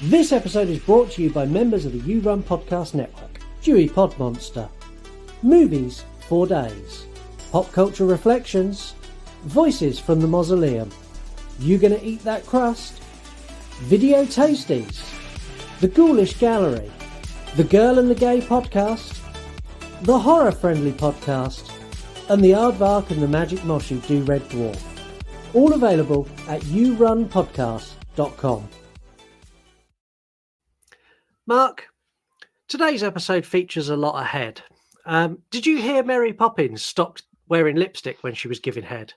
This episode is brought to you by members of the You Run Podcast Network. Dewey Pod Monster. Movies 4 days. Pop culture reflections. Voices from the mausoleum. You Gonna Eat That Crust? Video tasties. The Ghoulish Gallery. The Girl and the Gay Podcast. The Horror Friendly Podcast. And the Aardvark and the Magic Moshi Do Red Dwarf. All available at yourunpodcast.com. Mark, today's episode features a lot of head. Did you hear Mary Poppins stopped wearing lipstick when she was giving head?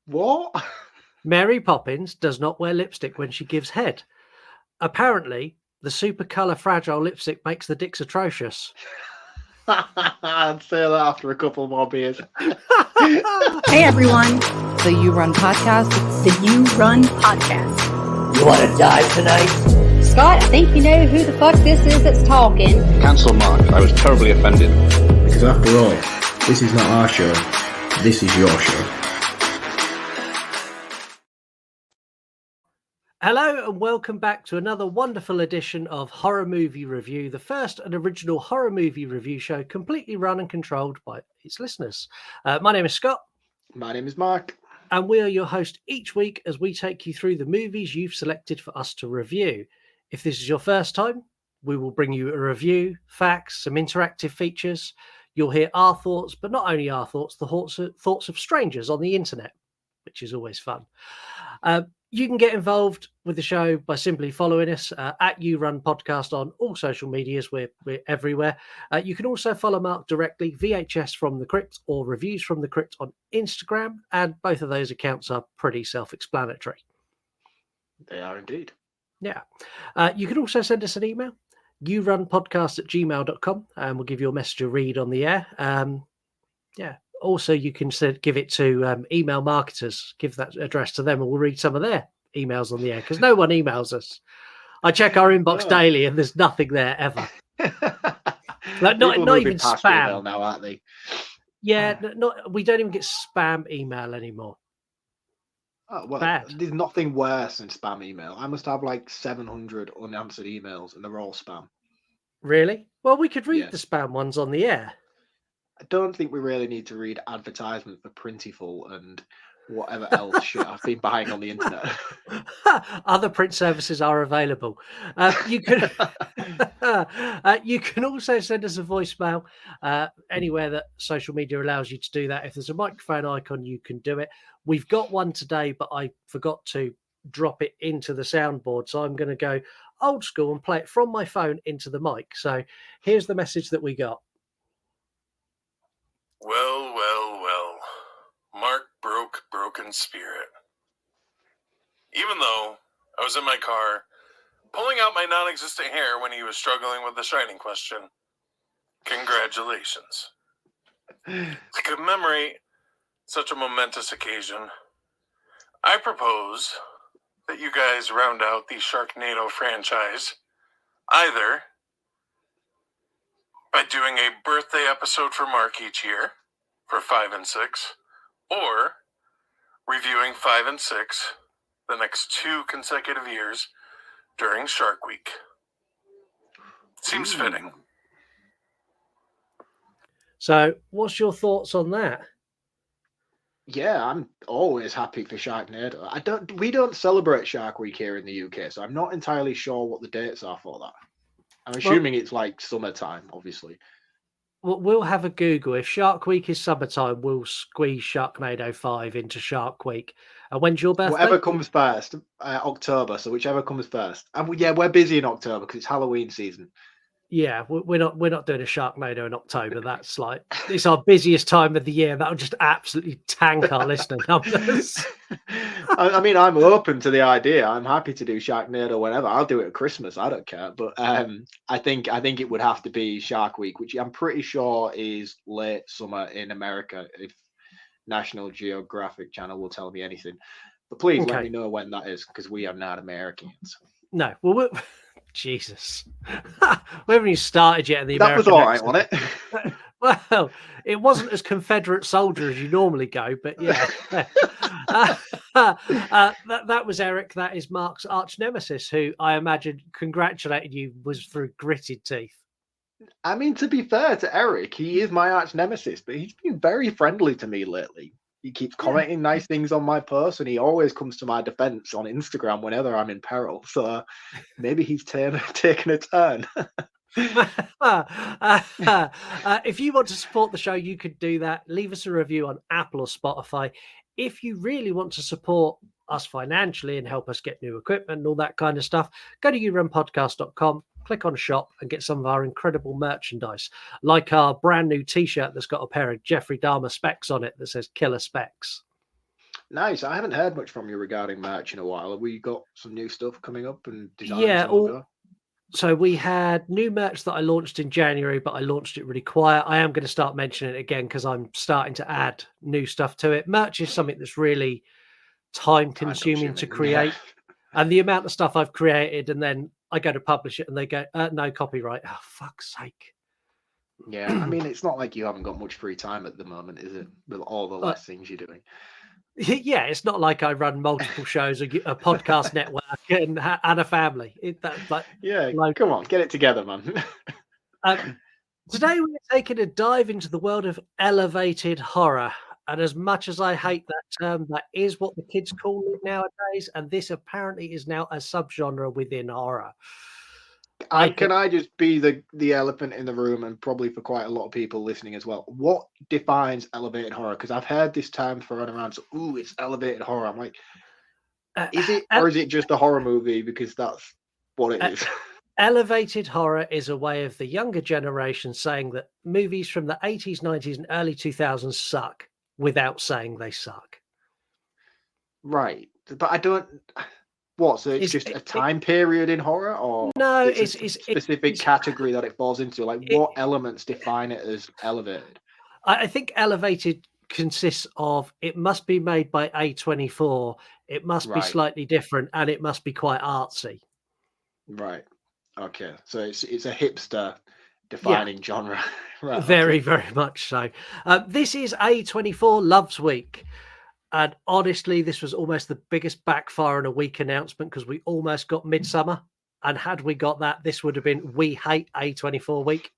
What? Mary Poppins does not wear lipstick when she gives head. Apparently, the super colour fragile lipstick makes the dicks atrocious. I'd say that after a couple more beers. Hey everyone, the You Run Podcast. It's the You Run Podcast. You want to die tonight? Scott, I think you know who the fuck this is that's talking. Cancel Marc. I was terribly offended. Because after all, this is not our show, this is your show. Hello and welcome back to another wonderful edition of Horror Movie Review, the first and original horror movie review show completely run and controlled by its listeners. My name is Scott. My name is Marc. And we are your host each week as we take you through the movies you've selected for us to review. If this is your first time, we will bring you a review, facts, some interactive features. You'll hear our thoughts, but not only our thoughts, the thoughts of strangers on the internet, which is always fun. You can get involved with the show by simply following us at You Run Podcast on all social medias. We're everywhere. You can also follow Marc directly, VHS from the Crypt or Reviews from the Crypt on Instagram, and both of those accounts are pretty self-explanatory. They are indeed. Yeah. You can also send us an email, yourunpodcast@gmail.com, and we'll give your message a read on the air. Yeah. Also, you can give it to email marketers, give that address to them, and we'll read some of their emails on the air because no one emails us. I check our inbox daily and there's nothing there ever. Like not even spam now, aren't they? Yeah, we don't even get spam email anymore. Oh, well, bad. There's nothing worse than spam email. I must have like 700 unanswered emails and they're all spam. Really? Well, we could read the spam ones on the air. I don't think we really need to read advertisements for Printiful and whatever else shit I've been buying on the internet. Other print services are available. You can you can also send us a voicemail anywhere that social media allows you to do that. If there's a microphone icon, you can do it. We've got one today, but I forgot to drop it into the soundboard. So I'm going to go old school and play it from my phone into the mic. So here's the message that we got. Well. Marc broke broken spirit. Even though I was in my car, pulling out my non-existent hair when he was struggling with the Shining question. Congratulations. To commemorate such a momentous occasion, I propose that you guys round out the Sharknado franchise either by doing a birthday episode for Marc each year for 5 and 6, or reviewing 5 and 6 the next 2 consecutive years during Shark Week. Seems fitting. So, what's your thoughts on that? Yeah, I'm always happy for Sharknado. We don't celebrate Shark Week here in the UK, so I'm not entirely sure what the dates are for that. I'm assuming it's like summertime, obviously. We'll have a Google. If Shark Week is summertime, we'll squeeze Sharknado 5 into Shark Week. And when's your birthday? Whatever comes first, October. So whichever comes first. And we're busy in October because it's Halloween season. Yeah, we're not doing a Sharknado in October. That's like, it's our busiest time of the year. That'll just absolutely tank our listener numbers. I mean, I'm open to the idea. I'm happy to do Sharknado whenever. I'll do it at Christmas. I don't care. But I think it would have to be Shark Week, which I'm pretty sure is late summer in America. If National Geographic Channel will tell me anything, but please let me know when that is because we are not Americans. No, well, Jesus, we haven't even started yet. In the that American was all right, accent. wasn't it? Well, it wasn't as Confederate soldier as you normally go, but yeah. That was Eric. That is Mark's arch nemesis, who I imagine congratulated you was through gritted teeth. I mean, to be fair to Eric, he is my arch nemesis, but he's been very friendly to me lately. He keeps commenting nice things on my posts, and he always comes to my defense on Instagram whenever I'm in peril. So maybe he's taken a turn. If you want to support the show, you could do that. Leave us a review on Apple or Spotify. If you really want to support us financially and help us get new equipment and all that kind of stuff, go to yourunpodcast.com, click on shop and get some of our incredible merchandise, like our brand new t-shirt that's got a pair of Jeffrey Dahmer specs on it that says Killer Specs. Nice. I haven't heard much from you regarding merch in a while. Have we got some new stuff coming up and designs? So we had new merch that I launched in January, but I launched it really quiet. I am going to start mentioning it again because I'm starting to add new stuff to it. Merch is something that's really time consuming to create. And the amount of stuff I've created, and then I go to publish it and they go, no copyright. Oh, fuck's sake. Yeah, I mean, it's not like you haven't got much free time at the moment, is it? With all the less things you're doing. Yeah, it's not like I run multiple shows, a podcast network, and a family. Come on, get it together, man. Today we're taking a dive into the world of elevated horror. And as much as I hate that term, that is what the kids call it nowadays. And this apparently is now a subgenre within horror. Can I just be the elephant in the room, and probably for quite a lot of people listening as well? What defines elevated horror? Because I've heard this term thrown around. So, it's elevated horror. I'm like, is it, or is it just a horror movie? Because that's what it is. Elevated horror is a way of the younger generation saying that movies from the 80s, 90s, and early 2000s suck without saying they suck. Right, but I don't. What? So it's just a time period in horror, or no? It's a specific category that it falls into. Like, what elements define it as elevated? I think elevated consists of it must be made by A24, it must be slightly different, and it must be quite artsy. Right. Okay. So it's a hipster defining genre. Right. Very, very much so. This is A24 Loves Week. And honestly, this was almost the biggest backfire in a week announcement because we almost got Midsummer. And had we got that, this would have been We Hate A24 Week.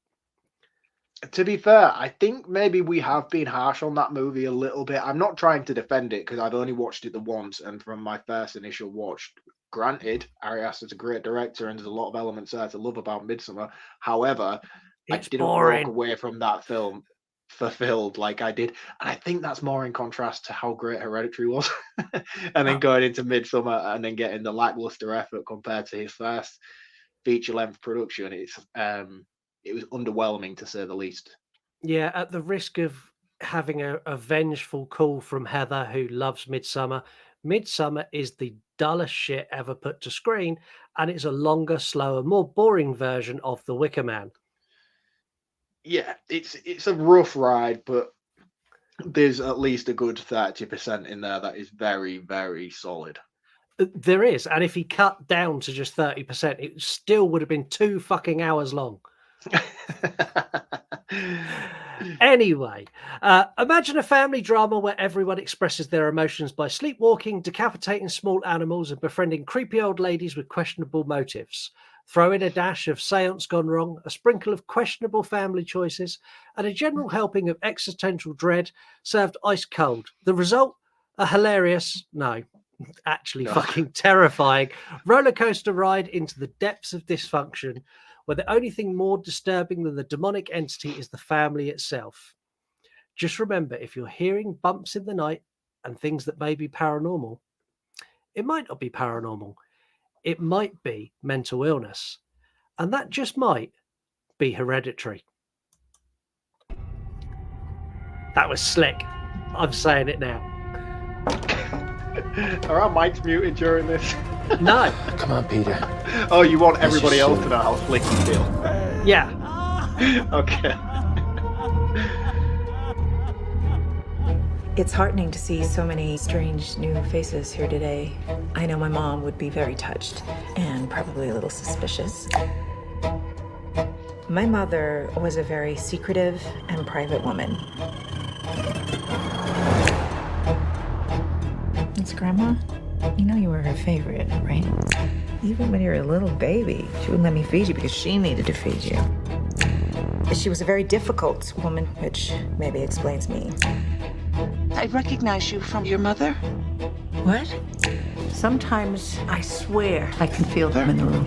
To be fair, I think maybe we have been harsh on that movie a little bit. I'm not trying to defend it because I've only watched it the once. And from my first initial watch, granted, Ari Aster's a great director and there's a lot of elements there to love about Midsummer. However, I didn't walk away from that film fulfilled like I did, and I think that's more in contrast to how great Hereditary was. And then going into Midsummer and then getting the lackluster effort compared to his first feature-length production, it was underwhelming to say the least. Yeah, at the risk of having a vengeful call from Heather, who loves Midsummer is the dullest shit ever put to screen, and it's a longer, slower, more boring version of The Wicker Man. Yeah, it's a rough ride, but there's at least a good 30% in there that is very, very solid. There is, and if he cut down to just 30%, it still would have been 2 fucking hours long. Anyway, imagine a family drama where everyone expresses their emotions by sleepwalking, decapitating small animals, and befriending creepy old ladies with questionable motives. Throw in a dash of seance gone wrong, a sprinkle of questionable family choices, and a general helping of existential dread served ice cold. The result? A hilarious, fucking terrifying roller coaster ride into the depths of dysfunction, where the only thing more disturbing than the demonic entity is the family itself. Just remember, if you're hearing bumps in the night and things that may be paranormal, it might not be paranormal. It might be mental illness. And that just might be Hereditary. That was slick. I'm saying it now. Are our mics muted during this? No. Come on, Peter. Oh, you want everybody else to know how slick you feel? Yeah. Okay. It's heartening to see so many strange new faces here today. I know my mom would be very touched and probably a little suspicious. My mother was a very secretive and private woman. It's Grandma. You know you were her favorite, right? Even when you were a little baby, she wouldn't let me feed you because she needed to feed you. She was a very difficult woman, which maybe explains me. I recognize you from your mother. What? Sometimes I swear I can feel them in the room.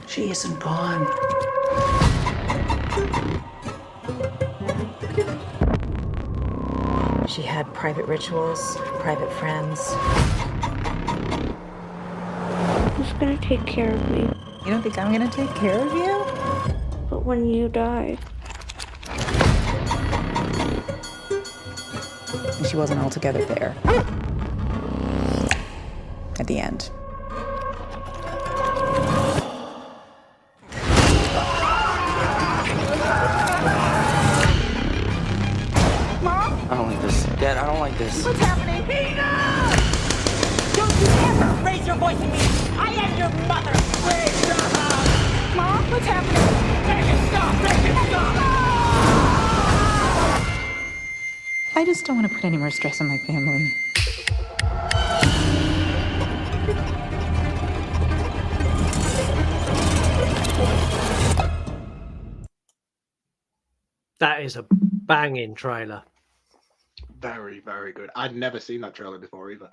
She isn't gone. She had private rituals, private friends. Who's gonna take care of me? You don't think I'm gonna take care of you? But when you die, And she wasn't altogether there. At the end. I don't like this. Dad, I don't like this. What's happening? Peter! Don't you ever raise your voice at me! I am your mother! Please stop! Mom, what's happening? Make it stop! Make it stop! I just don't want to put any more stress on my family. That is a banging trailer. Very, very good. I'd never seen that trailer before either.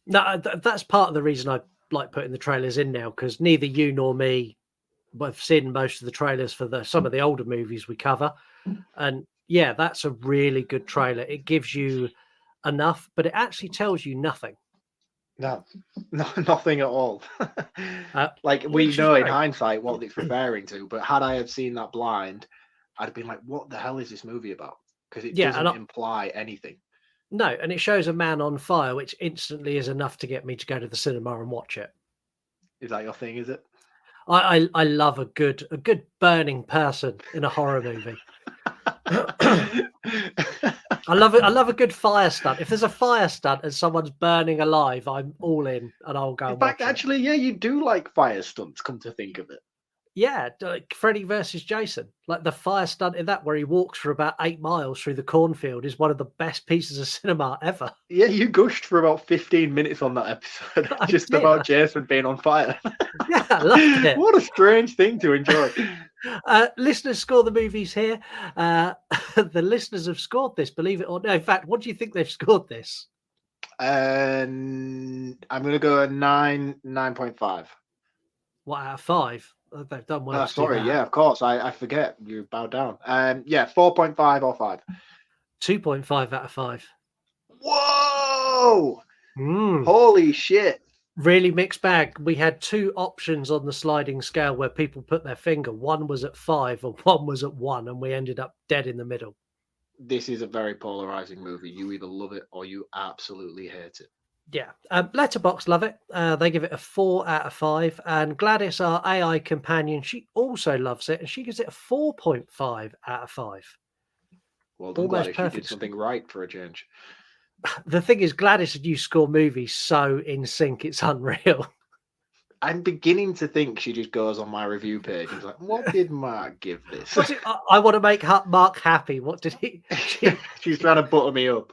No, that's part of the reason I like putting the trailers in now, because neither you nor me have seen most of the trailers for some of the older movies we cover. And yeah, that's a really good trailer. It gives you enough, but it actually tells you nothing. No, nothing at all. Like, we which is know in great. hindsight what it's referring to, but had I have seen that blind, I'd have been like, what the hell is this movie about? Because it Yeah, doesn't and imply anything. No, and it shows a man on fire, which instantly is enough to get me to go to the cinema and watch it. Is that your thing, is it? I love a good burning person in a horror movie. I love it. I love a good fire stunt. If there's a fire stunt and someone's burning alive, I'm all in, and I'll go. In and fact, watch it. actually, yeah, you do like fire stunts, come to think of it. Yeah, like Freddy versus Jason, like the fire stunt in that where he walks for about 8 miles through the cornfield is one of the best pieces of cinema ever. Yeah, you gushed for about 15 minutes on that episode, just did. about Jason being on fire. Yeah, I loved it. What a strange thing to enjoy. Listeners score the movies here. The listeners have scored this, believe it or not. In fact, what do you think they've scored this? And I'm going to go 9.5. What, out of 5? They've done well. Sorry, yeah, of course. I forget. You bowed down. Yeah, 4.5 or 5. 2.5 out of 5. Whoa! Holy shit. Really mixed bag. We had 2 options on the sliding scale where people put their finger. One was at 5 and one was at 1, and we ended up dead in the middle. This is a very polarizing movie. You either love it or you absolutely hate it. Yeah. Letterboxd love it. They give it a 4 out of 5. And Gladys, our AI companion, she also loves it, and she gives it a 4.5 out of 5. Well done, Almost Gladys. perfect. You did something right for a change. The thing is, Gladys and you score movies so in sync, it's unreal. I'm beginning to think she just goes on my review page and is like, what did Mark give this? I want to make Mark happy. What did he? She's trying to butter me up.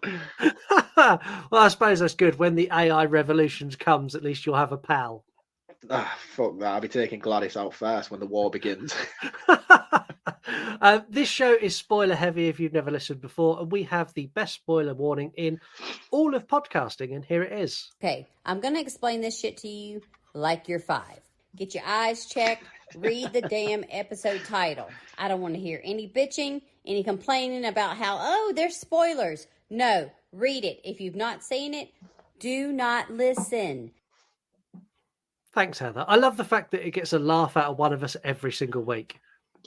Well, I suppose that's good. When the AI revolution comes, at least you'll have a pal. Fuck that. I'll be taking Gladys out first when the war begins. This show is spoiler heavy if you've never listened before, and we have the best spoiler warning in all of podcasting, and here it is. Okay, I'm going to explain this shit to you like you're 5. Get your eyes checked. Read the damn episode title. I don't want to hear any bitching, any complaining about how, oh, there's spoilers. No, read it. If you've not seen it, do not listen. Thanks, Heather. I love the fact that it gets a laugh out of one of us every single week.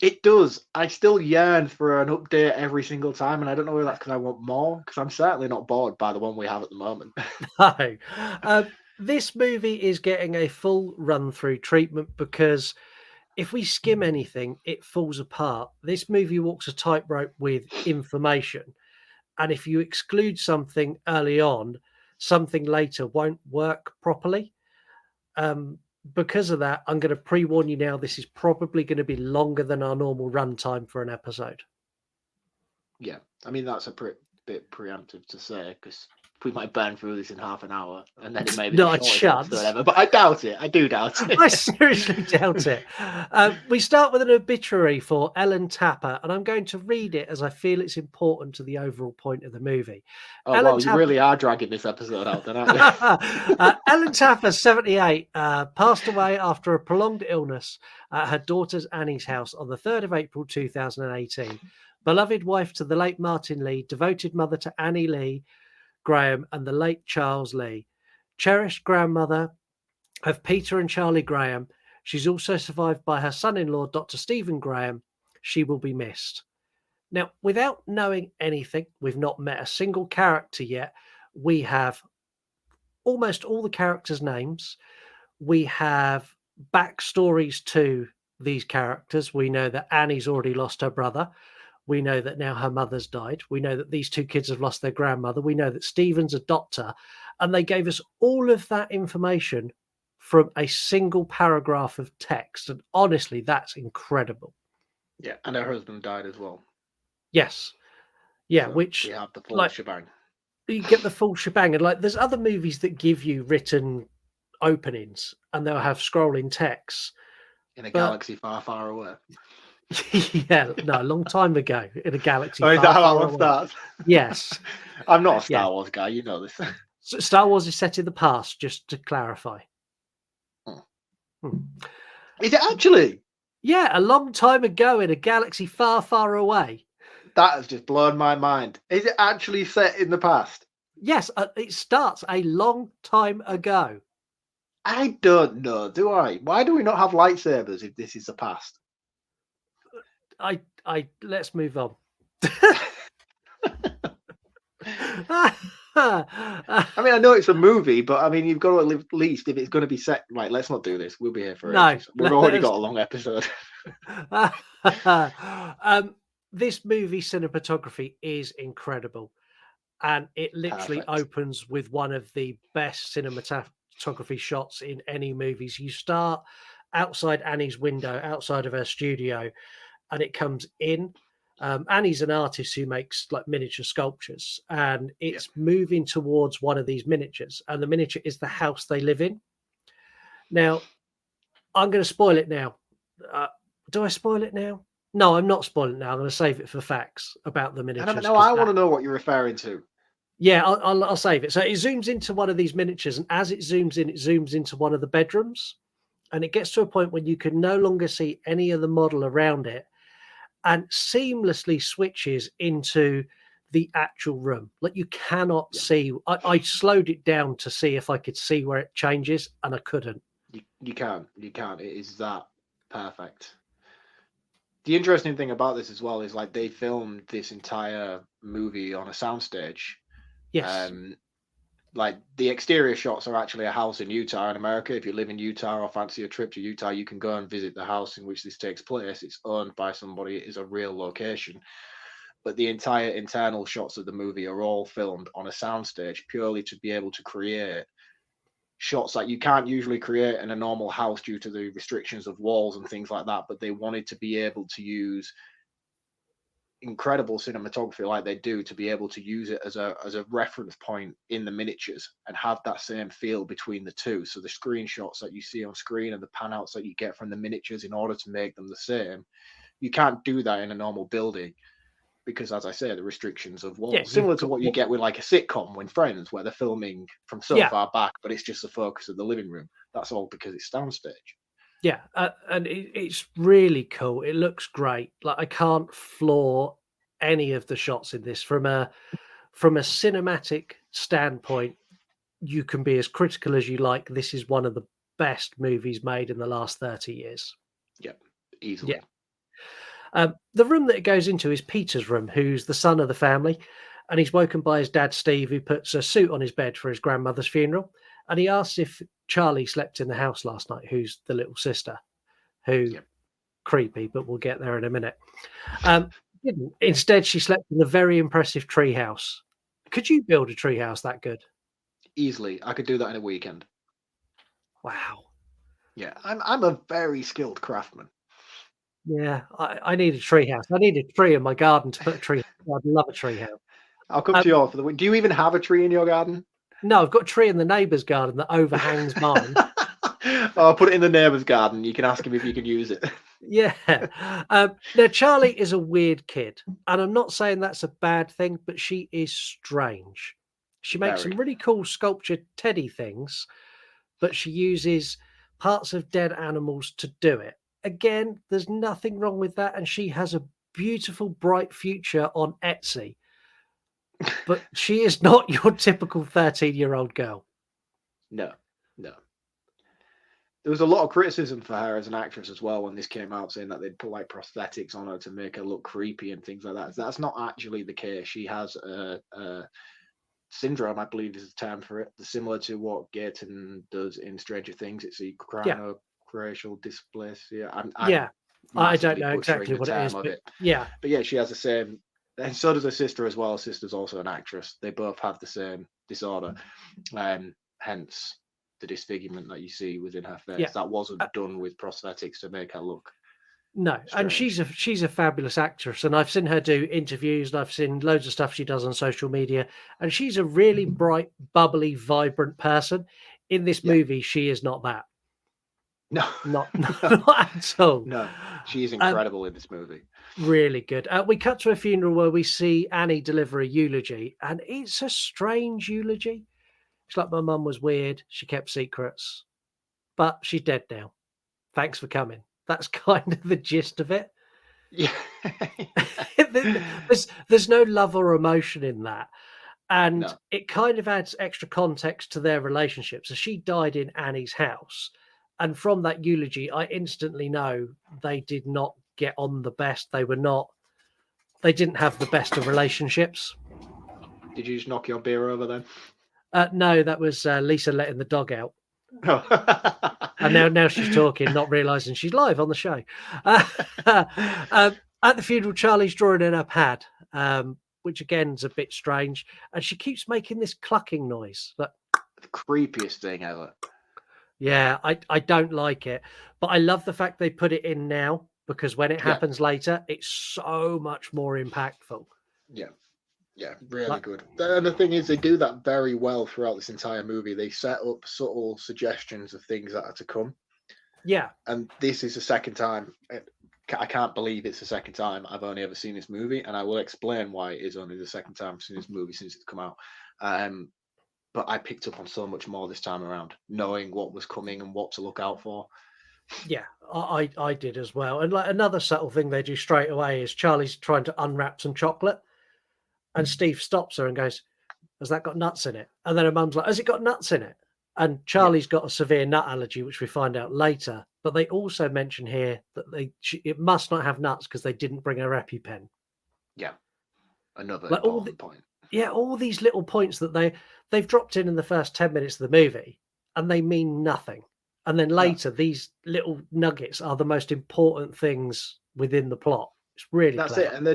It does. I still yearn for an update every single time, and I don't know whether that's because I want more, because I'm certainly not bored by the one we have at the moment. No. This movie is getting a full run-through treatment because if we skim anything, it falls apart. This movie walks a tightrope with information. And if you exclude something early on, something later won't work properly. Because of that, I'm going to pre-warn you now, this is probably going to be longer than our normal runtime for an episode. Yeah, I mean, that's a bit preemptive to say, because we might burn through this in half an hour, and then it may be the Not a shortest chance. episode ever. But I doubt it. I do doubt it. I seriously doubt it. We start with an obituary for Ellen Tapper, and I'm going to read it as I feel it's important to the overall point of the movie. Oh, well, you really are dragging this episode out, then, aren't you? Ellen Tapper, 78, passed away after a prolonged illness at her daughter's Annie's house on the 3rd of April 2018. Beloved wife to the late Martin Lee, devoted mother to Annie Lee Graham and the late Charles Lee, cherished grandmother of Peter and Charlie Graham. She's also survived by her son-in-law, Dr. Stephen Graham. She will be missed. Now, without knowing anything, we've not met a single character yet. We have almost all the characters' names. We have backstories to these characters. We know that Annie's already lost her brother. We know that now her mother's died. We know that these two kids have lost their grandmother. We know that Stephen's a doctor. And they gave us all of that information from a single paragraph of text. And honestly, that's incredible. Yeah, and her husband died as well. Yes. Yeah, so which... we have the full shebang. You get the full shebang. And there's other movies that give you written openings and they'll have scrolling text. In a galaxy far, far away. Yeah, no, a long time ago in a galaxy. Is that how that one starts? Yes. I'm not a Star Wars guy, you know this. So Star Wars is set in the past, just to clarify. Is it actually? Yeah, a long time ago in a galaxy far, far away. That has just blown my mind. Is it actually set in the past? Yes, it starts a long time ago. I don't know, do I? Why do we not have lightsabers if this is the past? Let's move on. I mean, I know it's a movie, but I mean, you've got to at least, if it's going to be set, right, let's not do this. We'll be here for ages. We've already got a long episode. This movie cinematography is incredible. And it literally opens with one of the best cinematography shots in any movies. You start outside Annie's window, outside of her studio, and it comes in. Annie's an artist who makes miniature sculptures, and it's moving towards one of these miniatures, and the miniature is the house they live in. Now, I'm going to spoil it now. Do I spoil it now? No, I'm not spoiling it now. I'm going to save it for facts about the miniatures. I want to know what you're referring to. Yeah, I'll save it. So it zooms into one of these miniatures, and as it zooms in, it zooms into one of the bedrooms, and it gets to a point when you can no longer see any of the model around it, and seamlessly switches into the actual room. You cannot see. I slowed it down to see if I could see where it changes, and I couldn't. You can't. It is that perfect. The interesting thing about this as well is they filmed this entire movie on a soundstage. Yes. The exterior shots are actually a house in Utah in America. If you live in Utah or fancy a trip to Utah, you can go and visit the house in which this takes place. It's owned by somebody. It is a real location. But the entire internal shots of the movie are all filmed on a soundstage purely to be able to create shots that you can't usually create in a normal house due to the restrictions of walls and things like that. But they wanted to be able to use incredible cinematography like they do to be able to use it as a reference point in the miniatures and have that same feel between the two. So the screenshots that you see on screen and the pan outs that you get from the miniatures, in order to make them the same, you can't do that in a normal building because, as I say, the restrictions of walls. Similar to what you get with a sitcom when Friends, where they're filming from so far back, but it's just the focus of the living room. That's all because it's soundstage. Yeah, and it's really cool. It looks great. I can't floor any of the shots in this. From a cinematic standpoint, you can be as critical as you like. This is one of the best movies made in the last 30 years. Yeah, easily. Yeah. The room that it goes into is Peter's room, who's the son of the family, and he's woken by his dad, Steve, who puts a suit on his bed for his grandmother's funeral. And he asks if Charlie slept in the house last night, who's the little sister, creepy, but we'll get there in a minute. Didn't. Instead, she slept in a very impressive treehouse. Could you build a treehouse that good? Easily, I could do that in a weekend. Wow. Yeah, I'm a very skilled craftsman. Yeah, I need a tree house. I need a tree in my garden to put a tree. I'd love a tree house. I'll come to you all for the. Do you even have a tree in your garden? No, I've got a tree in the neighbour's garden that overhangs mine. I'll put it in the neighbour's garden. You can ask him if you can use it. Yeah. Now, Charlie is a weird kid, and I'm not saying that's a bad thing, but she is strange. She makes some Very. really cool sculptured teddy things, but she uses parts of dead animals to do it. Again, there's nothing wrong with that, and she has a beautiful, bright future on Etsy. But she is not your typical 13-year-old girl. No. There was a lot of criticism for her as an actress as well when this came out, saying that they'd put like prosthetics on her to make her look creepy and things like that. That's not actually the case. She has a syndrome, I believe is the term for it, similar to what Gaten does in Stranger Things. It's a craniofacial dysplasia. I don't know exactly what it is, but yeah. But yeah, she has the same, and so does her sister as well. Her sister's also an actress. They both have the same disorder, hence the disfigurement that you see within her face. Yeah. That wasn't done with prosthetics to make her look. No, and she's a fabulous actress, and I've seen her do interviews, and I've seen loads of stuff she does on social media, and she's a really bright, bubbly, vibrant person. In this movie, she is not that. No, not at all. No, she's incredible in this movie. Really good. We cut to a funeral where we see Annie deliver a eulogy, and it's a strange eulogy. It's like, my mum was weird. She kept secrets, but she's dead now. Thanks for coming. That's kind of the gist of it. Yeah. there's no love or emotion in that. And it kind of adds extra context to their relationship. So she died in Annie's house. And from that eulogy, I instantly know they did not get on the best. They didn't have the best of relationships. Did you just knock your beer over then? No, that was Lisa letting the dog out. And now she's talking, not realizing she's live on the show. At the funeral, Charlie's drawing in her pad, which again is a bit strange, and she keeps making this clucking noise. Like, the creepiest thing ever. Yeah, I don't like it, but I love the fact they put it in now, because when it happens later, it's so much more impactful. Yeah, really good. And the thing is, they do that very well throughout this entire movie. They set up subtle suggestions of things that are to come. Yeah. And this is the second time. I can't believe it's the second time I've only ever seen this movie, and I will explain why it is only the second time I've seen this movie since it's come out. But I picked up on so much more this time around, knowing what was coming and what to look out for. Yeah, I did as well. And like another subtle thing they do straight away is Charlie's trying to unwrap some chocolate, and Steve stops her and goes, "Has that got nuts in it?" And then her mum's like, "Has it got nuts in it?" And Charlie's got a severe nut allergy, which we find out later. But they also mention here that it must not have nuts because they didn't bring her EpiPen. Yeah, another like important point. Yeah, all these little points that they've dropped in the first 10 minutes of the movie, and they mean nothing. And then later, these little nuggets are the most important things within the plot. It's really That's clever. it, and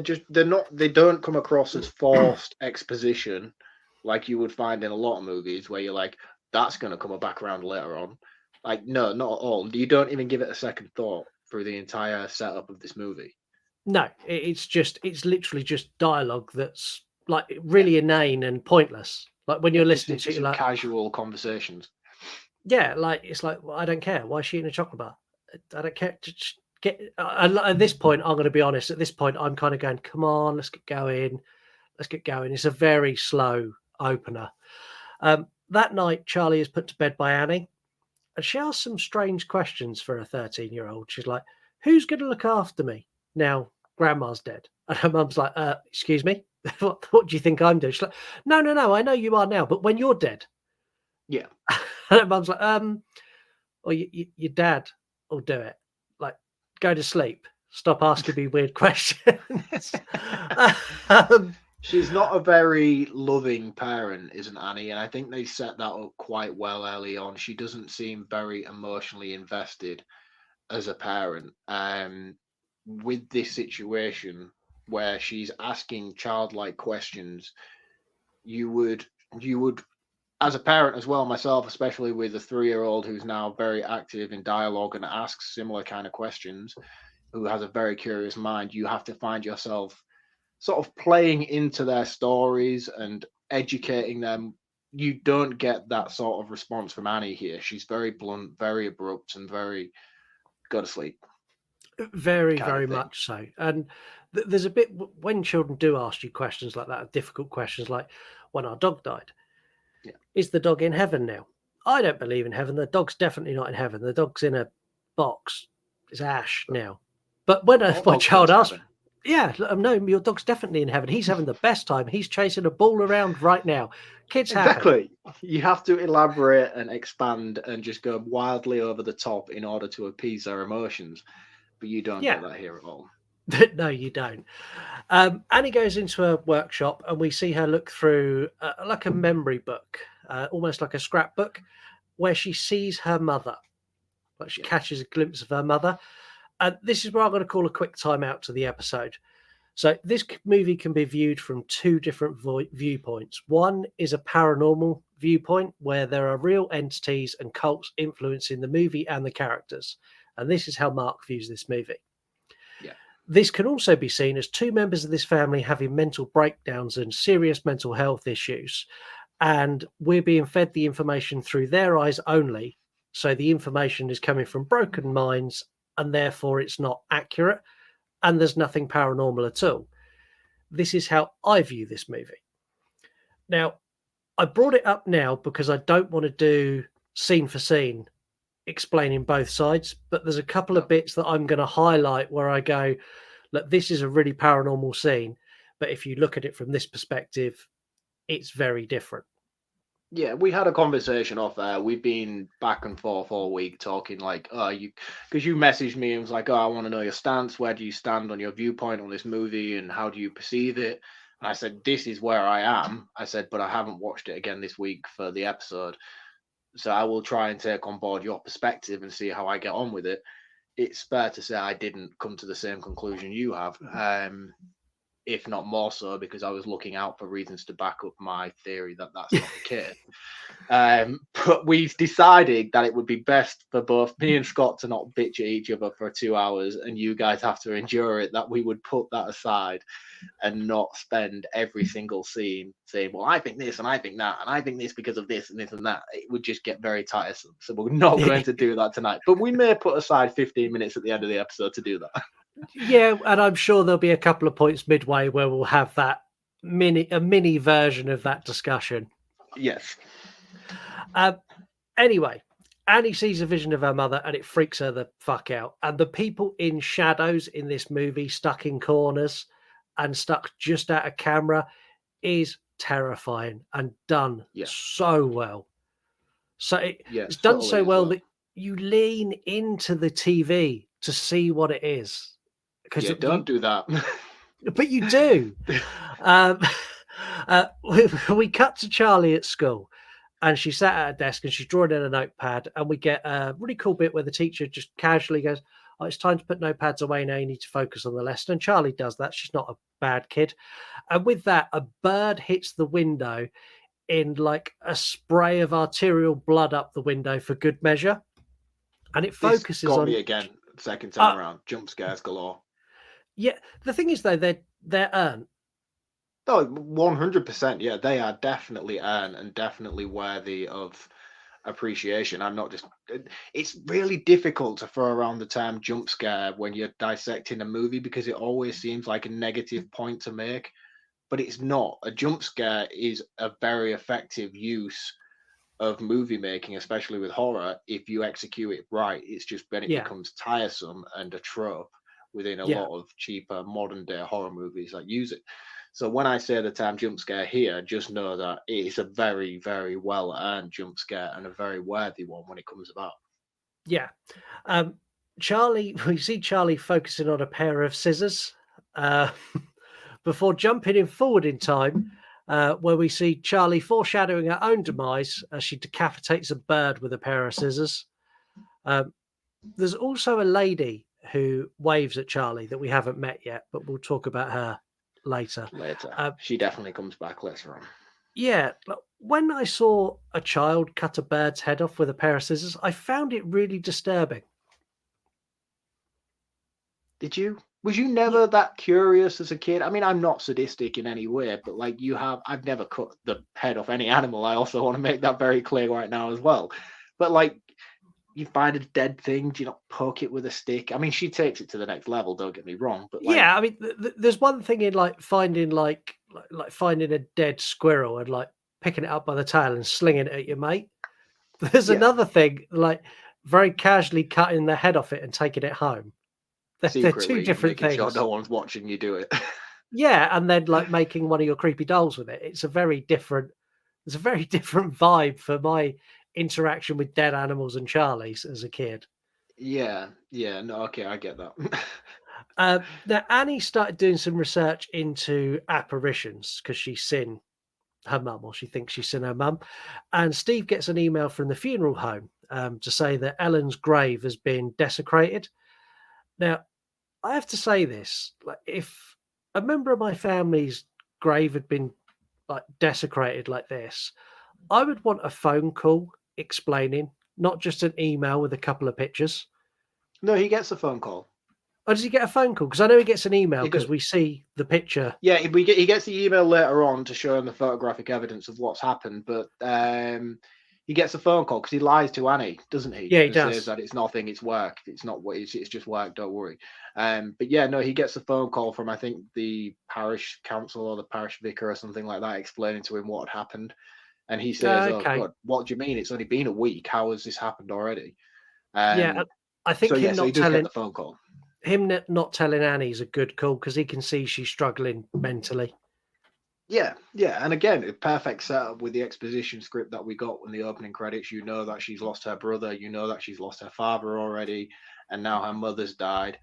they don't come across as forced exposition like you would find in a lot of movies where you're like, that's going to come back around later on. Like, no, not at all. You don't even give it a second thought through the entire setup of this movie. No, it's literally just dialogue that's like really inane and pointless. Like when you're listening to like casual conversations. Yeah, like it's like, well, I don't care. Why is she eating a chocolate bar? I don't care. Just get. At this point, I'm going to be honest. At this point, I'm kind of going, come on, let's get going. Let's get going. It's a very slow opener. That night, Charlie is put to bed by Annie, and she asks some strange questions for a 13-year-old. She's like, "Who's going to look after me now? Grandma's dead." And her mum's like, "Excuse me, what do you think I'm doing?" She's like, No. I know you are now, but when you're dead." Yeah. And her mum's like, "Well, your dad will do it. Like, go to sleep. Stop asking me weird questions." She's not a very loving parent, isn't Annie? And I think they set that up quite well early on. She doesn't seem very emotionally invested as a parent. With this situation where she's asking childlike questions, you would as a parent as well, myself, especially with a 3-year-old who's now very active in dialogue and asks similar kind of questions, who has a very curious mind, you have to find yourself sort of playing into their stories and educating them. You don't get that sort of response from Annie here. She's very blunt, very abrupt, and very go to sleep. Very, kind of very thing. much so. And there's a bit when children do ask you questions like that, difficult questions like, when our dog died, Yeah. is the dog in heaven now? I don't believe in heaven. The dog's definitely not in heaven. The dog's in a box. It's ash now. But when All my dogs child go to asks, heaven. yeah, no, your dog's definitely in heaven. He's having the best time. He's chasing a ball around right now. Kids happy. Exactly. You have to elaborate and expand and just go wildly over the top in order to appease their emotions. But you don't Yeah. get that here at all. No, you don't. Annie goes into a workshop and we see her look through like a memory book, almost like a scrapbook, where she sees her mother. Like she catches a glimpse of her mother. And this is where I'm going to call a quick time out to the episode. So this movie can be viewed from two different viewpoints. One is a paranormal viewpoint where there are real entities and cults influencing the movie and the characters. And this is how Marc views this movie. Yeah. This can also be seen as two members of this family having mental breakdowns and serious mental health issues. And we're being fed the information through their eyes only. So the information is coming from broken minds and therefore it's not accurate. And there's nothing paranormal at all. This is how I view this movie. Now, I brought it up now because I don't want to do scene for scene explaining both sides, but there's a couple of bits that I'm going to highlight where I go, look, this is a really paranormal scene, but if you look at it from this perspective, it's very different. Yeah, we had a conversation off air. We've been back and forth all week talking like, because you messaged me and was like, I want to know your stance. Where do you stand on your viewpoint on this movie and how do you perceive it? And I said, this is where I am. I said, but I haven't watched it again this week for the episode. So I will try and take on board your perspective and see how I get on with it. It's fair to say I didn't come to the same conclusion you have. If not more so, because I was looking out for reasons to back up my theory that that's not the case. But we've decided that it would be best for both me and Scott to not bitch at each other for 2 hours and you guys have to endure it, that we would put that aside and not spend every single scene saying, well, I think this and I think that and I think this because of this and this and that. It would just get very tiresome. So we're not going to do that tonight. But we may put aside 15 minutes at the end of the episode to do that. Yeah, and I'm sure there'll be a couple of points midway where we'll have that mini version of that discussion. Yes. Anyway, Annie sees a vision of her mother and it freaks her the fuck out. And the people in shadows in this movie, stuck in corners and stuck just out of camera, is terrifying and done so well. So it's done so well that you lean into the TV to see what it is. Yeah, don't do that. But you do. We cut to Charlie at school and she sat at a desk and she's drawing in a notepad and we get a really cool bit where the teacher just casually goes, it's time to put notepads away now, you need to focus on the lesson. And Charlie does that. She's not a bad kid. And with that, a bird hits the window in like a spray of arterial blood up the window for good measure. And it focuses on me again, second time around. Jump scares galore. Yeah, the thing is though, they're earned. Oh, 100%. Yeah, they are definitely earned and definitely worthy of appreciation. I'm not just. It's really difficult to throw around the term jump scare when you're dissecting a movie because it always seems like a negative point to make, but it's not. A jump scare is a very effective use of movie making, especially with horror. If you execute it right, it's just when it becomes tiresome and a trope within a lot of cheaper modern day horror movies that use it. So when I say the term jump scare here, just know that it is a very, very well earned jump scare and a very worthy one when it comes about. Yeah. Charlie, we see Charlie focusing on a pair of scissors before jumping in forward in time, where we see Charlie foreshadowing her own demise as she decapitates a bird with a pair of scissors. There's also a lady who waves at Charlie that we haven't met yet, but we'll talk about her later. She definitely comes back later on. Yeah. When I saw a child cut a bird's head off with a pair of scissors. I found it really disturbing. Did you? Was you never that curious as a kid? I mean, I'm not sadistic in any way, but like I've never cut the head off any animal. I also want to make that very clear right now as well. But like, you find a dead thing, do you not poke it with a stick? I mean, she takes it to the next level, don't get me wrong, but like, yeah, I mean, there's one thing in like finding finding a dead squirrel and like picking it up by the tail and slinging it at your mate. There's another thing, like very casually cutting the head off it and taking it home. They're two secretly different making things. sure no one's watching you do it. Yeah, and then like making one of your creepy dolls with it. It's a very different vibe for my interaction with dead animals and Charlie's as a kid. Yeah, no, okay, I get that. Now Annie started doing some research into apparitions because she's seen her mum, or she thinks she's seen her mum. And Steve gets an email from the funeral home to say that Ellen's grave has been desecrated. Now, I have to say this: like, if a member of my family's grave had been like desecrated like this, I would want a phone call explaining, not just an email with a couple of pictures. No, he gets a phone call. Oh, does he get a phone call? Because I know he gets an email He because does. we see the picture. Yeah, he gets the email later on to show him the photographic evidence of what's happened, but he gets a phone call because he lies to Annie, doesn't he? Yeah, he and does. Says that it's nothing, it's work. It's not what it's just work. Don't worry. But yeah, no, he gets a phone call from I think the parish council or the parish vicar or something like that, explaining to him what had happened, and he says, "Oh God, what do you mean? It's only been a week. How has this happened already?" Yeah, I think so. him Yeah, so he not does get telling the phone call. him not telling Annie's a good call because he can see she's struggling mentally. Yeah, and again, a perfect setup with the exposition script that we got in the opening credits. You know that she's lost her brother, you know that she's lost her father already, and now her mother's died.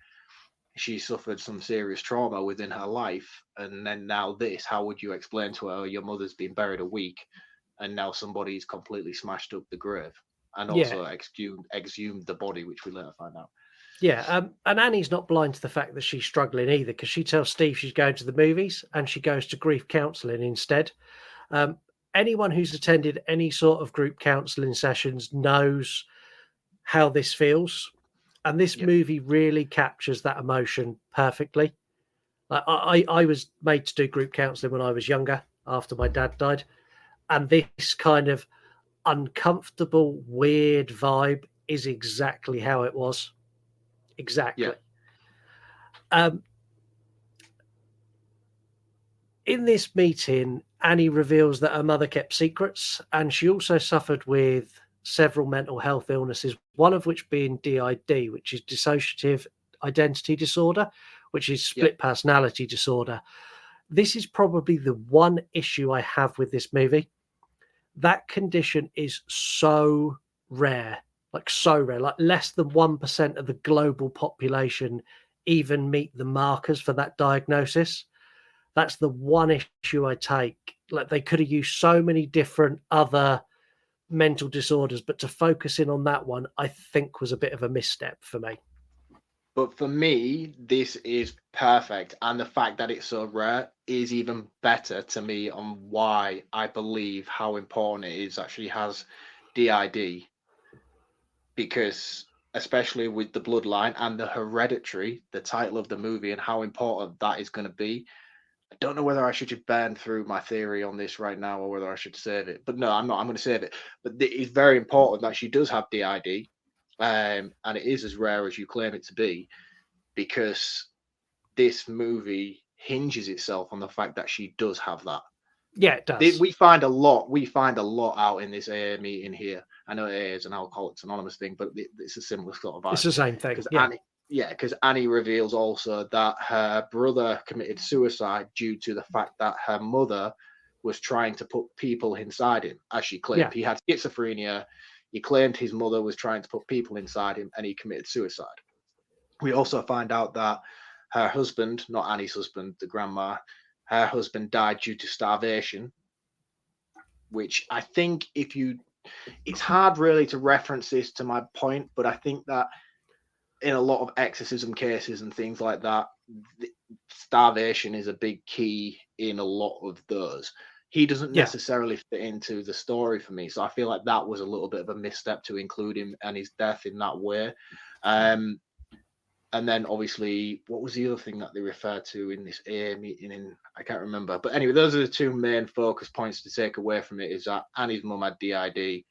She suffered some serious trauma within her life, and then now this. How would you explain to her your mother's been buried a week, and now somebody's completely smashed up the grave and also exhumed the body, which we later find out. Yeah, and Annie's not blind to the fact that she's struggling either because she tells Steve she's going to the movies and she goes to grief counselling instead. Anyone who's attended any sort of group counselling sessions knows how this feels, and this movie really captures that emotion perfectly. I was made to do group counselling when I was younger after my dad died, and this kind of uncomfortable, weird vibe is exactly how it was. Exactly. In this meeting, Annie reveals that her mother kept secrets, and she also suffered with several mental health illnesses, one of which being DID, which is dissociative identity disorder, which is split personality disorder. This is probably the one issue I have with this movie. That condition is so rare, like less than 1% of the global population even meet the markers for that diagnosis. That's the one issue I take. Like, they could have used so many different other mental disorders, but to focus in on that one, I think was a bit of a misstep for me. But for me, this is perfect. And the fact that it's so rare is even better to me on why I believe how important it is that she has DID. Because especially with the bloodline and the Hereditary, the title of the movie, and how important that is going to be. I don't know whether I should just burn through my theory on this right now or whether I should save it. But no, I'm not. I'm going to save it. But it is very important that she does have DID. And it is as rare as you claim it to be, because this movie hinges itself on the fact that she does have that. Yeah, it does. We find a lot out in this AA meeting here. I know AA is an Alcoholics Anonymous thing, but it's a similar sort of vibe. It's the same thing. Because Annie reveals also that her brother committed suicide due to the fact that her mother was trying to put people inside him, as she claimed. He had schizophrenia. He claimed his mother was trying to put people inside him, and he committed suicide. We also find out that her husband, not Annie's husband, the grandma, her husband died due to starvation, which I think it's hard really to reference this to my point, but I think that in a lot of exorcism cases and things like that, starvation is a big key in a lot of those. he doesn't Yeah. necessarily fit into the story for me. So I feel like that was a little bit of a misstep to include him and his death in that way. And then obviously, what was the other thing that they referred to in this A meeting? I can't remember. But anyway, those are the two main focus points to take away from it: is that Annie's mum had DID,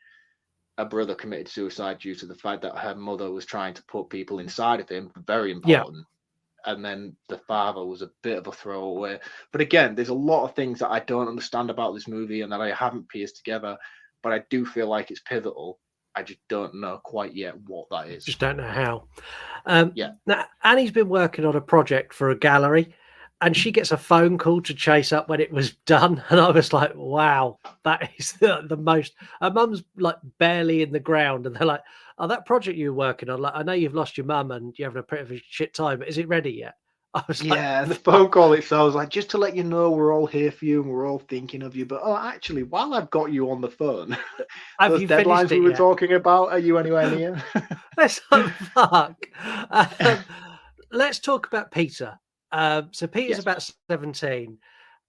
her brother committed suicide due to the fact that her mother was trying to put people inside of him. Very important. And then the father was a bit of a throwaway. But again, there's a lot of things that I don't understand about this movie and that I haven't pieced together. But I do feel like it's pivotal. I just don't know quite yet what that is. Just don't know how. Yeah. Now, Annie's been working on a project for a gallery, and she gets a phone call to chase up when it was done. And I was like, wow, that is the most. Her mum's like barely in the ground, and they're like, oh, that project you were working on, like, I know you've lost your mum and you're having a bit of a shit time, but is it ready yet? I was like, yeah, the phone call itself was like, just to let you know, we're all here for you and we're all thinking of you. But actually, while I've got you on the phone, have those you deadlines finished we it were yet? talking about, are you anywhere near? Let's fuck. Let's talk about Peter. So Peter's Yes. about 17,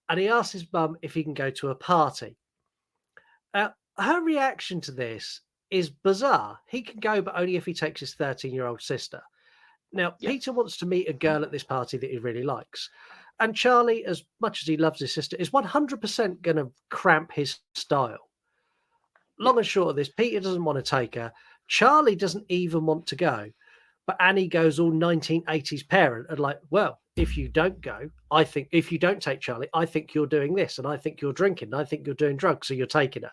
and he asks his mum if he can go to a party. Her reaction to this is bizarre. He can go, but only if he takes his 13-year-old sister. Now, Yeah. Peter wants to meet a girl at this party that he really likes. And Charlie, as much as he loves his sister, is 100% going to cramp his style. Long and short of this, Peter doesn't want to take her. Charlie doesn't even want to go. But Annie goes all 1980s parent and like, well, if you don't go, I think if you don't take Charlie, I think you're doing this, and I think you're drinking, and I think you're doing drugs, so you're taking her.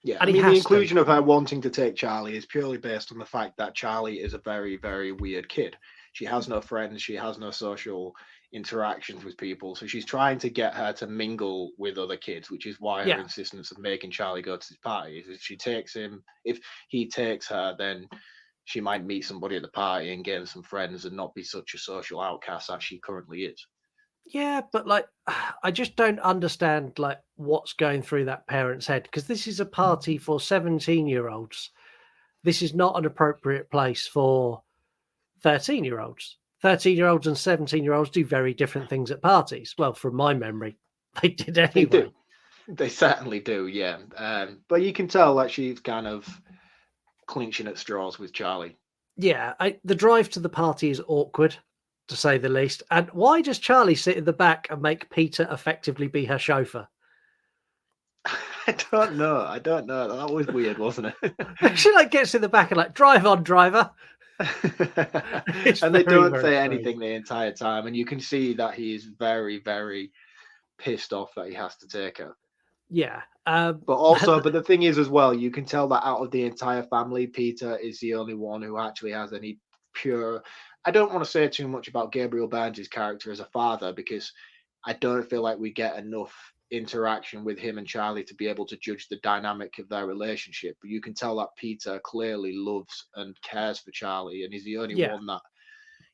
Yeah, And I he mean, the has to. inclusion of her wanting to take Charlie is purely based on the fact that Charlie is a very, very weird kid. She has no friends. She has no social interactions with people. So she's trying to get her to mingle with other kids, which is why her Yeah. insistence of making Charlie go to this party is if she takes him, if he takes her, then she might meet somebody at the party and gain some friends and not be such a social outcast as she currently is. Yeah, but like, I just don't understand like what's going through that parent's head, because this is a party for 17-year-olds. This is not an appropriate place for 13-year-olds. 13-year-olds and 17-year-olds do very different things at parties. Well, from my memory, they did anyway. They do. They certainly do, yeah. But you can tell that she's kind of clinching at straws with Charlie. Yeah, the drive to the party is awkward, to say the least. And why does Charlie sit in the back and make Peter effectively be her chauffeur? I don't know. That was weird, wasn't it? She like gets in the back and like, drive on, driver. And they don't say anything the entire time, and you can see that he is very, very pissed off that he has to take her. Yeah. But the thing is as well, you can tell that out of the entire family, Peter is the only one who actually has any pure. I don't want to say too much about Gabriel Byrne's character as a father, because I don't feel like we get enough interaction with him and Charlie to be able to judge the dynamic of their relationship. But you can tell that Peter clearly loves and cares for Charlie, and he's the only one that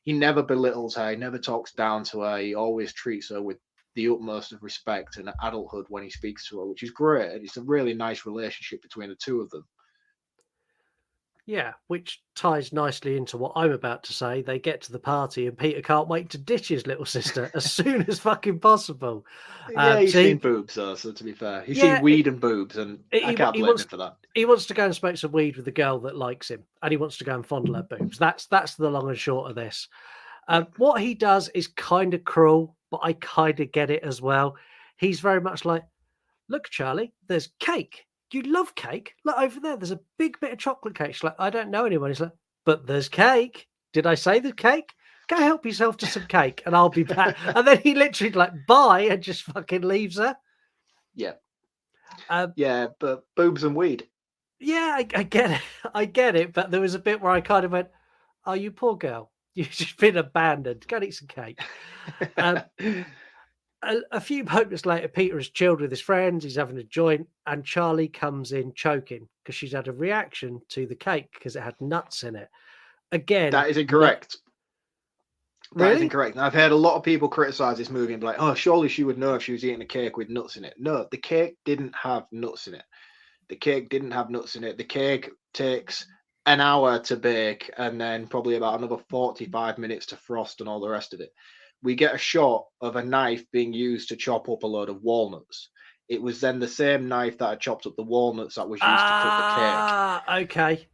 he never belittles her, he never talks down to her, he always treats her with the utmost of respect and adulthood when he speaks to her, which is great. And it's a really nice relationship between the two of them. Yeah, which ties nicely into what I'm about to say. They get to the party and Peter can't wait to ditch his little sister as soon as fucking possible. Yeah, he's seen boobs though, so to be fair. He's seen weed and boobs, and I can't blame him for that. He wants to go and smoke some weed with the girl that likes him, and he wants to go and fondle her boobs. That's the long and short of this. What he does is kind of cruel, but I kind of get it as well. He's very much like, look, Charlie, there's cake. You love cake. Look over there. There's a big bit of chocolate cake. She's like, I don't know anyone. He's like, but there's cake. Did I say there's cake? Go help yourself to some cake and I'll be back. And then he literally like, bye, and just fucking leaves her. Yeah. Yeah, but boobs and weed. Yeah, I get it. I get it. But there was a bit where I kind of went, oh, you poor girl. You've just been abandoned. Go and eat some cake. A few moments later, Peter has chilled with his friends. He's having a joint, and Charlie comes in choking because she's had a reaction to the cake because it had nuts in it. Again, that is incorrect. Really? That is incorrect. And I've heard a lot of people criticize this movie and be like, oh, surely she would know if she was eating a cake with nuts in it. No, the cake didn't have nuts in it. The cake didn't have nuts in it. The cake takes an hour to bake and then probably about another 45 minutes to frost and all the rest of it. We get a shot of a knife being used to chop up a load of walnuts. it was then the same knife that had chopped up the walnuts that was used to cut the cake. Ah, okay.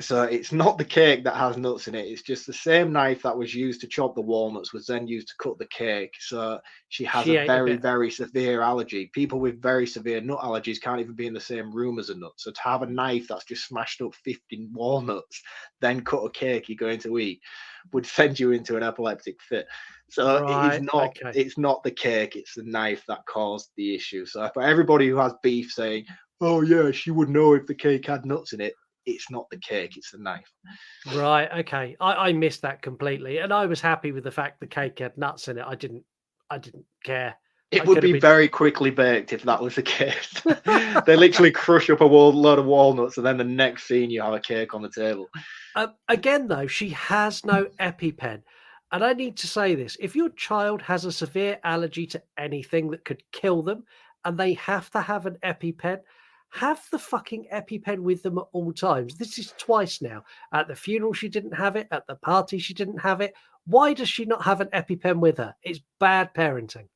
So it's not the cake that has nuts in it. It's just the same knife that was used to chop the walnuts was then used to cut the cake. So she has She a ate a very, bit. very severe allergy. People with very severe nut allergies can't even be in the same room as a nut. So to have a knife that's just smashed up 15 walnuts, then cut a cake you're going to eat, would send you into an epileptic fit. So Right, okay. it's not the cake, it's the knife that caused the issue. So for everybody who has beef saying, oh yeah, she would know if the cake had nuts in it, it's not the cake, it's the knife. Right, okay. I missed that completely, and I was happy with the fact the cake had nuts in it. I didn't care. It I would could have be been- very quickly baked if that was the case. They literally crush up a load of walnuts, and then the next scene you have a cake on the table. Again, though, she has no EpiPen. And I need to say this. If your child has a severe allergy to anything that could kill them and they have to have an EpiPen, have the fucking EpiPen with them at all times. This is twice now. At the funeral, she didn't have it. At the party, she didn't have it. Why does she not have an EpiPen with her? It's bad parenting.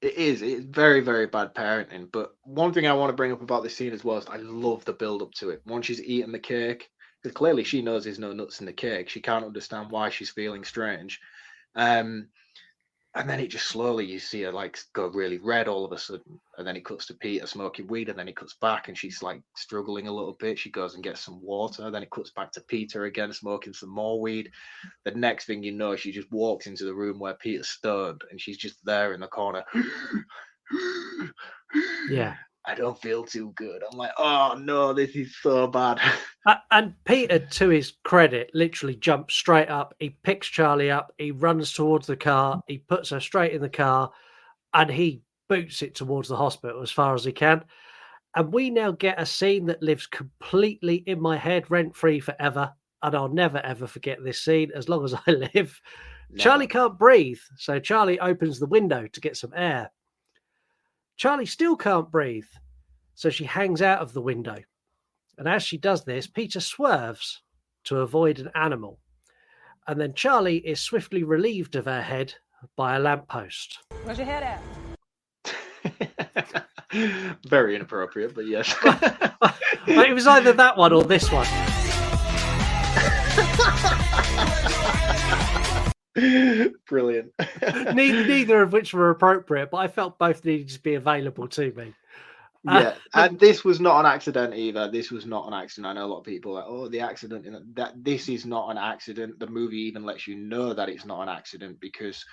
It's very, very bad parenting. But one thing I want to bring up about this scene as well is I love the build up to it. Once she's eaten the cake, because clearly she knows there's no nuts in the cake. She can't understand why she's feeling strange. And then it just slowly, you see her like go really red all of a sudden. And then it cuts to Peter smoking weed, and then it cuts back and she's like struggling a little bit. She goes and gets some water. Then it cuts back to Peter again, smoking some more weed. The next thing you know, she just walks into the room where Peter's stoned and she's just there in the corner. Yeah. I don't feel too good. I'm like, oh no, this is so bad. And Peter, to his credit, literally jumps straight up. He picks Charlie up. He runs towards the car. He puts her straight in the car, and he boots it towards the hospital as far as he can. And we now get a scene that lives completely in my head, rent-free forever. And I'll never, ever forget this scene as long as I live. Never. Charlie can't breathe, so Charlie opens the window to get some air. Charlie still can't breathe, so she hangs out of the window. And as she does this, Peter swerves to avoid an animal. And then Charlie is swiftly relieved of her head by a lamppost. Where's your head at? Very inappropriate, but yes. It was either that one or this one. Brilliant. Neither of which were appropriate, but I felt both needed to be available to me. Yeah, and this was not an accident either. This was not an accident. I know a lot of people are like, oh, the accident. That this is not an accident. The movie even lets you know that it's not an accident because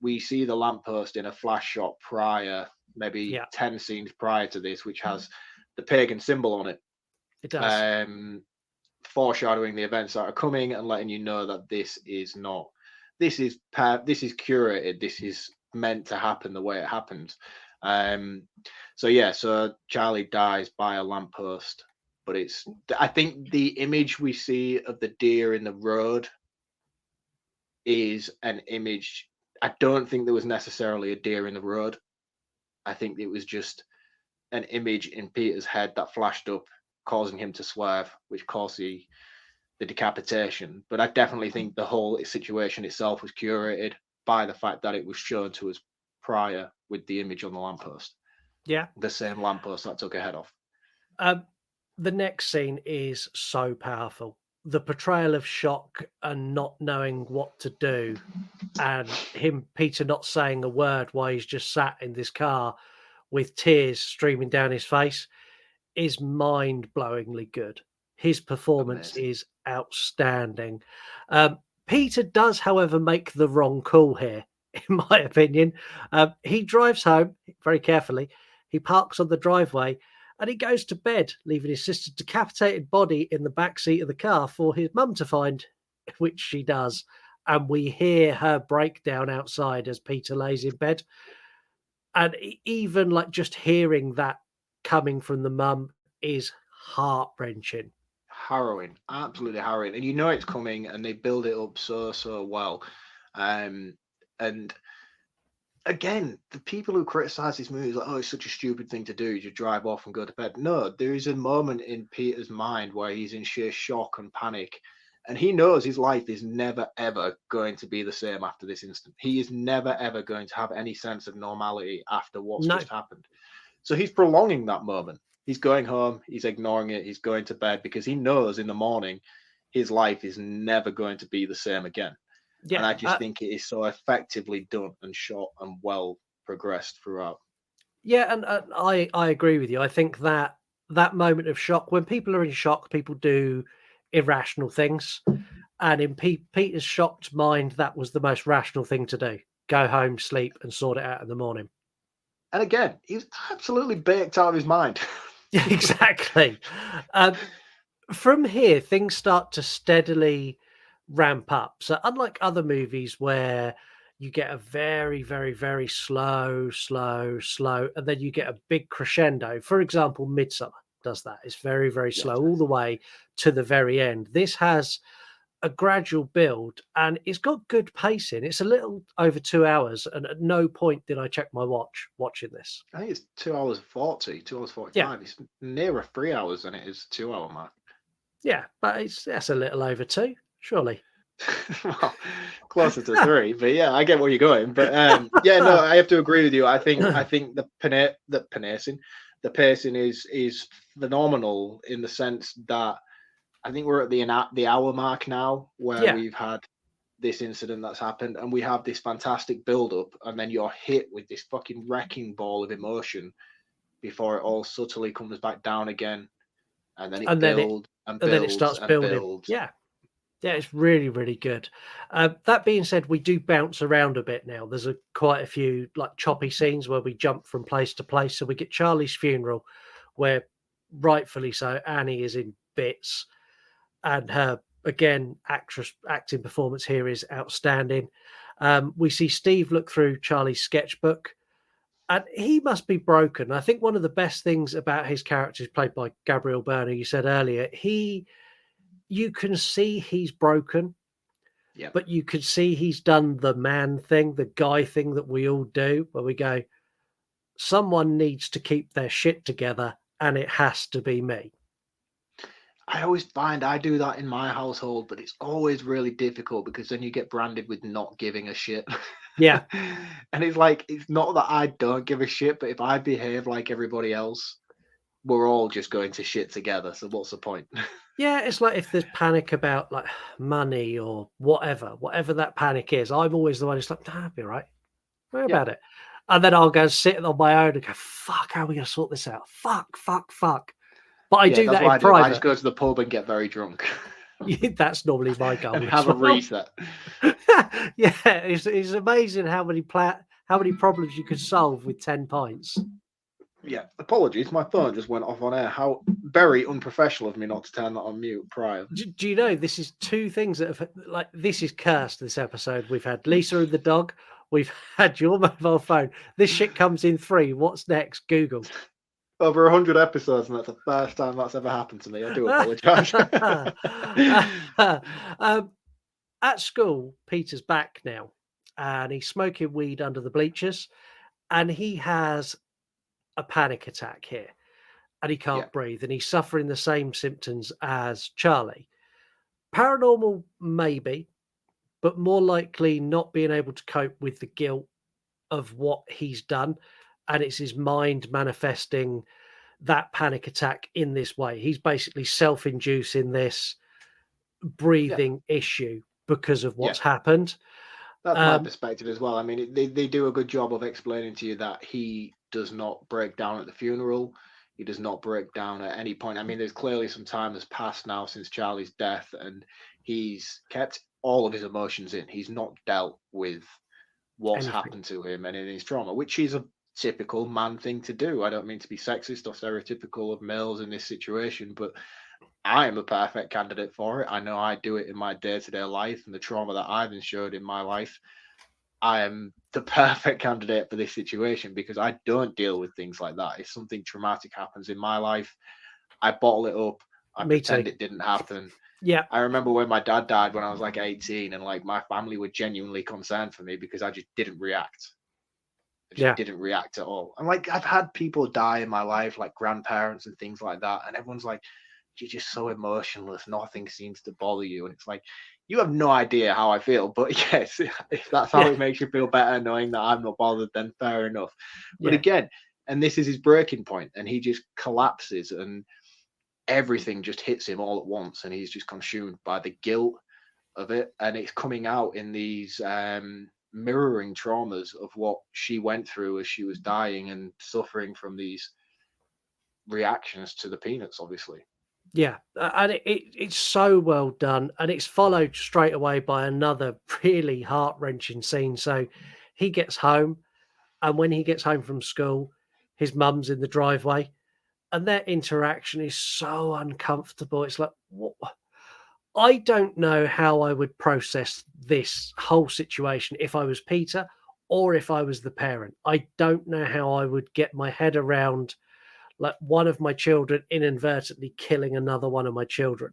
we see the lamppost in a flash shot prior, maybe 10 scenes prior to this, which has the pagan symbol on it. It does. Foreshadowing the events that are coming and letting you know that this is not. This is curated. This is meant to happen the way it happens. So Charlie dies by a lamppost, but I think the image we see of the deer in the road is an image. I don't think there was necessarily a deer in the road. I think it was just an image in Peter's head that flashed up, causing him to swerve, which caused the decapitation. But I definitely think the whole situation itself was curated by the fact that it was shown to us prior with the image on the lamppost. Yeah. The same lamppost that took her head off. The next scene is so powerful. The portrayal of shock and not knowing what to do, and Peter not saying a word while he's just sat in this car with tears streaming down his face, is mind-blowingly good. His performance is outstanding. Peter does, however, make the wrong call here, in my opinion. He drives home very carefully. He parks on the driveway and he goes to bed, leaving his sister's decapitated body in the back seat of the car for his mum to find, which she does. And we hear her breakdown outside as Peter lays in bed. And even like just hearing that coming from the mum is heart-wrenching. Harrowing, absolutely harrowing. And you know it's coming and they build it up so well. And again, the people who criticize this movie is like, oh, it's such a stupid thing to do, you drive off and go to bed. No, there is a moment in Peter's mind where he's in sheer shock and panic, and he knows his life is never ever going to be the same after this instant. He is never ever going to have any sense of normality after what's just happened. So he's prolonging that moment. He's going home, he's ignoring it, he's going to bed because he knows in the morning his life is never going to be the same again. Yeah, and I just think it is so effectively done and shot and well progressed throughout. Yeah, and I agree with you. I think that moment of shock, when people are in shock, people do irrational things, and in Peter's shocked mind, that was the most rational thing to do: go home, sleep, and sort it out in the morning. And again, he was absolutely baked out of his mind. Yeah, exactly. From here, things start to steadily ramp up. So, unlike other movies where you get a very, very, very slow, and then you get a big crescendo. For example, Midsummer does that. It's very, very slow all the way to the very end. This has a gradual build and it's got good pacing. It's a little over 2 hours, and at no point did I check my watch watching this. I think it's 2 hours 40, 2 hours 45. Yeah. It's nearer 3 hours than it is 2 hour mark. Yeah, but that's a little over 2, surely. Well, closer to 3, but yeah, I get where you're going. But yeah, no, I have to agree with you. I think the pacing is phenomenal in the sense that I think we're at the hour mark now where we've had this incident that's happened, and we have this fantastic build up, and then you're hit with this fucking wrecking ball of emotion before it all subtly comes back down again, and then it builds and then it starts building. Yeah, it's really, really good. That being said, we do bounce around a bit now. There's quite a few like choppy scenes where we jump from place to place. So we get Charlie's funeral, where rightfully so, Annie is in bits, and her acting performance here is outstanding. We see Steve look through Charlie's sketchbook, and he must be broken. I think one of the best things about his character is played by Gabriel Byrne, you said earlier. You can see he's broken, but you can see he's done the man thing, the guy thing that we all do, where we go, someone needs to keep their shit together, and it has to be me. I always find I do that in my household, but it's always really difficult because then you get branded with not giving a shit. Yeah. And it's like, it's not that I don't give a shit, but if I behave like everybody else, we're all just going to shit together. So what's the point? Yeah, it's like if there's panic about like money or whatever that panic is, I'm always the one who's like, nah, I'll be all right. Worry about it. And then I'll go sit on my own and go, fuck, how are we going to sort this out? Fuck. But I do that in private. I just go to the pub and get very drunk. That's normally my goal. And have a reset. Yeah, it's amazing how many problems you could solve with 10 pints. Yeah, apologies. My phone just went off on air. How very unprofessional of me not to turn that on mute prior. Do you know this is two things that have like this is cursed. This episode we've had Lisa and the dog. We've had your mobile phone. This shit comes in 3. What's next? Google. Over 100 episodes, and that's the first time that's ever happened to me. I do apologise. At school, Peter's back now, and he's smoking weed under the bleachers, and he has a panic attack here, and he can't breathe, and he's suffering the same symptoms as Charlie. Paranormal, maybe, but more likely not being able to cope with the guilt of what he's done. And it's his mind manifesting that panic attack in this way. He's basically self-inducing this breathing issue because of what's happened. That's my perspective as well. I mean, they do a good job of explaining to you that he does not break down at the funeral. He does not break down at any point. I mean, there's clearly some time has passed now since Charlie's death, and he's kept all of his emotions in. He's not dealt with what's happened to him and in his trauma, which is a typical man thing to do. I don't mean to be sexist or stereotypical of males in this situation, but I am a perfect candidate for it. I know I do it in my day-to-day life, and the trauma that I've endured in my life, I am the perfect candidate for this situation because I don't deal with things like that. If something traumatic happens in my life, I bottle it up. I pretend it didn't happen. Yeah. I remember when my dad died when I was like 18, and like my family were genuinely concerned for me because I just didn't react. Didn't react at all. And like I've had people die in my life, like grandparents and things like that, and everyone's like, you're just so emotionless, nothing seems to bother you. And it's like, you have no idea how I feel, but yes, if that's how it makes you feel better knowing that I'm not bothered, then fair enough. But again, And this is his breaking point, and he just collapses, and everything just hits him all at once, and he's just consumed by the guilt of it, and it's coming out in these mirroring traumas of what she went through as she was dying and suffering from these reactions to the peanuts, obviously. Yeah, and it's so well done, and it's followed straight away by another really heart-wrenching scene. So he gets home, and when he gets home from school, his mum's in the driveway, and their interaction is so uncomfortable. It's like, what? I don't know how I would process this whole situation if I was Peter or if I was the parent. I don't know how I would get my head around like one of my children inadvertently killing another one of my children.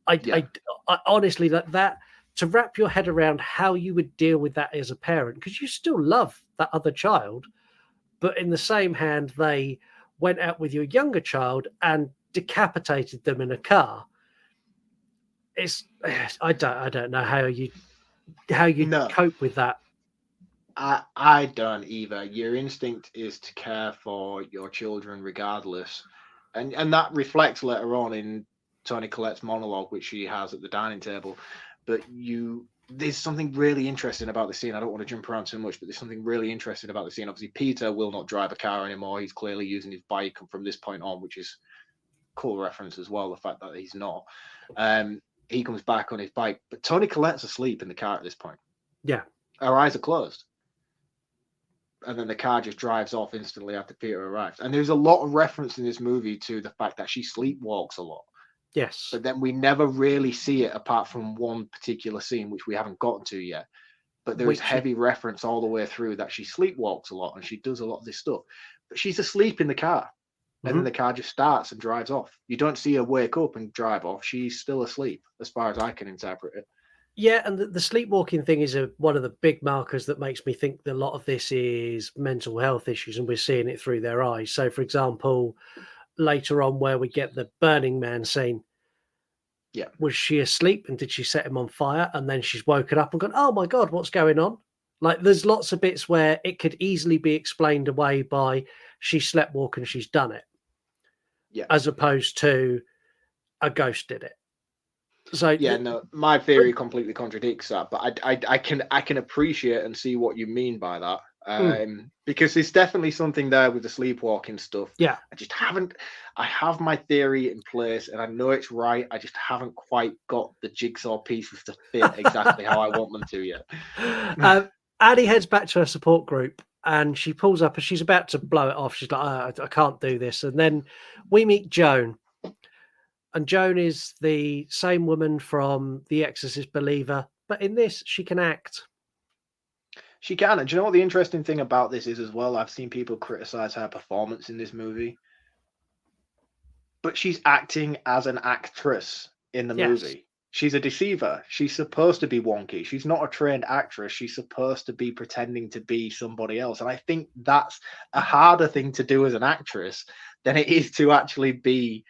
I honestly, like that, to wrap your head around how you would deal with that as a parent, because you still love that other child, but in the same hand, they went out with your younger child and decapitated them in a car. It's I don't know how you cope with that. I don't either. Your instinct is to care for your children regardless, and that reflects later on in Toni Collette's monologue, which she has at the dining table. But there's something really interesting about the scene. I don't want to jump around too much, but there's something really interesting about the scene. Obviously, Peter will not drive a car anymore. He's clearly using his bike from this point on, which is cool reference as well. The fact that he's not. He comes back on his bike, but Toni Collette's asleep in the car at this point. Yeah, her eyes are closed. And then the car just drives off instantly after Peter arrives. And there's a lot of reference in this movie to the fact that she sleepwalks a lot. Yes. But then we never really see it apart from one particular scene, which we haven't gotten to yet. But there is heavy reference all the way through that she sleepwalks a lot and she does a lot of this stuff. But she's asleep in the car. And then the car just starts and drives off. You don't see her wake up and drive off. She's still asleep, as far as I can interpret it. Yeah, and the sleepwalking thing is one of the big markers that makes me think that a lot of this is mental health issues, and we're seeing it through their eyes. So, for example, later on where we get the Burning Man scene, was she asleep and did she set him on fire? And then she's woken up and gone, oh my God, what's going on? Like, there's lots of bits where it could easily be explained away by she slept walk and she's done it. Yeah. As opposed to a ghost did it. So no, my theory completely contradicts that, but I can appreciate and see what you mean by that, because there's definitely something there with the sleepwalking stuff. Yeah, I have my theory in place, and I know it's right. I just haven't quite got the jigsaw pieces to fit exactly how I want them to yet. Addie heads back to her support group, and she pulls up, and she's about to blow it off. She's like, I can't do this, and then we meet Joan. And Joan is the same woman from The Exorcist Believer, but in this, she can act. She can. And do you know what the interesting thing about this is as well? I've seen people criticize her performance in this movie. But she's acting as an actress in the movie. She's a deceiver. She's supposed to be wonky. She's not a trained actress. She's supposed to be pretending to be somebody else. And I think that's a harder thing to do as an actress than it is to actually be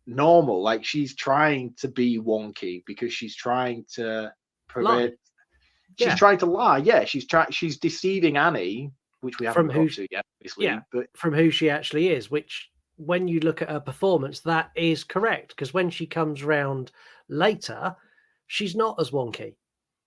normal. Like, she's trying to be wonky because she's trying to prevent. She's trying to lie. Yeah, she's deceiving Annie, which we haven't got to yet, obviously. Yeah, but from who she actually is, which when you look at her performance, that is correct. Because when she comes round later, she's not as wonky.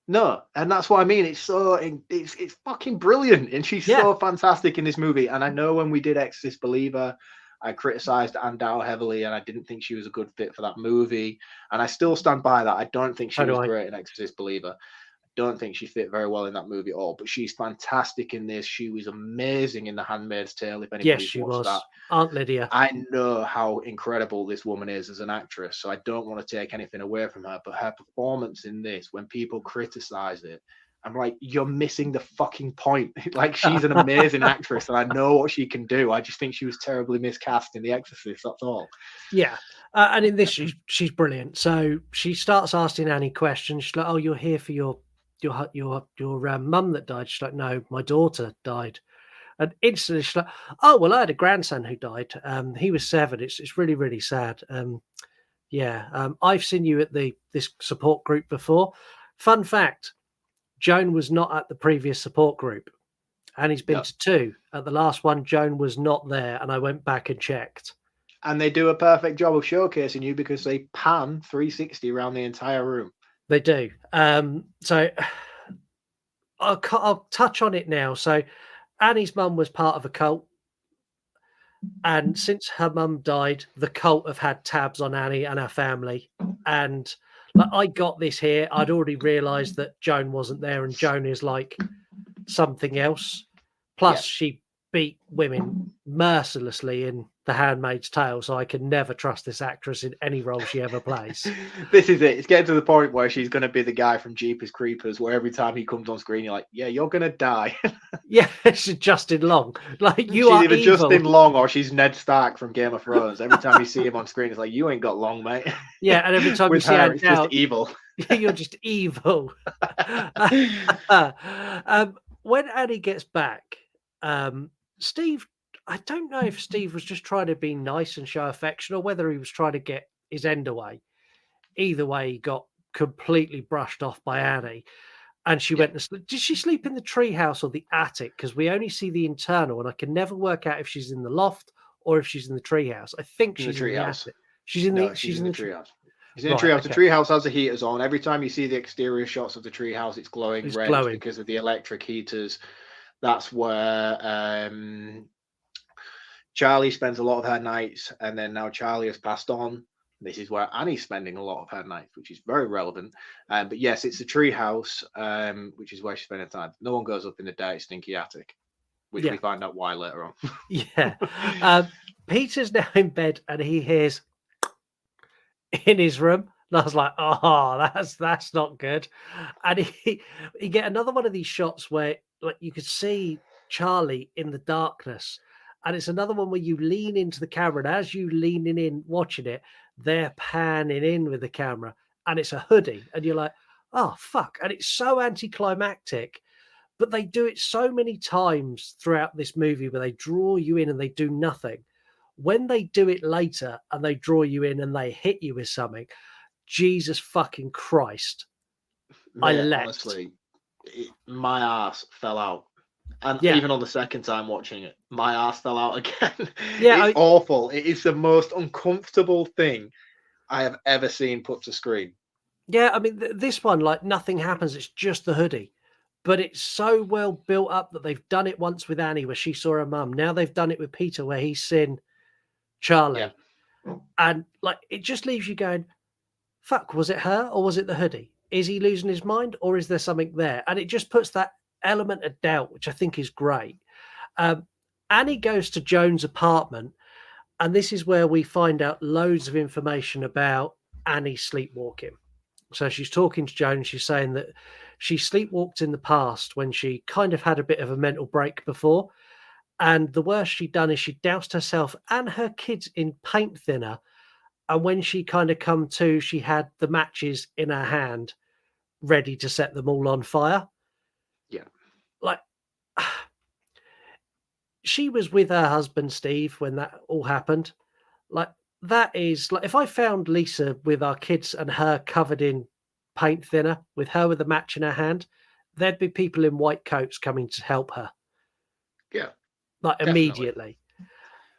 No, and that's what I mean. It's fucking brilliant, and she's so fantastic in this movie. And I know when we did Exorcist Believer, I criticized Anne Dow heavily, and I didn't think she was a good fit for that movie. And I still stand by that. I don't think she was great in Exorcist Believer. I don't think she fit very well in that movie at all. But she's fantastic in this. She was amazing in The Handmaid's Tale. If anybody's watched that, Aunt Lydia. I know how incredible this woman is as an actress, so I don't want to take anything away from her. But her performance in this, when people criticize it, I'm like, you're missing the fucking point. Like, she's an amazing actress, and I know what she can do. I just think she was terribly miscast in The Exorcist. That's all. Yeah, and in this, she's brilliant. So she starts asking Annie questions. She's like, "Oh, you're here for your mum that died." She's like, "No, my daughter died." And instantly she's like, "Oh, well, I had a grandson who died. He was 7. It's really, really sad. I've seen you at this support group before." Fun fact. Joan was not at the previous support group. Annie's been Yeah. to 2. At the last one, Joan was not there, and I went back and checked. And they do a perfect job of showcasing you because they pan 360 around the entire room. They do. So I'll touch on it now. So Annie's mum was part of a cult. And since her mum died, the cult have had tabs on Annie and her family. And like, I got this here. I'd already realised that Joan wasn't there, and Joan is like something else. Plus, she beat women mercilessly in The Handmaid's Tale, so I can never trust this actress in any role she ever plays. This is it. It's getting to the point where she's going to be the guy from Jeepers Creepers, where every time he comes on screen, you're like, yeah, you're going to die. Yeah, she's Justin Long. Like, you she's are either evil. Justin Long or she's Ned Stark from Game of Thrones. Every time you see him on screen, it's like, you ain't got long, mate. Yeah, and every time you With see her, Anne it's Dow, just evil. you're just evil. When Annie gets back, Steve, I don't know if Steve was just trying to be nice and show affection or whether he was trying to get his end away. Either way, he got completely brushed off by Annie. And she went to sleep. Did she sleep in the treehouse or the attic? Because we only see the internal, and I can never work out if she's in the loft or if she's in the treehouse. I think she's in the attic. She's in the treehouse. She's in the treehouse. The Okay. treehouse has the heaters on. Every time you see the exterior shots of the treehouse, it's glowing red glowing. because of the electric heaters. That's where Charlie spends a lot of her nights, and then now Charlie has passed on. This is where Annie's spending a lot of her nights, which is very relevant. But yes, it's the treehouse, which is where she's spending time. No one goes up in the dirty, stinky attic, which we find out why later on. Yeah. Peter's now in bed, and he hears in his room. And I was like, oh, that's not good. And he get another one of these shots where like you could see Charlie in the darkness. And it's another one where you lean into the camera, and as you leaning in watching it, they're panning in with the camera, and it's a hoodie, and you're like, oh fuck. And it's so anticlimactic, but they do it so many times throughout this movie where they draw you in and they do nothing. When they do it later and they draw you in and they hit you with something, Jesus fucking Christ. Mate, I leapt. Honestly, my ass fell out. And even on the second time watching it, my ass fell out again. Yeah, it's awful. It is the most uncomfortable thing I have ever seen put to screen. Yeah, I mean, this one, like, nothing happens. It's just the hoodie. But it's so well built up that they've done it once with Annie where she saw her mum. Now they've done it with Peter where he's seen Charlie. Yeah. And, like, it just leaves you going, fuck, was it her or was it the hoodie? Is he losing his mind or is there something there? And it just puts that element of doubt, which I think is great. Annie goes to Joan's apartment, and this is where we find out loads of information about Annie sleepwalking. So she's talking to Joan. She's saying that she sleepwalked in the past when she kind of had a bit of a mental break before. And the worst she'd done is she doused herself and her kids in paint thinner. And when she kind of come to, she had the matches in her hand ready to set them all on fire. Yeah. Like, she was with her husband, Steve, when that all happened. Like, that is like, if I found Lisa with our kids and her covered in paint thinner with her with a match in her hand, there'd be people in white coats coming to help her. Yeah. Like, definitely. Immediately.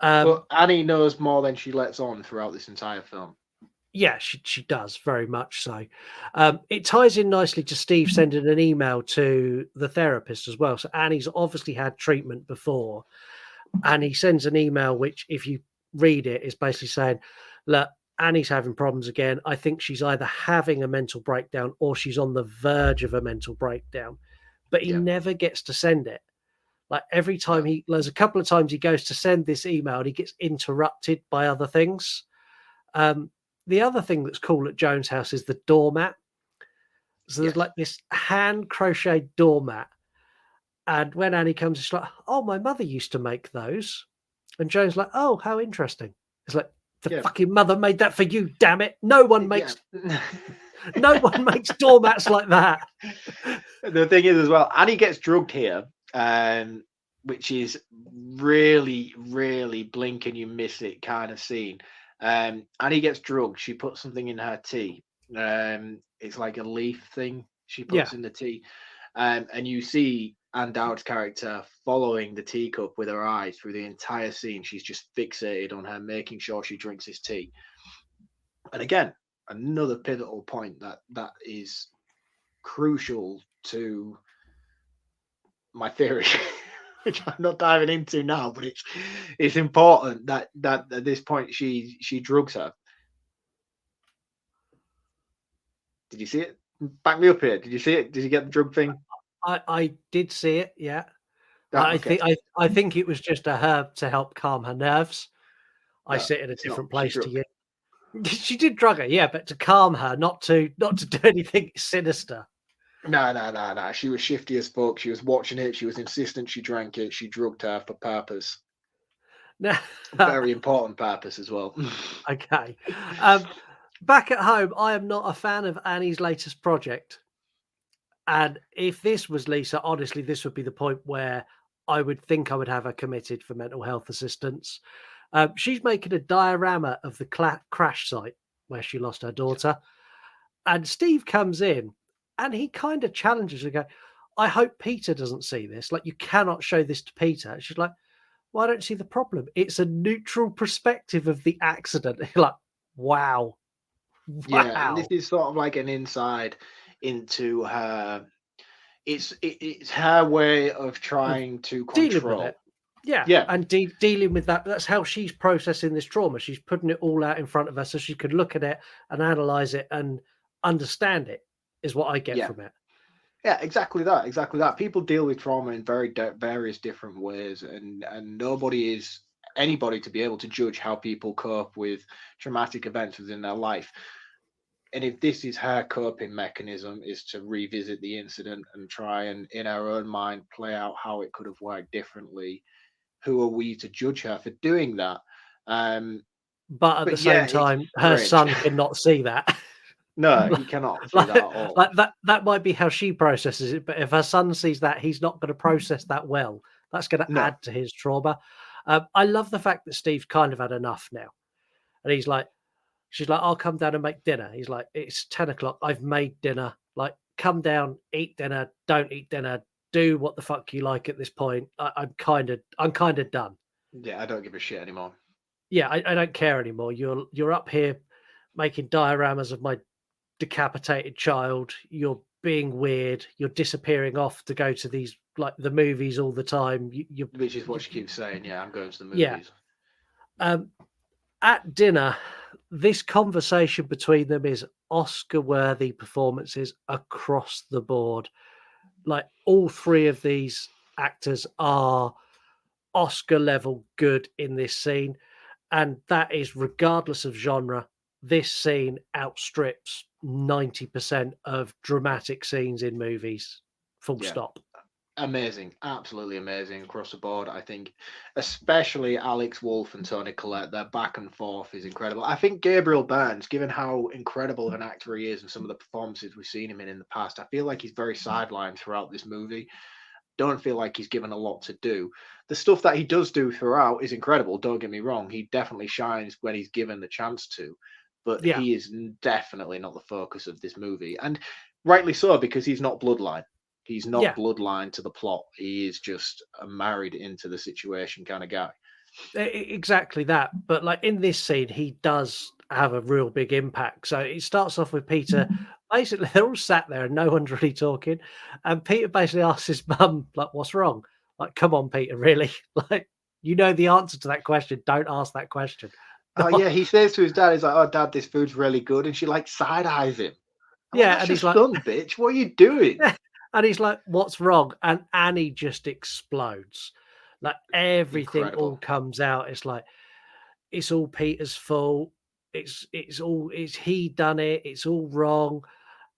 But Annie knows more than she lets on throughout this entire film. Yeah, she does, very much so. It ties in nicely to Steve sending an email to the therapist as well. So Annie's obviously had treatment before, and he sends an email which, if you read it, is basically saying, look, Annie's having problems again. I think she's either having a mental breakdown or she's on the verge of a mental breakdown. But he never gets to send it. Like, every time there's a couple of times he goes to send this email and he gets interrupted by other things. The other thing that's cool at Joan's house is the doormat. So there's like this hand crocheted doormat. And when Annie comes, she's like, oh, my mother used to make those. And Joan's like, oh, how interesting. It's like, the fucking mother made that for you, damn it. No one makes no one makes doormats like that. The thing is as well, Annie gets drugged here, which is really, really blink and you miss it kind of scene. Annie gets drugged. She puts something in her tea. It's like a leaf thing she puts in the tea. And you see Anne Dowd's character following the teacup with her eyes through the entire scene. She's just fixated on her, making sure she drinks his tea. And again, another pivotal point that is crucial to my theory, which I'm not diving into now, but it's important that at this point she drugs her. Did you see it? Back me up here. Did you see it? Did you get the drug thing? I did see it. Yeah. Oh, okay. I think it was just a herb to help calm her nerves. I No, sit in a it's not. different She place to drug. you. She did drug her, yeah, but to calm her, not to do anything sinister. No. She was shifty as fuck. She was watching it. She was insistent. She drank it. She drugged her for purpose. No. Very important purpose as well. Okay. Back at home, I am not a fan of Annie's latest project. And if this was Lisa, honestly, this would be the point where I would think I would have her committed for mental health assistance. She's making a diorama of the crash site where she lost her daughter. And Steve comes in and he kind of challenges her, go, I hope Peter doesn't see this. Like, you cannot show this to Peter. She's like, well, I don't see the problem. It's a neutral perspective of the accident. You're like, wow. Yeah, and this is sort of like an insight into her. It's her way of trying to control. Yeah. And dealing with that. That's how she's processing this trauma. She's putting it all out in front of her so she could look at it and analyze it and understand it, is what I get from it. Yeah, exactly that. People deal with trauma in various different ways, and nobody is anybody to be able to judge how people cope with traumatic events within their life. And if this is her coping mechanism, is to revisit the incident and try and, in her own mind, play out how it could have worked differently, who are we to judge her for doing that? But at the same time, her son cannot see that. No, he cannot see that at all. Like that might be how she processes it, but if her son sees that, he's not going to process that well. That's going to add to his trauma. I love the fact that Steve's kind of had enough now, and she's like, I'll come down and make dinner. He's like, it's 10 o'clock. I've made dinner. Like, come down, eat dinner. Don't eat dinner. Do what the fuck you like at this point. I'm kind of done. Yeah, I don't give a shit anymore. Yeah, I don't care anymore. You're up here making dioramas of my decapitated child. You're being weird. You're disappearing off to go to these, like, the movies all the time. Which is what she keeps saying. Yeah, I'm going to the movies. Yeah. At dinner, this conversation between them is Oscar-worthy performances across the board. Like, all three of these actors are Oscar-level good in this scene, and that is regardless of genre. This scene outstrips 90% of dramatic scenes in movies. Full stop. Amazing, absolutely amazing across the board. I think, especially Alex Wolff and Toni Collette, their back and forth is incredible. I think Gabriel Byrne, given how incredible of an actor he is and some of the performances we've seen him in the past, I feel like he's very sidelined throughout this movie. Don't feel like he's given a lot to do. The stuff that he does do throughout is incredible. Don't get me wrong. He definitely shines when he's given the chance to, but he is definitely not the focus of this movie. And rightly so, because he's not Bloodline. He's not bloodline to the plot. He is just a married into the situation kind of guy. Exactly that. But like in this scene, he does have a real big impact. So it starts off with Peter. Basically, they're all sat there and no one's really talking. And Peter basically asks his mum, like, what's wrong? Like, come on, Peter, really? Like, you know the answer to that question. Don't ask that question. Oh, yeah. He says to his dad, he's like, oh, Dad, this food's really good. And she like side-eyes him. And he's like, son, bitch, what are you doing? And he's like, what's wrong? And Annie just explodes. Like, everything all comes out. It's like, it's all Peter's fault. It's he done it. It's all wrong.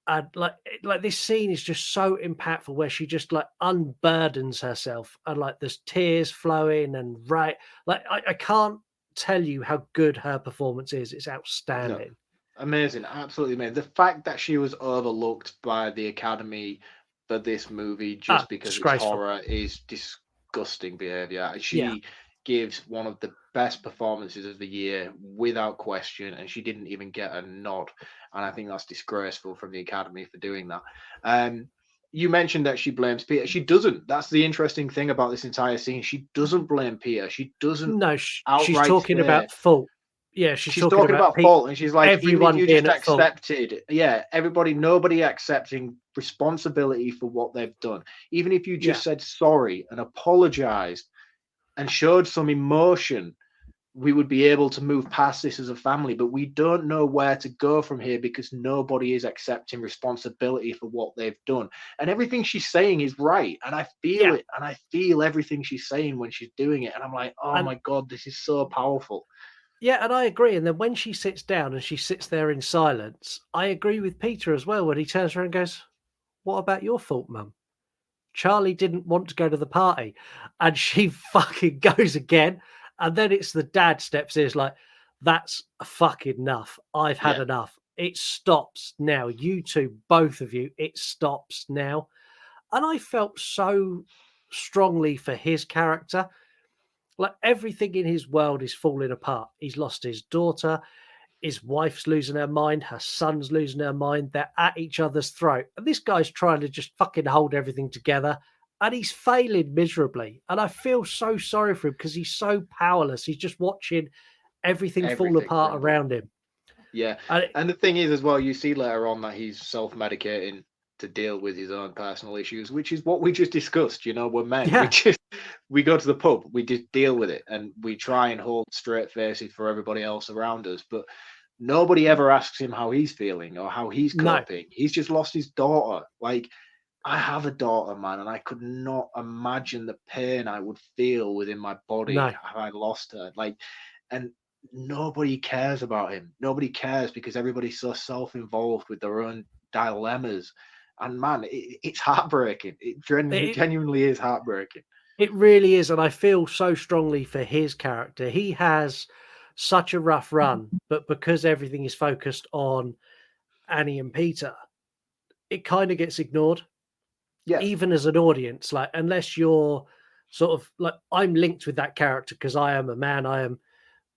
And like this scene is just so impactful where she just like unburdens herself and like there's tears flowing and I can't tell you how good her performance is. It's outstanding. No. Amazing. Absolutely amazing. The fact that she was overlooked by the Academy for this movie just because it's horror is disgusting behavior. She gives one of the best performances of the year without question, and she didn't even get a nod. And I think that's disgraceful from the Academy for doing that. you mentioned that she blames Peter. She doesn't. That's the interesting thing about this entire scene. She doesn't blame Peter. She doesn't No, she's outright talking say. about fault. Yeah, she's talking about fault, and she's like, even if everyone you being just at fault. accepted, nobody accepting responsibility for what they've done. Even if you just said sorry and apologized and showed some emotion, we would be able to move past this as a family. But we don't know where to go from here because nobody is accepting responsibility for what they've done. And everything she's saying is right. And I feel it. And I feel everything she's saying when she's doing it. And I'm like, oh my God, this is so powerful. Yeah, and I agree. And then when she sits down and she sits there in silence, I agree with Peter as well when he turns around and goes, "What about your fault, Mum? Charlie didn't want to go to the party." And she fucking goes again. And then it's the dad steps in. It's like, that's fucking enough. I've had enough. It stops now. You two, both of you, it stops now. And I felt so strongly for his character. Like everything in his world is falling apart. He's lost his daughter. His wife's losing her mind. Her son's losing her mind. They're at each other's throat. And this guy's trying to just fucking hold everything together. And he's failing miserably. And I feel so sorry for him because he's so powerless. He's just watching everything fall apart around him. Yeah. And the thing is, as well, you see later on that he's self-medicating to deal with his own personal issues, which is what we just discussed. You know, we're men. We go to the pub, we just deal with it, and we try and hold straight faces for everybody else around us. But nobody ever asks him how he's feeling or how he's coping. He's just lost his daughter. Like, I have a daughter, man, and I could not imagine the pain I would feel within my body if I lost her. Like, and nobody cares about him. Nobody cares because everybody's so self-involved with their own dilemmas. And man, it's heartbreaking. It genuinely is heartbreaking. It really is. And I feel so strongly for his character. He has such a rough run, but because everything is focused on Annie and Peter, it kind of gets ignored. Yeah. Even as an audience, like, unless you're sort of like, I'm linked with that character because I am a man, I am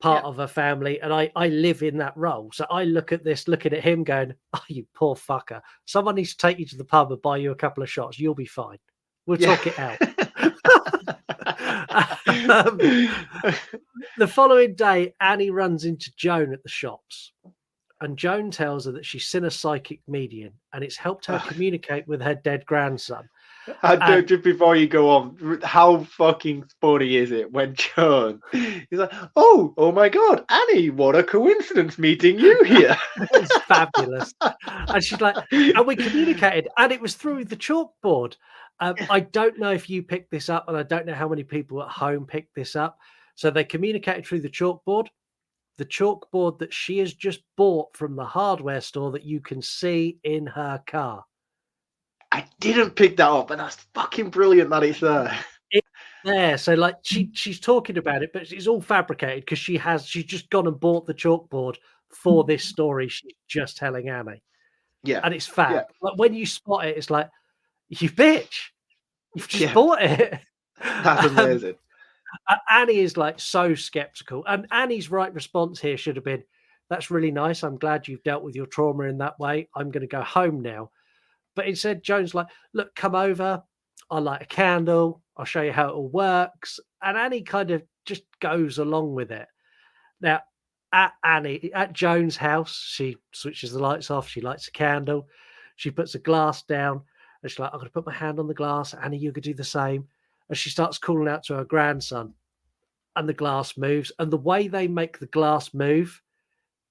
part of a family, and I live in that role. So I look at this, looking at him going, oh, you poor fucker. Someone needs to take you to the pub and buy you a couple of shots. You'll be fine. We'll talk it out. The following day, Annie runs into Joan at the shops. And Joan tells her that she's seen a psychic medium and it's helped her communicate with her dead grandson. Just before you go on, how fucking funny is it when Joan is like, oh my God, Annie, what a coincidence meeting you here. It's fabulous. And she's like, and we communicated, and it was through the chalkboard. I don't know if you picked this up, and I don't know how many people at home picked this up. So they communicated through the chalkboard that she has just bought from the hardware store that you can see in her car. I didn't pick that up, and that's fucking brilliant that it's there. It's there. So like she's talking about it, but it's all fabricated because she's just gone and bought the chalkboard for this story she's just telling Annie. Yeah. And it's fab. Yeah. Like when you spot it, it's like, you bitch, you've just bought it. That's amazing. Annie is like so skeptical, and Annie's right response here should have been, that's really nice. I'm glad you've dealt with your trauma in that way. I'm going to go home now. But instead, Joan's like, look, come over. I'll light a candle. I'll show you how it all works. And Annie kind of just goes along with it. Now, at Joan's house, she switches the lights off. She lights a candle. She puts a glass down. And she's like, I'm going to put my hand on the glass. Annie, you could do the same. And she starts calling out to her grandson. And the glass moves. And the way they make the glass move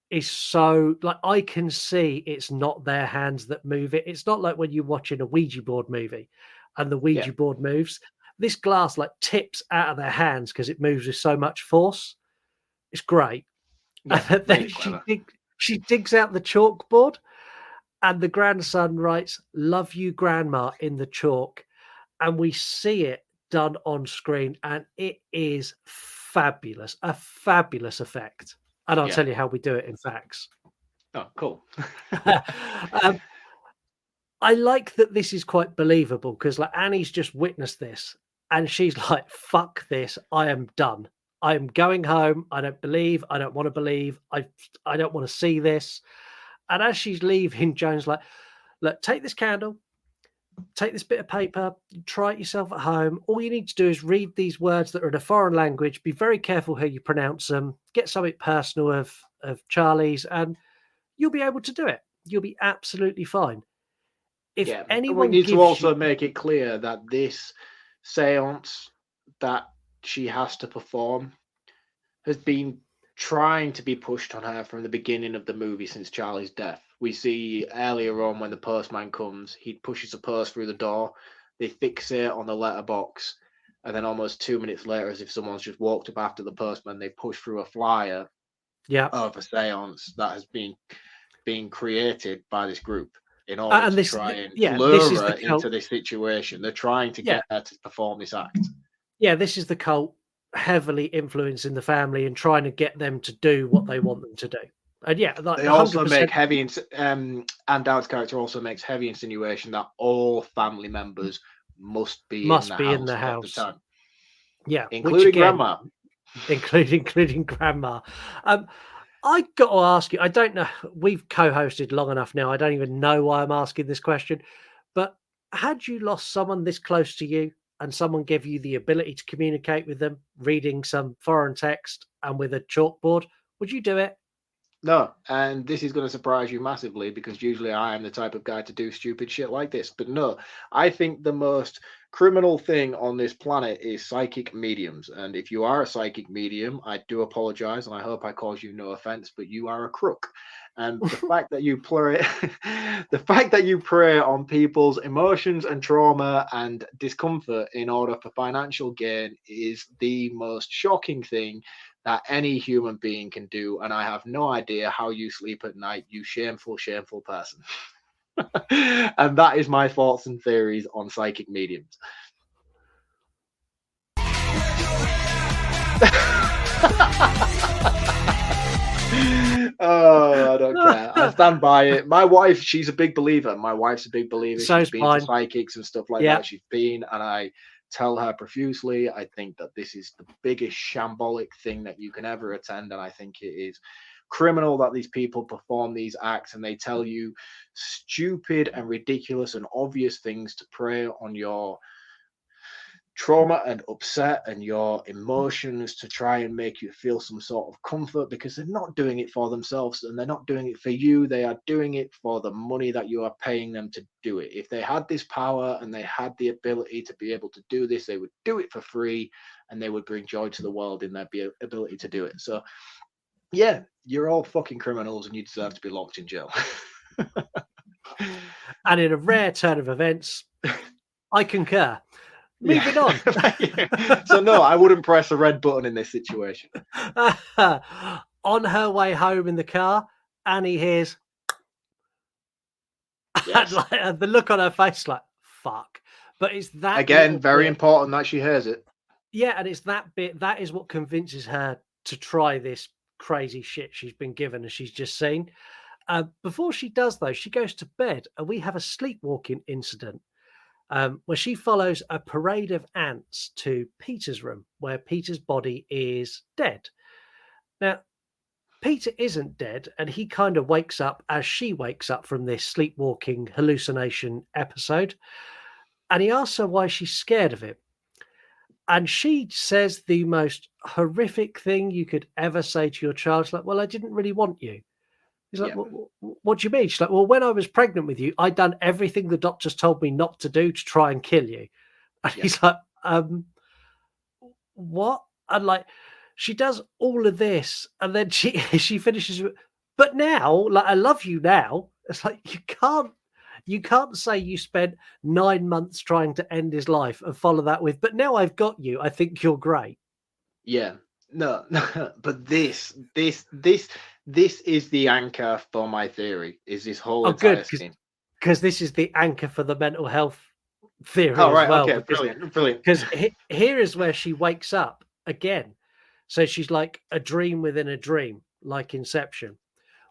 is so, like, I can see it's not their hands that move it. It's not like when you're watching a Ouija board movie and the Ouija board moves. This glass like tips out of their hands because it moves with so much force. It's great. Yeah, and then she digs out the chalkboard, and the grandson writes, "Love you, Grandma," in the chalk. And we see it done on screen, and it is fabulous. A fabulous effect. And I'll tell you how we do it in facts. Oh, cool. I like that this is quite believable because like Annie's just witnessed this and she's like, fuck this. I am done. I am going home. I don't believe. I don't want to believe. I don't want to see this. And as she's leaving, Joan's like, look, take this candle, take this bit of paper, try it yourself at home. All you need to do is read these words that are in a foreign language. Be very careful how you pronounce them. Get something personal of Charlie's, and you'll be able to do it. You'll be absolutely fine. If We anyone need to gives also you, make it clear that this seance that she has to perform has been trying to be pushed on her from the beginning of the movie since Charlie's death. We see earlier on when the postman comes, he pushes a purse through the door, they fixate on the letterbox, and then almost 2 minutes later, as if someone's just walked up after the postman, they push through a flyer of a seance that has been created by this group in order to try and lure her into this situation. They're trying to get her to perform this act. Yeah, this is the cult heavily influencing the family and trying to get them to do what they want them to do. And they also make heavy, Anne Dowd's character also makes heavy insinuation that all family members must be in the house at the time. Yeah, including grandma. Including grandma. I got to ask you, I don't know, we've co-hosted long enough now, I don't even know why I'm asking this question, but had you lost someone this close to you and someone gave you the ability to communicate with them, reading some foreign text and with a chalkboard, would you do it? No, and this is going to surprise you massively because usually I am the type of guy to do stupid shit like this. But no, I think the most criminal thing on this planet is psychic mediums. And if you are a psychic medium, I do apologize, and I hope I cause you no offense, but you are a crook. And the fact that you prey on people's emotions and trauma and discomfort in order for financial gain is the most shocking thing that any human being can do. And I have no idea how you sleep at night, you shameful, shameful person. And that is my thoughts and theories on psychic mediums. Oh, I don't care. I stand by it. My wife, she's a big believer. My wife's a big believer. So she's been to psychics and stuff like that. She's been, and I tell her profusely, I think that this is the biggest shambolic thing that you can ever attend, and I think it is criminal that these people perform these acts and they tell you stupid and ridiculous and obvious things to prey on your trauma and upset and your emotions to try and make you feel some sort of comfort, because they're not doing it for themselves and they're not doing it for you. They are doing it for the money that you are paying them to do it. If they had this power and they had the ability to be able to do this, they would do it for free and they would bring joy to the world in their ability to do it. So yeah, you're all fucking criminals and you deserve to be locked in jail. And in a rare turn of events, I concur. Moving on. So no, I wouldn't press a red button in this situation. On her way home in the car, Annie hears yes. the look on her face like, fuck. But it's that again, very important that she hears it. Yeah, and it's that bit that is what convinces her to try this crazy shit she's been given and she's just seen. Before she does, though, she goes to bed and we have a sleepwalking incident. Where she follows a parade of ants to Peter's room, where Peter's body is dead. Now, Peter isn't dead, and he kind of wakes up as she wakes up from this sleepwalking hallucination episode. And he asks her why she's scared of him. And she says the most horrific thing you could ever say to your child. She's like, well, I didn't really want you. He's like, what do you mean? She's like, well, when I was pregnant with you, I'd done everything the doctors told me not to do to try and kill you. And he's like, what? And like, she does all of this. And then she finishes with, but now, like, I love you now. It's like, you can't say you spent 9 months trying to end his life and follow that with, but now I've got you. I think you're great. Yeah. No, but this is the anchor for my theory. Is this whole entire scene? Because this is the anchor for the mental health theory. Oh, right. As well, okay, brilliant. Because here is where she wakes up again. So she's like a dream within a dream, like Inception.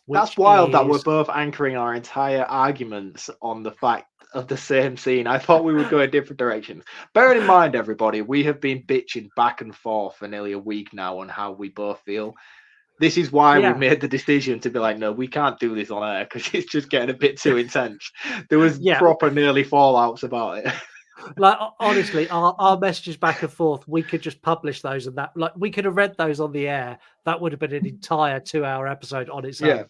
That's wild that we're both anchoring our entire arguments on the fact of the same scene. I thought we would go in different directions. Bearing in mind, everybody, we have been bitching back and forth for nearly a week now on how we both feel. This is why Yeah. we made the decision to be like, no, we can't do this on air because it's just getting a bit too intense. There was proper nearly fallouts about it. Like, honestly, our messages back and forth, we could just publish those, and that, like, we could have read those on the air. That would have been an entire 2-hour episode on its own.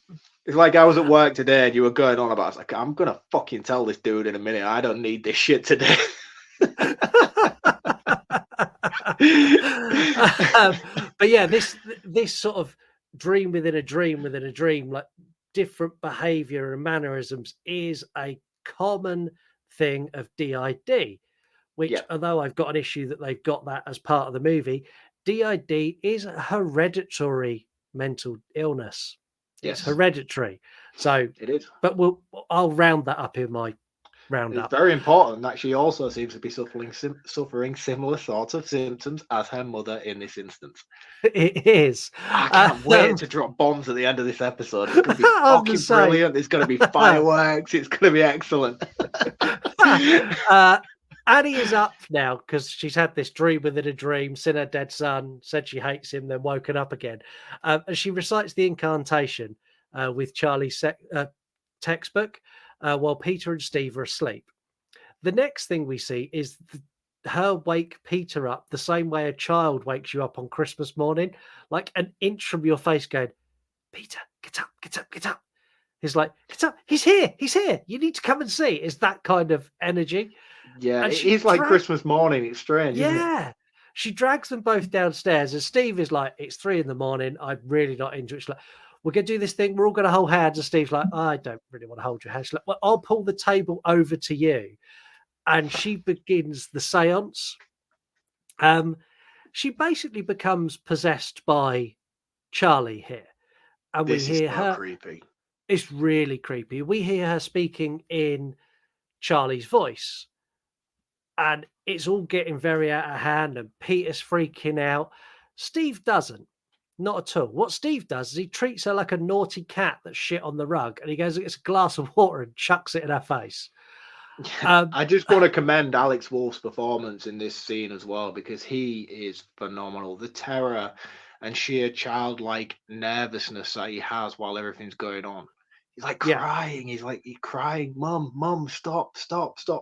It's like I was at work today and you were going on about, I was like, I'm going to fucking tell this dude in a minute. I don't need this shit today. But yeah, this sort of dream within a dream within a dream, like different behavior and mannerisms, is a common thing of DID, which, although I've got an issue that they've got that as part of the movie, DID is a hereditary mental illness. It's hereditary. So it is. But I'll round that up in my roundup. It's very important that she also seems to be suffering similar sorts of symptoms as her mother in this instance. It is. I can't wait to drop bombs at the end of this episode. It's going to be fucking brilliant. There's going to be fireworks. It's going to be excellent. Annie is up now because she's had this dream within a dream, seen her dead son, said she hates him, then woken up again. And she recites the incantation with Charlie's textbook while Peter and Steve are asleep. The next thing we see is her wake Peter up the same way a child wakes you up on Christmas morning, like an inch from your face, going, Peter, get up, get up, get up. He's like, get up, he's here, you need to come and see. It's that kind of energy. Yeah, it's like Christmas morning. It's strange. Yeah. Isn't it? She drags them both downstairs, and Steve is like, it's 3 a.m. I'm really not into it. She's like, we're going to do this thing. We're all going to hold hands. And Steve's like, I don't really want to hold your hand. She's like, well, I'll pull the table over to you. And she begins the seance. She basically becomes possessed by Charlie here. And this we hear is her. Creepy. It's really creepy. We hear her speaking in Charlie's voice. And it's all getting very out of hand, and Peter's freaking out. Steve doesn't. Not at all. What Steve does is he treats her like a naughty cat that's shit on the rug, and he goes and gets a glass of water and chucks it in her face. I just want to commend Alex Wolff's performance in this scene as well, because he is phenomenal. The terror and sheer childlike nervousness that he has while everything's going on. He's like crying. He's crying, Mum, stop,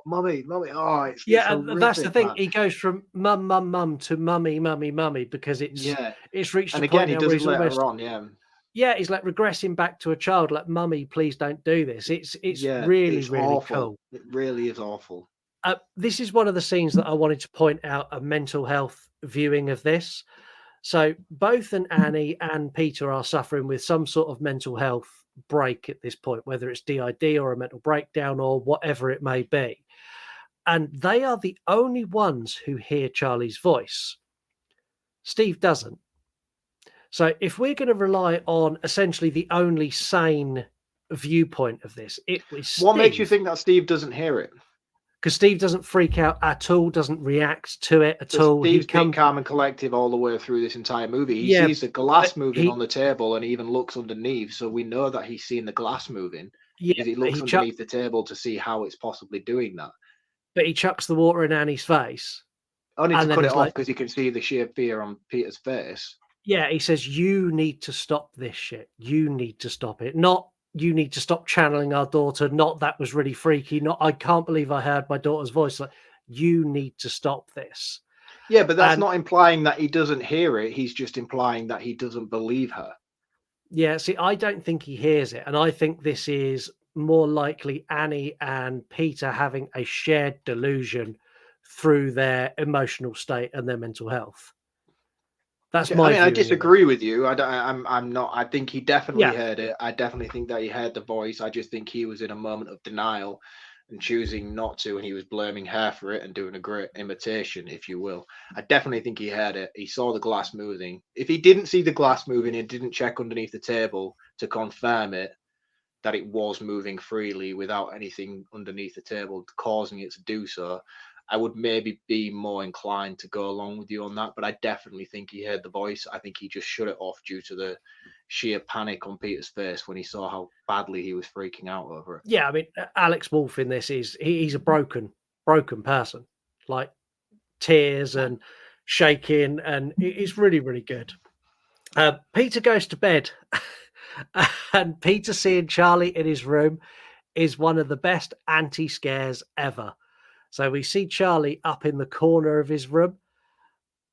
Mummy. Oh, it's horrific, that's the thing. man. He goes from mum to mummy because it's reached. And a again, point he now where doesn't he's let almost, her on. he's like regressing back to a child. Like, Mummy, please don't do this. It's really awful. cool. It really is awful. This is one of the scenes that I wanted to point out a mental health viewing of this. So both Annie and Peter are suffering with some sort of mental health break at this point, whether it's DID or a mental breakdown or whatever it may be. And they are the only ones who hear Charlie's voice. Steve doesn't. So if we're going to rely on essentially the only sane viewpoint of this, it was Steve. What makes you think that Steve doesn't hear it? Because Steve doesn't freak out at all, doesn't react to it at all. Steve's been calm and collective all the way through this entire movie. He sees the glass moving on the table and even looks underneath, so we know that he's seen the glass moving. Yeah, he looks underneath the table to see how it's possibly doing that. But he chucks the water in Annie's face. Only to cut it off because you can see the sheer fear on Peter's face. Yeah, he says, you need to stop this shit. You need to stop it. Not, you need to stop channeling our daughter. Not, that was really freaky. Not, I can't believe I heard my daughter's voice. Like, you need to stop this. Yeah, but that's not implying that he doesn't hear it. He's just implying that he doesn't believe her. Yeah, see, I don't think he hears it. And I think this is more likely Annie and Peter having a shared delusion through their emotional state and their mental health. That's my view. I disagree with you. I'm not. I think he definitely heard it. I definitely think that he heard the voice. I just think he was in a moment of denial and choosing not to, and he was blaming her for it and doing a great imitation, if you will. I definitely think he heard it. He saw the glass moving. If he didn't see the glass moving and didn't check underneath the table to confirm it, that it was moving freely without anything underneath the table causing it to do so, I would maybe be more inclined to go along with you on that. But I definitely think he heard the voice. I think he just shut it off due to the sheer panic on Peter's face when he saw how badly he was freaking out over it. Yeah, I mean, Alex Wolff in this he's a broken person, like tears and shaking, and it's really, really good. Peter goes to bed, and Peter seeing Charlie in his room is one of the best anti-scares ever. So we see Charlie up in the corner of his room,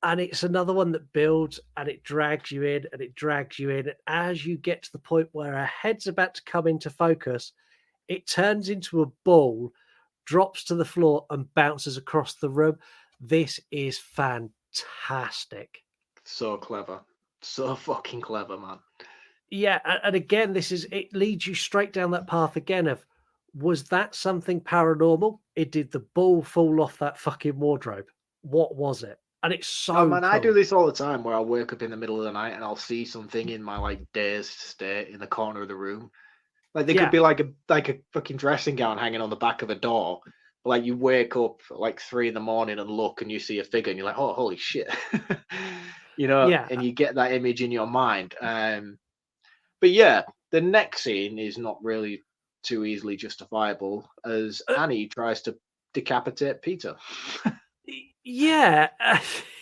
and it's another one that builds and it drags you in and it drags you in. And as you get to the point where her head's about to come into focus, it turns into a ball, drops to the floor, and bounces across the room. This is fantastic. So clever. So fucking clever, man. Yeah, and again, it leads you straight down that path again of, was that something paranormal? Did the ball fall off that fucking wardrobe? What was it? And it's so Oh man, cool. I do this all the time where I'll wake up in the middle of the night and I'll see something in my like dazed state in the corner of the room. Like there could be like a fucking dressing gown hanging on the back of a door. But like you wake up at like 3 a.m. and look and you see a figure and you're like, oh holy shit. And you get that image in your mind. But yeah, the next scene is not really too easily justifiable as Annie tries to decapitate Peter. Yeah,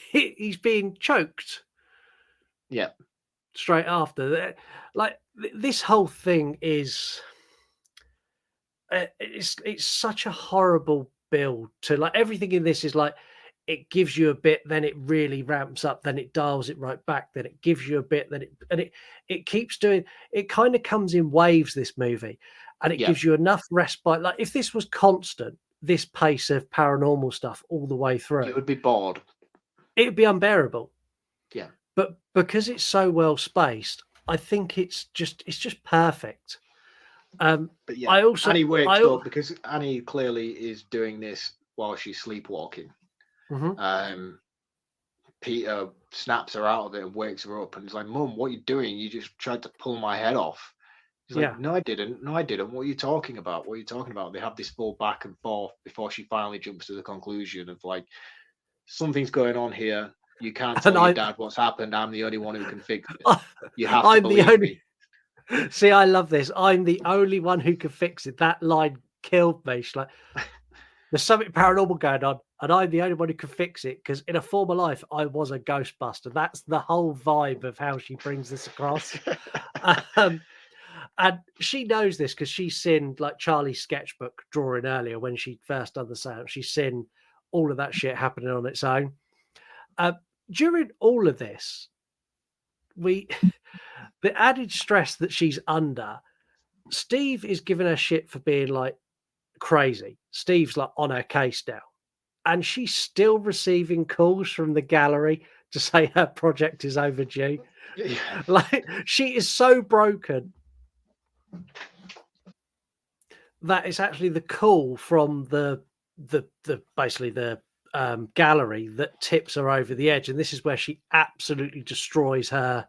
he's being choked. Yeah. Straight after. Like, this whole thing is... It's such a horrible build to... Like, everything in this is like, it gives you a bit, then it really ramps up, then it dials it right back, then it gives you a bit, then it keeps doing... It kind of comes in waves, this movie, and it gives you enough respite. Like, if this was constant, this pace of paranormal stuff all the way through, you would be bored. It would be unbearable. Yeah. But because it's so well spaced, I think it's just perfect. But yeah, Annie wakes up because Annie clearly is doing this while she's sleepwalking. Mm-hmm. Peter snaps her out of it and wakes her up and is like, Mum, what are you doing? You just tried to pull my head off. He's like, no, I didn't. No, I didn't. What are you talking about? What are you talking about? They have this full back and forth before she finally jumps to the conclusion of like, something's going on here. You can't tell your dad what's happened. I'm the only one who can fix it. You have to believe me. See, I love this. I'm the only one who can fix it. That line killed me. She's like, there's something paranormal going on, and I'm the only one who can fix it because in a former life, I was a Ghostbuster. That's the whole vibe of how she brings this across. And she knows this because she's seen like Charlie's sketchbook drawing earlier when she first done the seance. She's seen all of that shit happening on its own. During all of this, the added stress that she's under, Steve is giving her shit for being like crazy. Steve's like on her case now, and she's still receiving calls from the gallery to say her project is overdue. Like, she is so broken that it's actually the call from the basically the gallery that tips her over the edge, and this is where she absolutely destroys her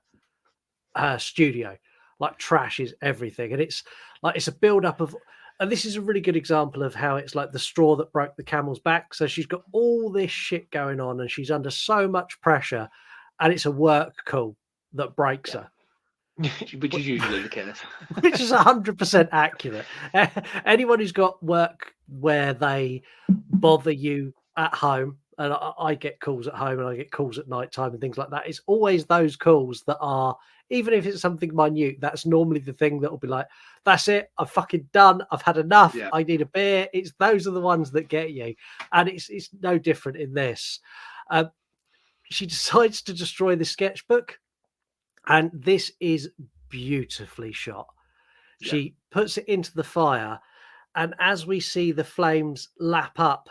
studio. Like, trashes everything, and it's a build up of, and this is a really good example of how it's like the straw that broke the camel's back. So she's got all this shit going on and she's under so much pressure, and it's a work call that breaks her. Which is usually the case. Which is 100% accurate. Anyone who's got work where they bother you at home, and I get calls at home and I get calls at night time and things like that, it's always those calls that are, even if it's something minute, that's normally the thing that will be like, that's it, I'm fucking done, I've had enough, I need a beer. Those are the ones that get you. And it's no different in this. She decides to destroy the sketchbook, and this is beautifully shot. She puts it into the fire, and as we see the flames lap up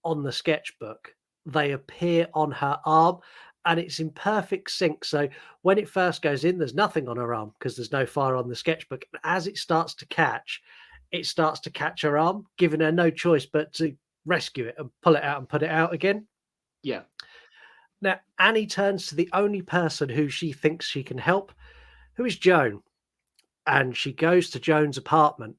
on the sketchbook, they appear on her arm, and it's in perfect sync. So when it first goes in, there's nothing on her arm because there's no fire on the sketchbook. And as it starts to catch her arm, giving her no choice but to rescue it and pull it out and put it out again. Yeah. Now, Annie turns to the only person who she thinks she can help, who is Joan. And she goes to Joan's apartment.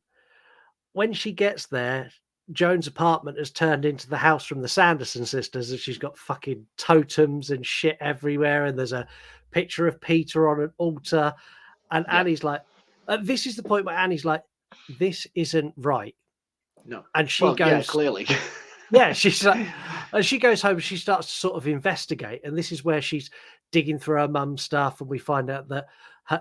When she gets there, Joan's apartment has turned into the house from the Sanderson sisters, and she's got fucking totems and shit everywhere. And there's a picture of Peter on an altar. And Annie's like, this is the point where Annie's like, this isn't right. No. And she goes, clearly. Yeah, she's like, And she goes home, she starts to sort of investigate, and this is where she's digging through her mum's stuff, and we find out that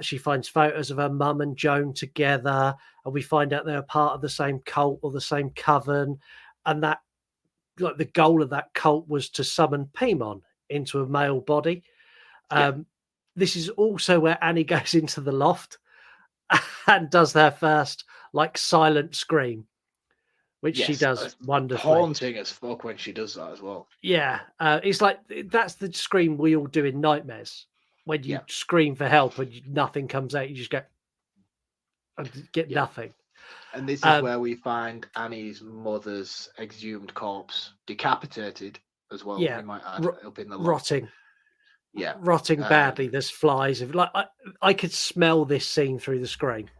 she finds photos of her mum and Joan together, and we find out they're part of the same cult or the same coven, and that like the goal of that cult was to summon Paimon into a male body. This is also where Annie goes into the loft and does their first like silent scream, which she does wonderfully. Haunting as fuck when she does that as well. Yeah, it's like that's the scream we all do in nightmares when you scream for help and nothing comes out. You just go and get nothing. And this is where we find Annie's mother's exhumed corpse, decapitated as well. Yeah, we might add up in the loft. rotting. Yeah, rotting badly. There's flies. Like I could smell this scene through the screen.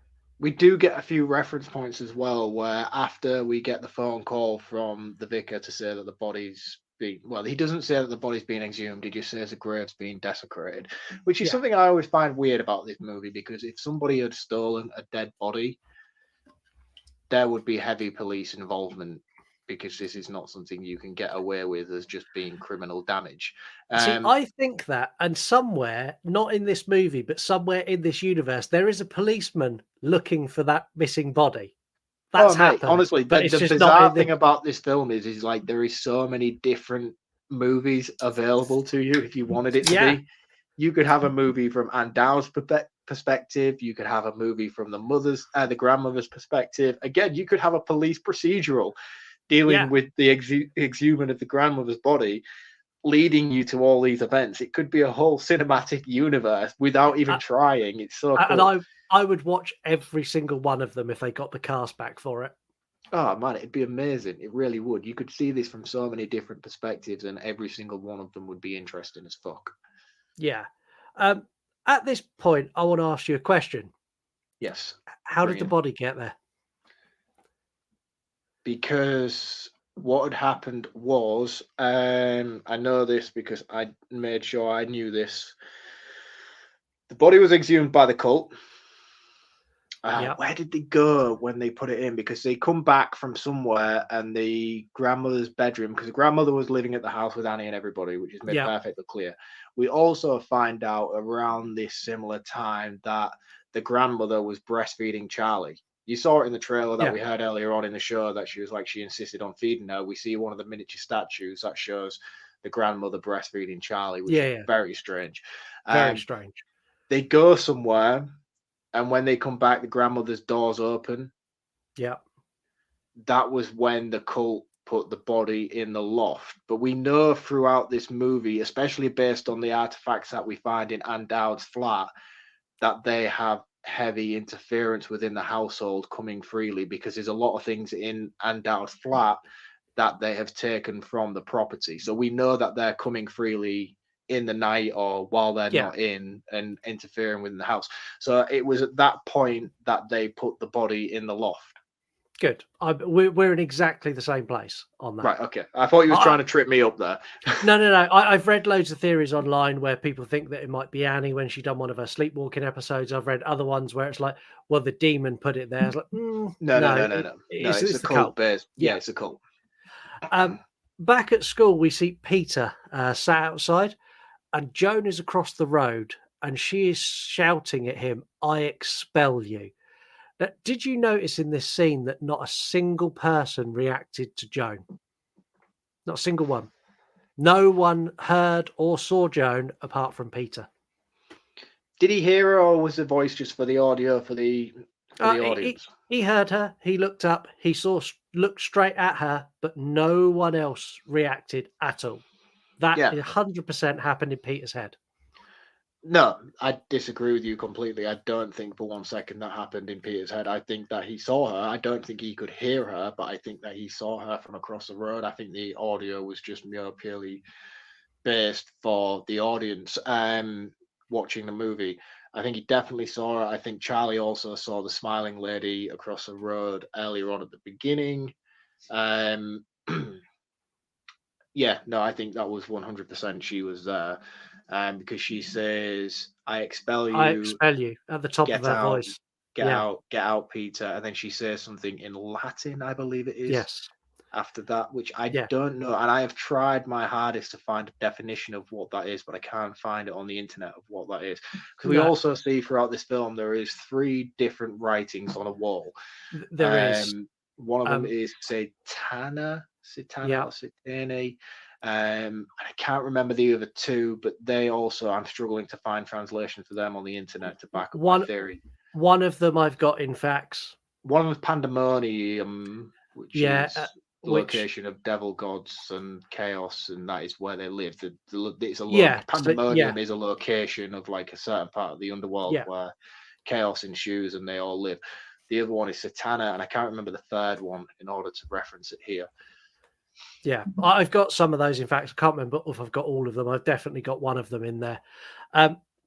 We do get a few reference points as well, where after we get the phone call from the vicar to say that the body's being, well, he doesn't say that the body's being exhumed. He just says the grave's being desecrated, which is something I always find weird about this movie, because if somebody had stolen a dead body, there would be heavy police involvement, because this is not something you can get away with as just being criminal damage. See, I think that, and somewhere, not in this movie, but somewhere in this universe, there is a policeman looking for that missing body. That's happened. Honestly, but the bizarre thing about this film is like there is so many different movies available to you if you wanted it to be. You could have a movie from Anne Dowd's perspective. You could have a movie from the grandmother's perspective. Again, you could have a police procedural dealing with the exhumation of the grandmother's body, leading you to all these events. It could be a whole cinematic universe without even trying. It's so cool. And I would watch every single one of them if they got the cast back for it. Oh man, it'd be amazing. It really would. You could see this from so many different perspectives, and every single one of them would be interesting as fuck. Yeah. At this point, I want to ask you a question. Yes. How did the body get there? Because what had happened was, I know this because I made sure I knew this. The body was exhumed by the cult. Where did they go when they put it in? Because they come back from somewhere, and the grandmother's bedroom, because the grandmother was living at the house with Annie and everybody, which is made perfectly clear. We also find out around this similar time that the grandmother was breastfeeding Charlie. You saw it in the trailer that we heard earlier on in the show, that she insisted on feeding her. We see one of the miniature statues that shows the grandmother breastfeeding Charlie, which is very strange. Very strange. They go somewhere, and when they come back, the grandmother's door's open. Yeah. That was when the cult put the body in the loft. But we know throughout this movie, especially based on the artifacts that we find in Anne Dowd's flat, that they have heavy interference within the household coming freely, because there's a lot of things in Anne Dowd's flat that they have taken from the property. So we know that they're coming freely in the night or while they're not in, and interfering within the house. So it was at that point that they put the body in the loft. Good. We're in exactly the same place on that. Right, okay. I thought you were trying to trip me up there. No. I've read loads of theories online where people think that it might be Annie when she done one of her sleepwalking episodes. I've read other ones where it's like, well, the demon put it there. It's like, no. It's a cult base. Yeah, it's a cult. Back at school, we see Peter sat outside, and Joan is across the road, and she is shouting at him, "I expel you." Now, did you notice in this scene that not a single person reacted to Joan? Not a single one. No one heard or saw Joan apart from Peter. Did he hear her, or was the voice just for the audio for the audience? He heard her. He looked up. He looked straight at her, but no one else reacted at all. That 100% happened in Peter's head. No, I disagree with you completely. I don't think for 1 second that happened in Peter's head. I think that he saw her. I don't think he could hear her, but I think that he saw her from across the road. I think the audio was just purely based for the audience watching the movie. I think he definitely saw her. I think Charlie also saw the smiling lady across the road earlier on at the beginning. I think that was 100% she was there. Because she says, "I expel you." I expel you at the top of her voice. Get out, Peter. And then she says something in Latin, I believe it is. Yes. after that, which I Yeah. don't know. And I have tried my hardest to find a definition of what that is, but I can't find it on the internet of what that is. Because we No. also see throughout this film there is 3 different writings on a wall. There is. One of them is Satana Yeah. or Satani. I can't remember the other 2, but they also, I'm struggling to find translation for them on the internet to back up my theory. One of them I've got in facts. One of them is Pandemonium, which is the location of devil gods and chaos, and that is where they live. Pandemonium is a location of like a certain part of the underworld where chaos ensues and they all live. The other one is Satana, and I can't remember the third one in order to reference it here. Yeah, I've got some of those. In fact, I can't remember if I've got all of them. I've definitely got one of them in there.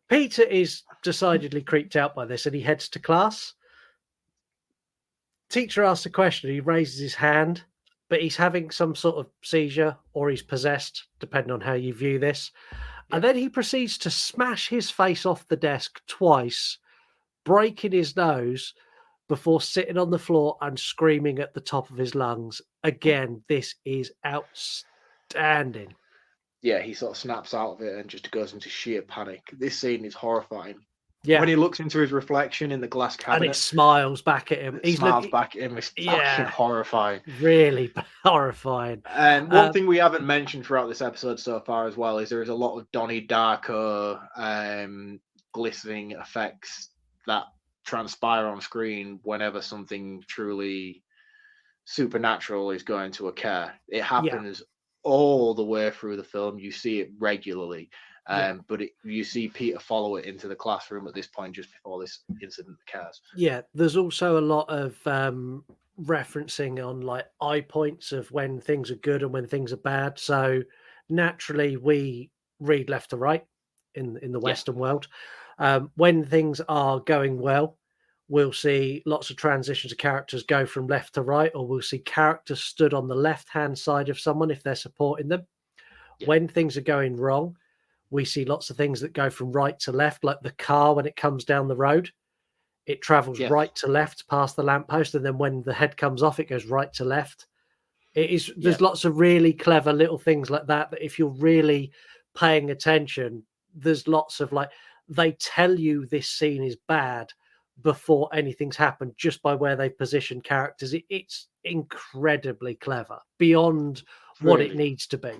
Peter is decidedly creeped out by this, and he heads to class. Teacher asks a question. He raises his hand, but he's having some sort of seizure or he's possessed, depending on how you view this. Yeah. And then he proceeds to smash his face off the desk twice, breaking his nose before sitting on the floor and screaming at the top of his lungs. Again, this is outstanding. Yeah, he sort of snaps out of it and just goes into sheer panic. This scene is horrifying. Yeah. When he looks into his reflection in the glass cabinet. And it smiles back at him. He smiles back at him. It's fucking horrifying. Really horrifying. And one thing we haven't mentioned throughout this episode so far as well is there is a lot of Donnie Darko glistening effects that transpire on screen whenever something truly supernatural is going to occur. It happens all the way through the film. You see it regularly. But you see Peter follow it into the classroom at this point just before this incident occurs. Yeah, there's also a lot of referencing on like eye points of when things are good and when things are bad. So naturally, we read left to right in the Western world. When things are going well, we'll see lots of transitions of characters go from left to right, or we'll see characters stood on the left-hand side of someone if they're supporting them. Yeah. When things are going wrong, we see lots of things that go from right to left, like the car when it comes down the road. It travels right to left past the lamppost, and then when the head comes off, it goes right to left. There's lots of really clever little things like that if you're really paying attention, there's lots of like, they tell you this scene is bad before anything's happened just by where they position characters. It's incredibly clever, beyond what it needs to be.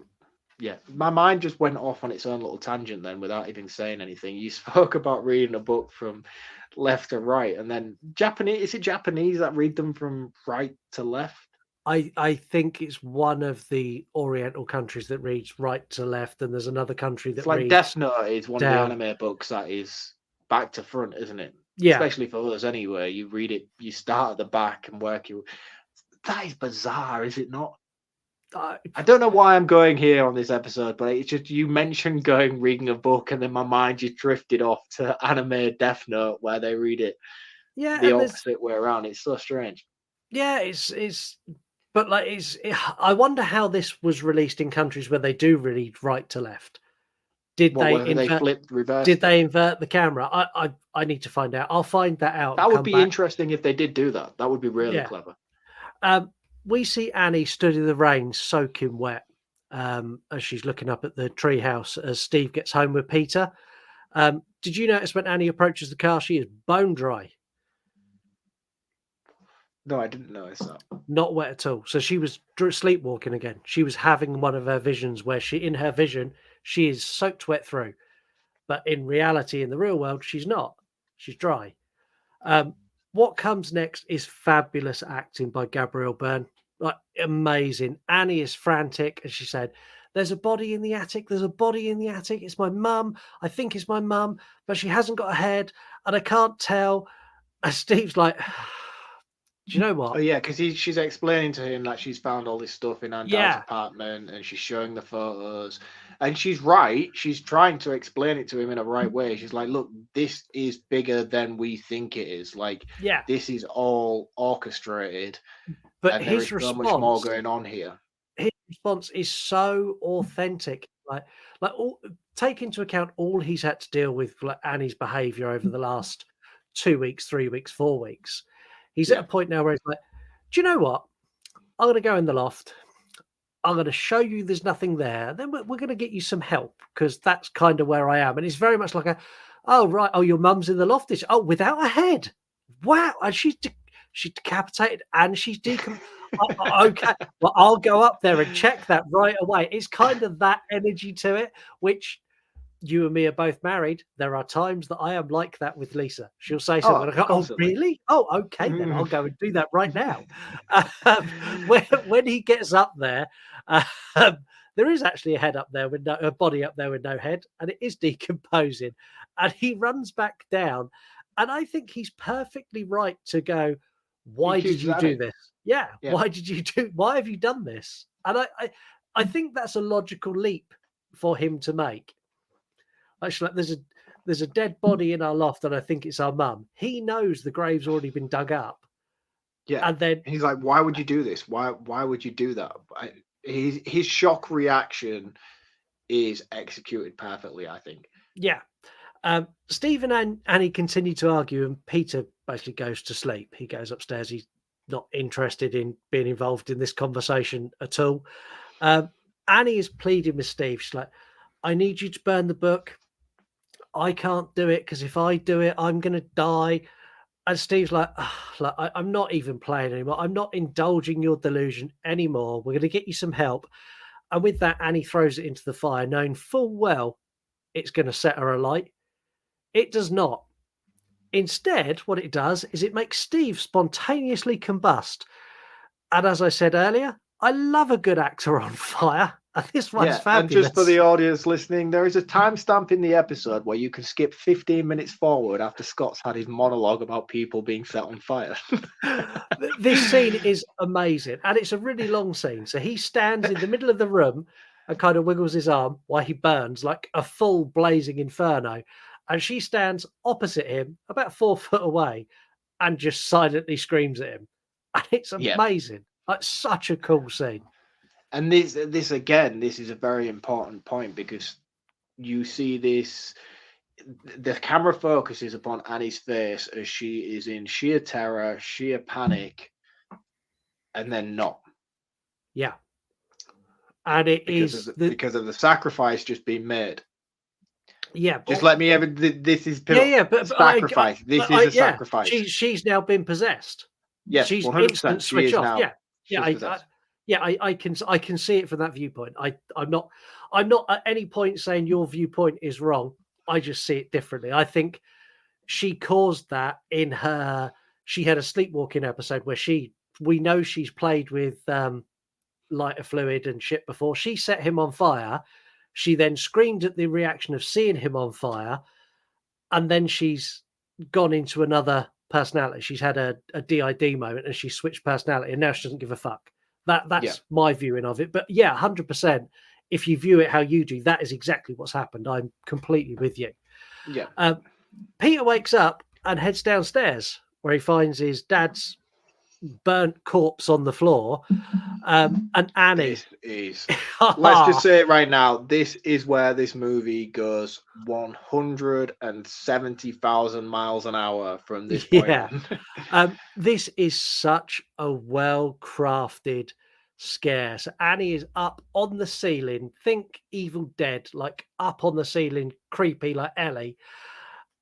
Yeah, my mind just went off on its own little tangent then without even saying anything. You spoke about reading a book from left to right, and then Japanese. Is it Japanese that read them from right to left? I think it's one of the Oriental countries that reads right to left, and there's another country that reads Death Note is one of the anime books that is back to front, isn't it? Yeah. Especially for us anyway. You read it, you start at the back and work you. That is bizarre, is it not? I don't know why I'm going here on this episode, but it's just you mentioned reading a book, and then my mind just drifted off to anime Death Note where they read it the opposite way around. It's so strange. Yeah, but like I wonder how this was released in countries where they do read right to left. Did they invert the camera? I need to find out. I'll find that out. That would be interesting if they did do that. That would be really clever. We see Annie stood in the rain, soaking wet, as she's looking up at the treehouse as Steve gets home with Peter. Did you notice when Annie approaches the car, she is bone dry? No, I didn't notice that. Not wet at all. So she was sleepwalking again. She was having one of her visions where in her vision, she is soaked wet through. But in reality, in the real world, she's not. She's dry. What comes next is fabulous acting by Gabrielle Byrne. Like, amazing. Annie is frantic, and she said, "There's a body in the attic. There's a body in the attic. It's my mum. I think it's my mum, but she hasn't got a head, and I can't tell." And Steve's like, "Do you know what?" Oh, yeah, because she's explaining to him that she's found all this stuff in Andal's apartment, and she's showing the photos. And she's right. She's trying to explain it to him in a right way. She's like, look, this is bigger than we think it is. Like, this is all orchestrated. But and his there is response, so much more going on here. His response is so authentic. Take into account all he's had to deal with, like Annie's behaviour over the last 2 weeks, 3 weeks, 4 weeks. He's at a point now where he's like, do you know what? I'm going to go in the loft. I'm going to show you there's nothing there. Then we're going to get you some help because that's kind of where I am. And it's very much like oh, right. Oh, your mum's in the loft. Oh, without a head. Wow. And she's decapitated and she's okay. Well, I'll go up there and check that right away. It's kind of that energy to it, which you and me are both married. There are times that I am like that with Lisa. She'll say something. I go, oh, really? Oh, okay. Then I'll go and do that right now. When he gets up there, there is actually a head up there with a body up there with no head, and it is decomposing. And he runs back down, and I think he's perfectly right to go, why did you do this? Yeah. Why have you done this? And I think that's a logical leap for him to make. Actually, there's a dead body in our loft, and I think it's our mum. He knows the grave's already been dug up. Yeah. And then he's like, why would you do this? Why would you do that? His shock reaction is executed perfectly, I think. Yeah. Stephen and Annie continue to argue, and Peter basically goes to sleep. He goes upstairs. He's not interested in being involved in this conversation at all. Annie is pleading with Steve. She's like, I need you to burn the book. I can't do it because if I do it, I'm going to die. And Steve's like, I'm not even playing anymore. I'm not indulging your delusion anymore. We're going to get you some help. And with that, Annie throws it into the fire, knowing full well it's going to set her alight. It does not. Instead, what it does is it makes Steve spontaneously combust. And as I said earlier, I love a good actor on fire. And this one's fabulous. And just for the audience listening, there is a timestamp in the episode where you can skip 15 minutes forward after Scott's had his monologue about people being set on fire. This scene is amazing. And it's a really long scene. So he stands in the middle of the room and kind of wiggles his arm while he burns like a full blazing inferno. And she stands opposite him, about 4 foot away, and just silently screams at him. And it's amazing. Like, such a cool scene. And this is a very important point because you see this, the camera focuses upon Annie's face as she is in sheer terror, sheer panic, and then not. Yeah. And because of the sacrifice just being made. Yeah. Just let me have it. This is but sacrifice. This is a sacrifice. She's now been possessed. Yes, she's 100%. instant She switch is off. now. I can see it from that viewpoint. I'm not at any point saying your viewpoint is wrong. I just see it differently. I think she caused that in her. She had a sleepwalking episode where we know she's played with lighter fluid and shit before. She set him on fire. She then screamed at the reaction of seeing him on fire, and then she's gone into another personality. She's had a DID moment and she switched personality, and now she doesn't give a fuck. That's my viewing of it. But yeah, 100%. If you view it how you do, that is exactly what's happened. I'm completely with you. Yeah. Peter wakes up and heads downstairs where he finds his dad's burnt corpse on the floor. And Annie is let's just say it right now, this is where this movie goes 170,000 miles an hour from this point on. This is such a well-crafted scare. So Annie is up on the ceiling, think Evil Dead, like up on the ceiling, creepy like Ellie,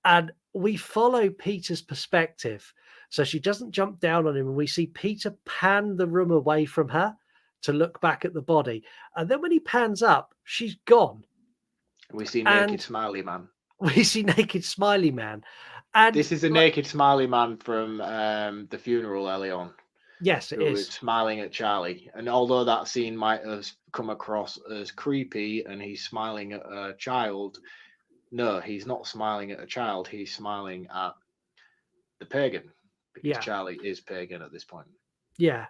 and we follow Peter's perspective. So she doesn't jump down on him, and we see Peter pan the room away from her to look back at the body. And then when he pans up, she's gone. We see naked Smiley Man. We see naked Smiley Man. And this is a naked Smiley Man from the funeral early on. Yes, it is. Who was smiling at Charlie. And although that scene might have come across as creepy and he's smiling at a child, no, he's not smiling at a child. He's smiling at the pagan. Because Charlie is pagan at this point. Yeah.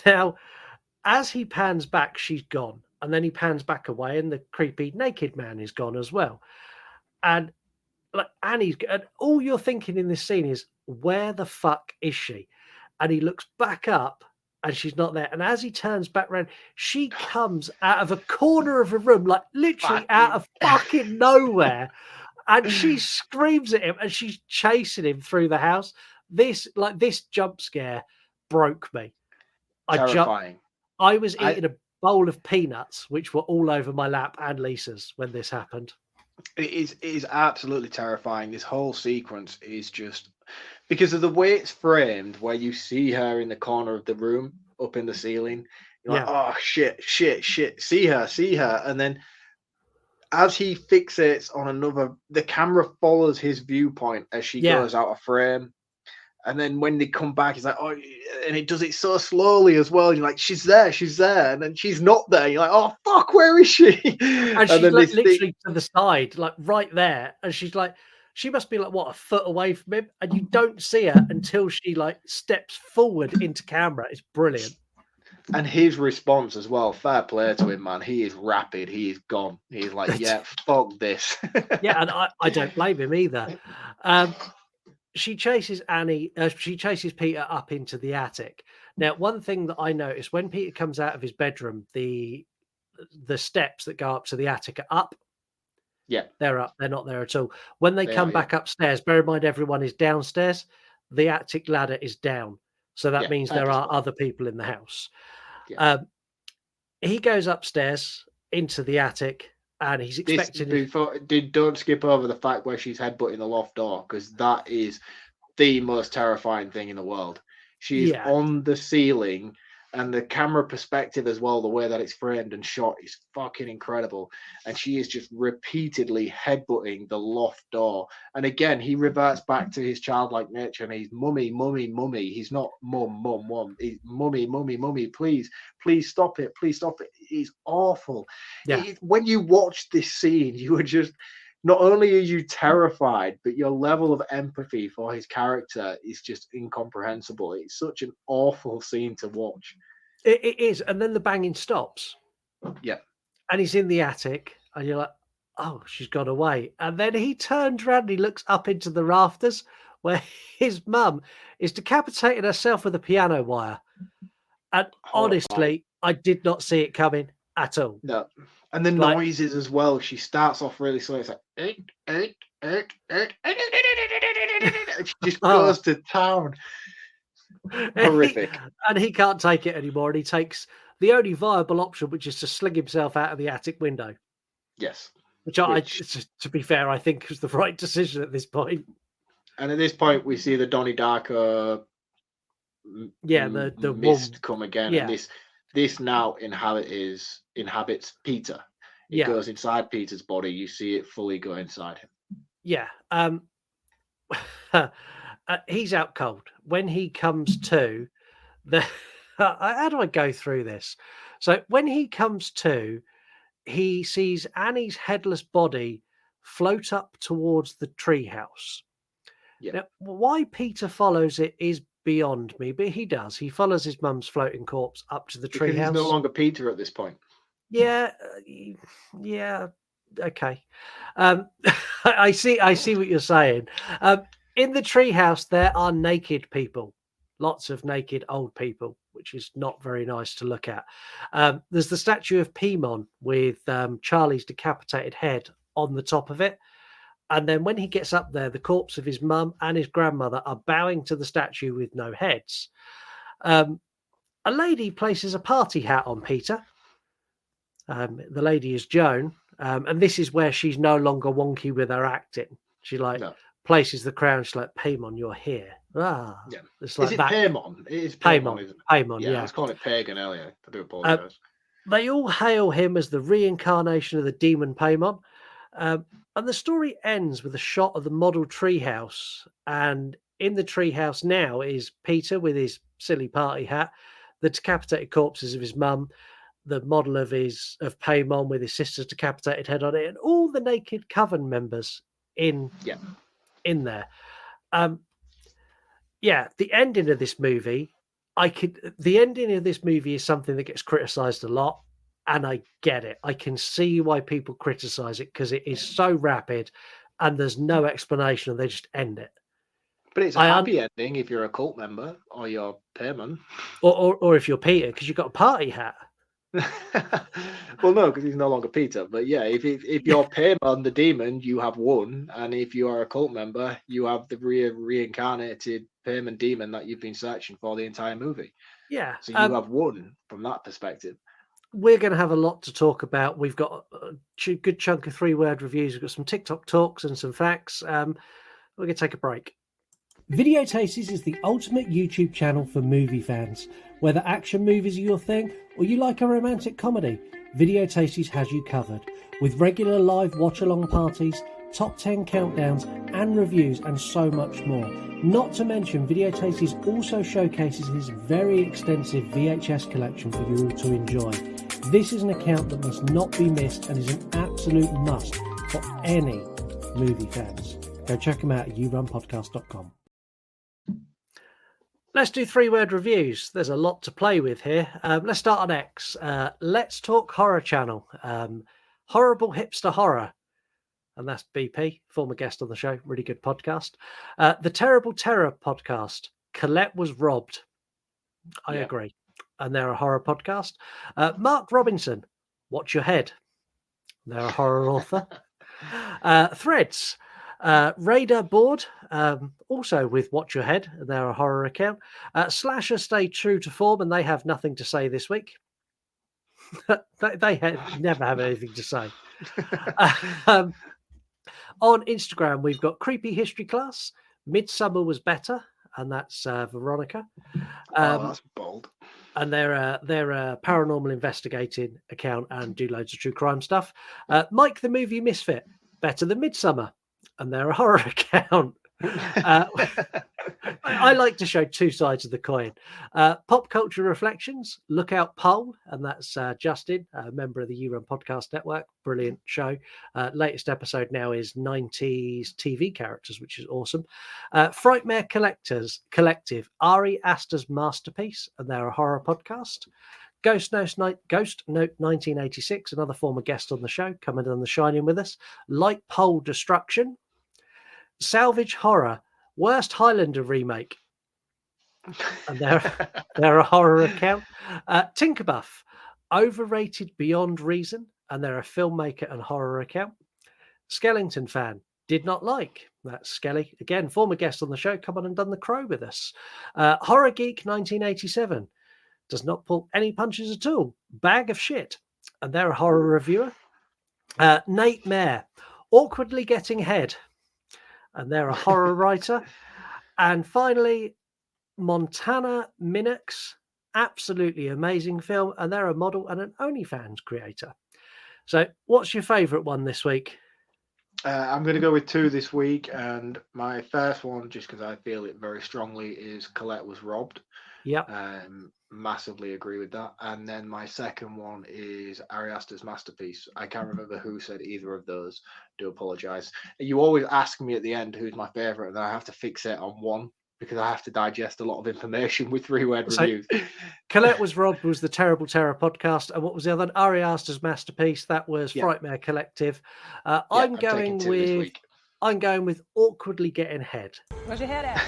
Now, as he pans back, she's gone. And then he pans back away and the creepy naked man is gone as well. And like Annie's, and all you're thinking in this scene is, where the fuck is she? And he looks back up and she's not there. And as he turns back around, she comes out of a corner of a room, like literally out of fucking nowhere. And she screams at him and she's chasing him through the house. This jump scare broke me. terrifying. I was eating a bowl of peanuts, which were all over my lap and Lisa's when this happened. It is absolutely terrifying. This whole sequence is just because of the way it's framed, where you see her in the corner of the room, up in the ceiling. You're like, oh shit, see her, and then as he fixates on another, the camera follows his viewpoint as she goes out of frame. And then when they come back, it's like, oh, and it does it so slowly as well. You're like, she's there, and then she's not there. You're like, oh fuck, where is she? And she's like literally to the side, like right there. And she's like, she must be like what, a foot away from him, and you don't see her until she like steps forward into camera. It's brilliant. And his response as well, fair play to him, man. He is rapid. He is gone. He's like, yeah, fuck this. Yeah, and I don't blame him either. She chases Peter up into the attic. Now, one thing that I noticed when Peter comes out of his bedroom, the steps that go up to the attic are up. Yeah, they're up. They're not there at all. When they come back upstairs, bear in mind everyone is downstairs. The attic ladder is down, so that means there are other people in the house. Yeah. He goes upstairs into the attic, and he's expecting. Don't skip over the fact where she's headbutting the loft door, because that is the most terrifying thing in the world. She's on the ceiling, and the camera perspective as well, the way that it's framed and shot is fucking incredible. And she is just repeatedly headbutting the loft door. And again, he reverts back to his childlike nature, and he's mummy. He's not mum. He's mummy. Please stop it. It's awful. Yeah. When you watch this scene, you are just, not only are you terrified, but your level of empathy for his character is just incomprehensible. It's such an awful scene to watch. It is. And then the banging stops. Yeah. And he's in the attic, and you're like, oh, she's gone away. And then he turns around and he looks up into the rafters where his mum is decapitating herself with a piano wire. And honestly, I did not see it coming at all. No. And the noises as well. She starts off really slow. It's like, she just goes to town. Horrific. And he can't take it anymore. And he takes the only viable option, which is to sling himself out of the attic window. Yes. Which to be fair, I think was the right decision at this point. And at this point, we see the Donnie Darko the mist come again. Yeah. And this now inhabits Peter. It goes inside Peter's body. You see it fully go inside him. Yeah. He's out cold. When he comes to, how do I go through this? So when he comes to, he sees Annie's headless body float up towards the treehouse. Yeah. Now, why Peter follows it is beyond me, but he does. He follows his mum's floating corpse up to the treehouse. He's no longer Peter at this point. Yeah, okay. I see what you're saying. In the treehouse, there are naked people, lots of naked old people, which is not very nice to look at. There's the statue of Paimon with Charlie's decapitated head on the top of it. And then when he gets up there, the corpse of his mum and his grandmother are bowing to the statue with no heads. A lady places a party hat on Peter. The lady is Joan, and this is where she's no longer wonky with her acting. She places the crown. She's like, Paimon, you're here. It's like is it that. Paimon? It is Paimon. Isn't it? Paimon, I was calling it pagan earlier. I do apologize. They all hail him as the reincarnation of the demon Paimon. And the story ends with a shot of the model treehouse. And in the treehouse now is Peter with his silly party hat, the decapitated corpses of his mum, the model of Paimon with his sister's decapitated head on it, and all the naked coven members in there. The ending of this movie, the ending of this movie is something that gets criticized a lot, and I get it. I can see why people criticize it because it is so rapid and there's no explanation, and they just end it. But it's a happy ending if you're a cult member or you're Paimon. Or if you're Peter, because you've got a party hat. Well, no, because he's no longer Peter. But yeah, if you're Paimon the demon, you have won, and if you are a cult member, you have the reincarnated payment demon that you've been searching for the entire movie. Yeah. So you have won from that perspective. We're going to have a lot to talk about. We've got a good chunk of 3-word reviews. We've got some TikTok talks and some facts. We're going to take a break. Video Tasties is the ultimate YouTube channel for movie fans. Whether action movies are your thing or you like a romantic comedy, Video Tasties has you covered. With regular live watch-along parties, top 10 countdowns and reviews and so much more. Not to mention, Video Tasties also showcases his very extensive VHS collection for you all to enjoy. This is an account that must not be missed and is an absolute must for any movie fans. Go check him out at yourunpodcast.com. Let's do 3-word reviews. There's a lot to play with here. Let's start on X. Let's Talk Horror Channel. Horrible Hipster Horror. And that's BP, former guest on the show. Really good podcast. The Terrible Terror podcast. Colette Was Robbed. I agree. And they're a horror podcast. Marc Robinson. Watch Your Head. They're a horror author. Threads. Radar Board, also with Watch Your Head, they're a horror account. Slasher stay true to form, and they have nothing to say this week. They never have anything to say. On Instagram, we've got Creepy History Class, Midsummer Was Better, and that's Veronica. That's bold. And they're a paranormal investigating account and do loads of true crime stuff. Mike the Movie Misfit, Better Than Midsummer, and they're a horror account. I like to show two sides of the coin. Pop Culture Reflections, Lookout Poll, and that's Justin, a member of the You Run Podcast Network. Brilliant show. Latest episode now is 90s TV characters, which is awesome. Frightmare Collective, Ari Aster's masterpiece, and they're a horror podcast. Ghost Note 1986, another former guest on the show, coming on The Shining with us. Light Pole Destruction. Salvage Horror, Worst Highlander Remake. And they're a horror account. Tinkerbuff, Overrated Beyond Reason, and they're a filmmaker and horror account. Skellington Fan, Did Not Like. That's Skelly. Again, former guest on the show, come on and done The Crow with us. Horror Geek 1987. Does not pull any punches at all. Bag of Shit. And they're a horror reviewer. Nate Mayer, Awkwardly Getting Head. And they're a horror writer. And finally, Montana Minix. Absolutely amazing film. And they're a model and an OnlyFans creator. So what's your favourite one this week? I'm going to go with 2 this week. And my first one, just because I feel it very strongly, is Colette Was Robbed. Yep. Massively agree with that. And then my second one is Ari Aster's masterpiece. I can't remember who said either of those. Do apologize. You always ask me at the end who's my favorite, and then I have to fixate on one because I have to digest a lot of information with 3-word reviews. Colette Was Robbed was the Terrible Terror podcast, and what was the other? Ari Aster's masterpiece. That was Frightmare Collective. I'm going with Awkwardly Getting Head. Where's your head at?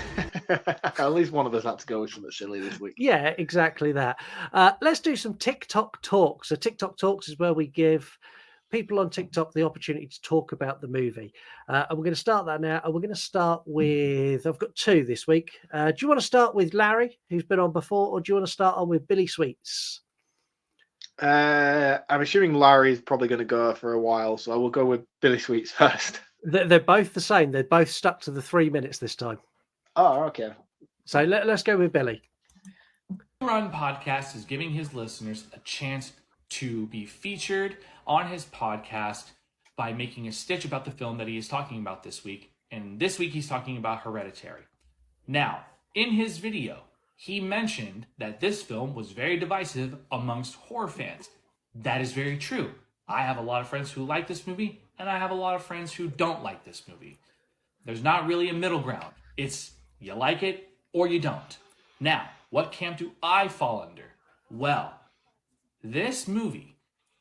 At least one of us had to go with something silly this week. Yeah, exactly that. Let's do some TikTok talks. So TikTok talks is where we give people on TikTok the opportunity to talk about the movie. And we're going to start that now. And we're going to start with, I've got 2 this week. Do you want to start with Larry, who's been on before, or do you want to start on with Billy Sweets? I'm assuming Larry's probably going to go for a while, so I will go with Billy Sweets first. They're both the same. They're both stuck to the 3 minutes this time. Oh, okay. So let's go with Billy. Run Podcast is giving his listeners a chance to be featured on his podcast by making a stitch about the film that he is talking about this week. And this week he's talking about Hereditary. Now, in his video, he mentioned that this film was very divisive amongst horror fans. That is very true. I have a lot of friends who like this movie, and I have a lot of friends who don't like this movie. There's not really a middle ground. It's you like it or you don't. Now, what camp do I fall under? Well, this movie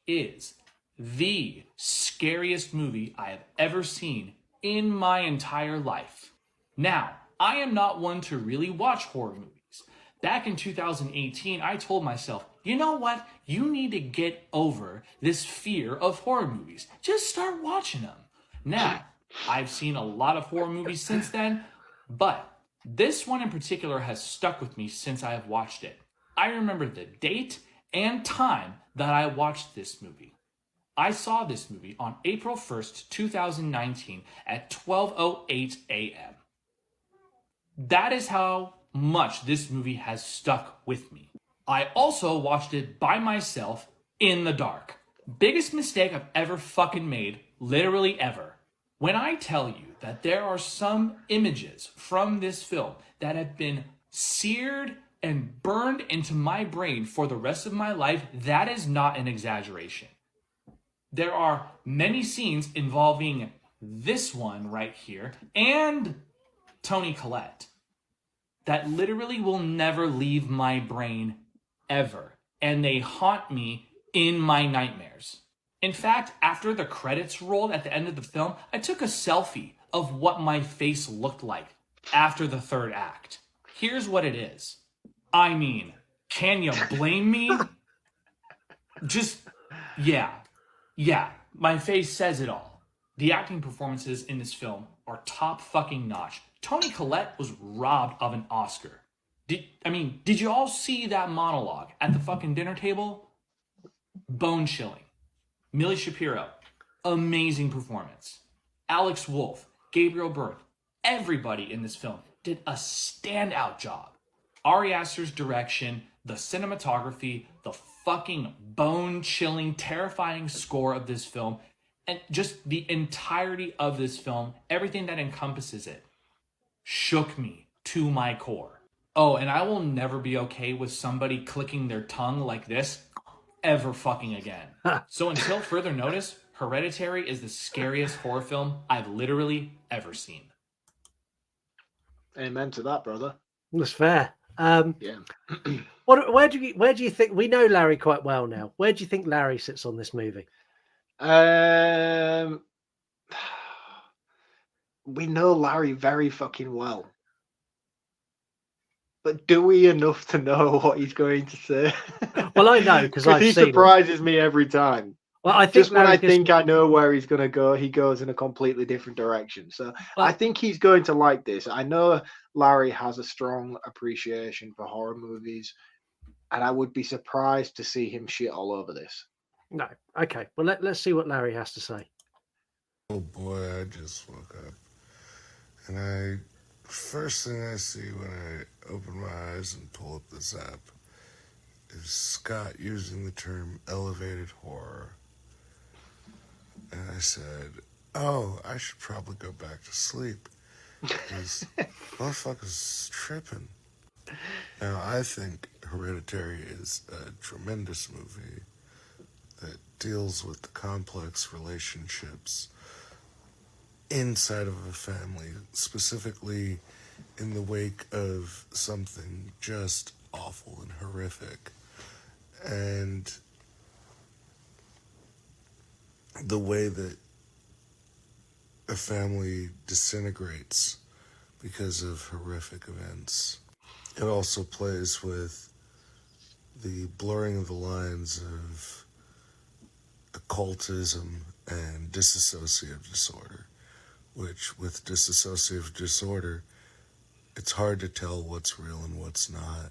is the scariest movie I have ever seen in my entire life. Now, I am not one to really watch horror movies. Back in 2018, I told myself, you know what? You need to get over this fear of horror movies. Just start watching them. Now, I've seen a lot of horror movies since then, but This one in particular has stuck with me since I have watched it. I remember the date and time that I watched this movie. I saw this movie on April 1st, 2019 at 12:08 a.m. That is how much this movie has stuck with me. I also watched it by myself in the dark. Biggest mistake I've ever fucking made, literally ever. When I tell you that there are some images from this film that have been seared and burned into my brain for the rest of my life, that is not an exaggeration. There are many scenes involving this one right here and Toni Collette that literally will never leave my brain ever. And they haunt me in my nightmares. In fact, after the credits rolled at the end of the film, I took a selfie of what my face looked like after the third act. Here's what it is. I mean, can you blame me? Just, yeah, my face says it all. The acting performances in this film are top fucking notch. Toni Collette was robbed of an Oscar. Did you all see that monologue at the fucking dinner table? Bone chilling. Millie Shapiro, amazing performance. Alex Wolff, Gabriel Byrne, everybody in this film did a standout job. Ari Aster's direction, the cinematography, the fucking bone-chilling, terrifying score of this film, and just the entirety of this film, everything that encompasses it, shook me to my core. Oh, and I will never be okay with somebody clicking their tongue like this ever fucking again. So until further notice, Hereditary is the scariest horror film I've literally ever seen. Amen to that, brother. That's fair. Yeah. Where do you think, we know Larry quite well now, where do you think Larry sits on this movie? We know Larry very fucking well. But do we enough to know what he's going to say? Well, I know because I've he seen surprises me every time. Well, I think just Larry when I think I know where he's going to go, he goes in a completely different direction. So I think he's going to like this. I know Larry has a strong appreciation for horror movies, and I would be surprised to see him shit all over this. No. Okay. Well, let's see what Larry has to say. Oh boy, I just woke up. And first thing I see when I open my eyes and pull up this app is Scott using the term elevated horror. And I said, oh, I should probably go back to sleep. Because motherfucker's tripping. Now, I think Hereditary is a tremendous movie that deals with the complex relationships inside of a family, specifically in the wake of something just awful and horrific. And the way that a family disintegrates because of horrific events. It also plays with the blurring of the lines of occultism and dissociative disorder, which with dissociative disorder, it's hard to tell what's real and what's not.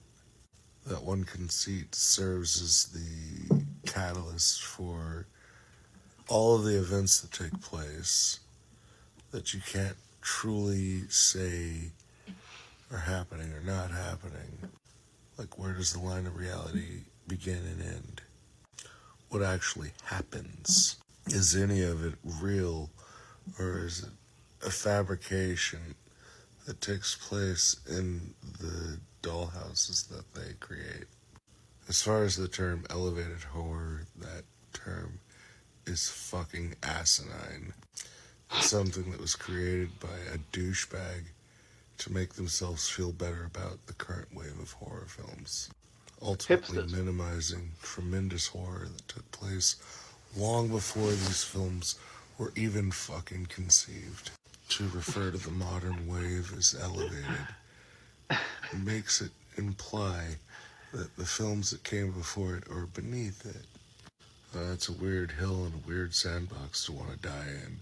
That one conceit serves as the catalyst for all of the events that take place that you can't truly say are happening or not happening. Like, where does the line of reality begin and end? What actually happens? Is any of it real, or is it a fabrication that takes place in the dollhouses that they create? As far as the term elevated horror, that term is fucking asinine. It's something that was created by a douchebag to make themselves feel better about the current wave of horror films, ultimately minimizing tremendous horror that took place long before these films were even fucking conceived. To refer to the modern wave as elevated, it makes it imply that the films that came before it are beneath it. It's a weird hill and a weird sandbox to want to die in,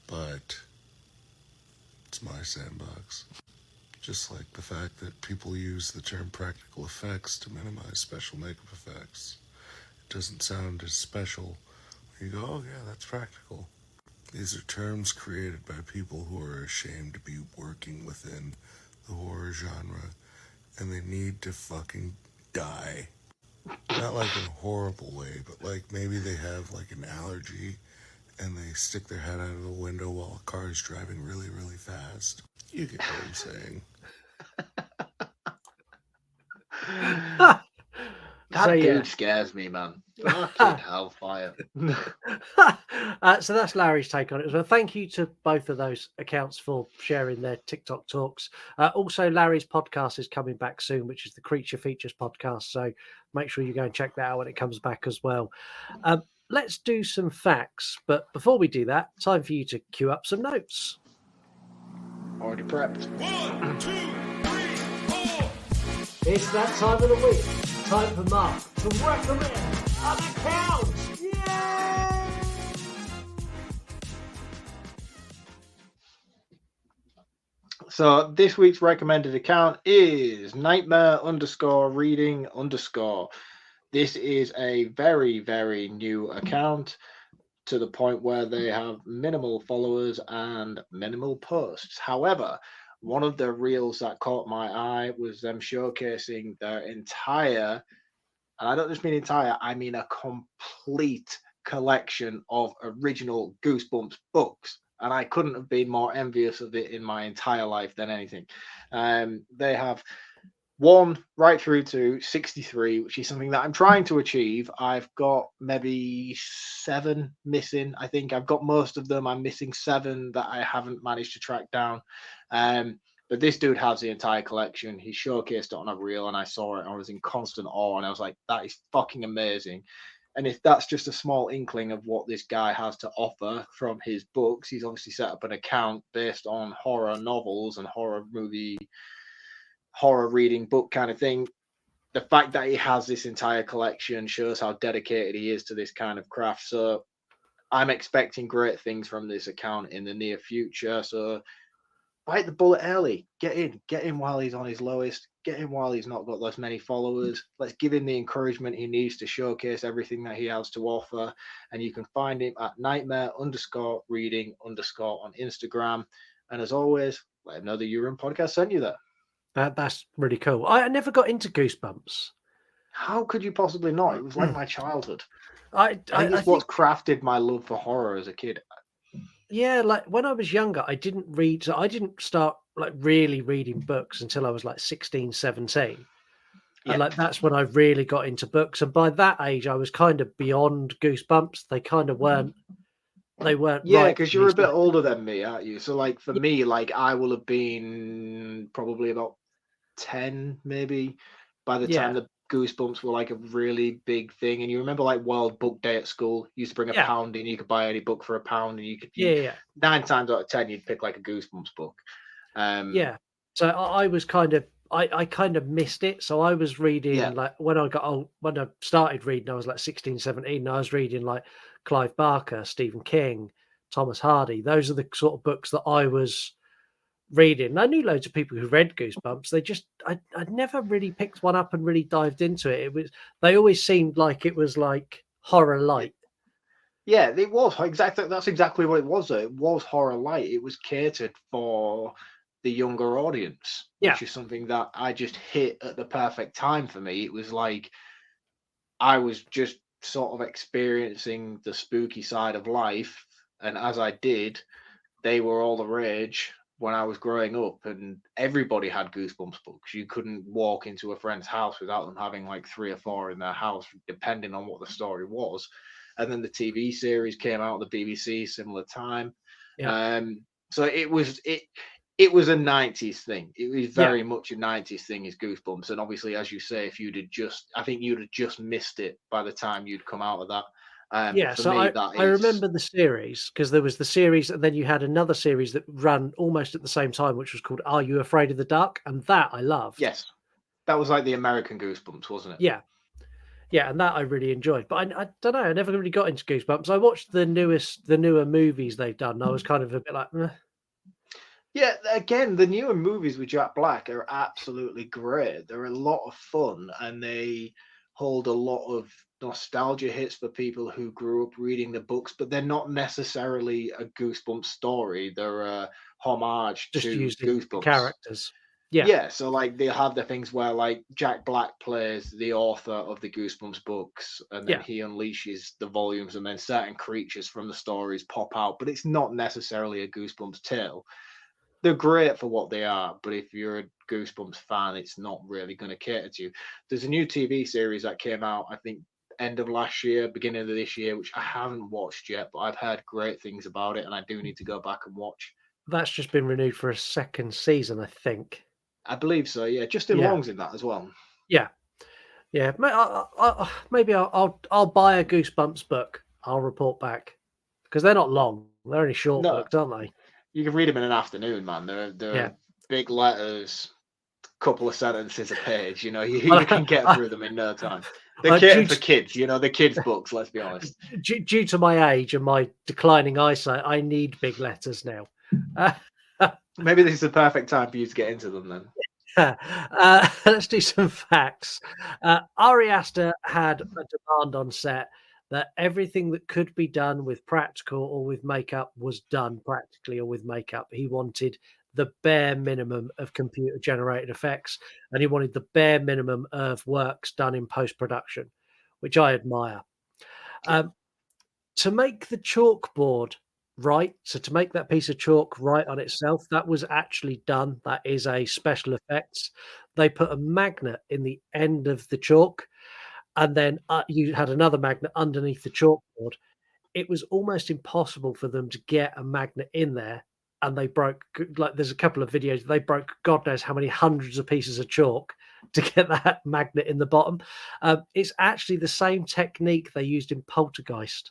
but it's my sandbox. Just like the fact that people use the term practical effects to minimize special makeup effects. It doesn't sound as special. You go, oh yeah, that's practical. These are terms created by people who are ashamed to be working within the horror genre, and they need to fucking die. Not like in a horrible way, but like maybe they have like an allergy and they stick their head out of the window while a car is driving really, really fast. You get what I'm saying. That dude scares me, man. Fucking hellfire. So that's Larry's take on it as well. Thank you to both of those accounts for sharing their TikTok talks. Also, Larry's podcast is coming back soon, which is the Creature Features podcast. So make sure you go and check that out when it comes back as well. Let's do some facts. But before we do that, time for you to queue up some notes. Already prepped. 1, 2, 3, 4. It's that time of the week. Time for Marc to recommend an account. Yay! So this week's recommended account is nightmare_reading_. This is a very, very new account to the point where they have minimal followers and minimal posts. However, one of the reels that caught my eye was them showcasing their entire, and I don't just mean entire, I mean a complete collection of original Goosebumps books. And I couldn't have been more envious of it in my entire life than anything. They have 1 right through to 63, which is something that I'm trying to achieve. I've got maybe 7 missing. I think I've got most of them. I'm missing 7 that I haven't managed to track down. But this dude has the entire collection. He showcased it on a reel, and I saw it, and I was in constant awe, and I was like, that is fucking amazing. And if that's just a small inkling of what this guy has to offer from his books, he's obviously set up an account based on horror novels and horror reading book kind of thing. The fact that he has this entire collection shows how dedicated he is to this kind of craft. So I'm expecting great things from this account in the near future. So bite the bullet early. Get in while he's on his lowest. Get in while he's not got those many followers. Let's give him the encouragement he needs to showcase everything that he has to offer. And you can find him at nightmare_reading_ on Instagram. And as always, let him know the You Run podcast sent you there. That's really cool. I never got into Goosebumps. How could you possibly not? It was like my childhood. I think it's what's crafted my love for horror as a kid. Yeah, like when I was younger, I didn't read. So I didn't start like really reading books until I was like 16, 17. Yeah. And like that's when I really got into books. And by that age, I was kind of beyond Goosebumps. They kind of weren't. They weren't. Yeah, right because you're a bit older than me, aren't you? So like for me, like I will have been probably about 10, maybe, by the time the Goosebumps were like a really big thing. And you remember like World Book Day at school? You used to bring a pound in, you could buy any book for a pound, and you could 9 times out of 10 you'd pick like a Goosebumps book. So I was kind of I kind of missed it. So I was reading like when I started reading, I was like 16, 17. And I was reading like Clive Barker, Stephen King, Thomas Hardy. Those are the sort of books that I was reading. And I knew loads of people who read Goosebumps. They just I'd never really picked one up and really dived into it. They always seemed like it was like horror light. Yeah, it was exactly. That's exactly what it was. It was horror light. It was catered for the younger audience, which is something that I just hit at the perfect time for me. It was like I was just sort of experiencing the spooky side of life, and as I did, they were all the rage when I was growing up, and everybody had Goosebumps books. You couldn't walk into a friend's house without them having like 3 or 4 in their house, depending on what the story was. And then the TV series came out on the BBC similar time. So it was a 90s thing. It was very much a 90s thing, is Goosebumps. And obviously, as you say, if I think you'd have just missed it by the time you'd come out of that. I remember the series, because there was the series, and then you had another series that ran almost at the same time, which was called Are You Afraid of the Dark? And that I loved. Yes. That was like the American Goosebumps, wasn't it? Yeah, and that I really enjoyed. But I don't know, I never really got into Goosebumps. I watched the newer movies they've done, and I was kind of a bit like, meh. Yeah, again, the newer movies with Jack Black are absolutely great. They're a lot of fun and they hold a lot of nostalgia hits for people who grew up reading the books, but they're not necessarily a Goosebumps story. They're a homage Just to using the Goosebumps. characters. Yeah. Yeah, so like they have the things where like Jack Black plays the author of the Goosebumps books, and then Yeah. he unleashes the volumes, and then certain creatures from the stories pop out, but it's not necessarily a Goosebumps tale. They're great for what they are, but if you're a Goosebumps fan, it's not really going to cater to you. There's a new TV series that came out, I think, end of last year, beginning of this year, which I haven't watched yet, but I've heard great things about it, and I do need to go back and watch. That's just been renewed for a second season, I think. I believe so. Yeah, Justin Yeah. Long's in that as well. Yeah. Yeah. Maybe I'll buy a Goosebumps book. I'll report back because they're not long. They're only short No. books, aren't they? You can read them in an afternoon, man. They're Yeah. big letters, couple of sentences a page. You know, you can get through them in no time. They're catered for kids. You know, they're kids' books. Let's be honest. Due to my age and my declining eyesight, I need big letters now. Maybe this is the perfect time for you to get into them then. Let's do some facts. Ari Aster had a demand on set that everything that could be done with practical or with makeup was done practically or with makeup. He wanted the bare minimum of computer generated effects, and he wanted the bare minimum of works done in post-production, which I admire. To make the chalkboard right, so to make that piece of chalk right on itself, that was actually done. That is a special effects. They put a magnet in the end of the chalk, and then you had another magnet underneath the chalkboard. It was almost impossible for them to get a magnet in there, and they broke, like there's a couple of videos, they broke God knows how many hundreds of pieces of chalk to get that magnet in the bottom. It's actually the same technique they used in Poltergeist.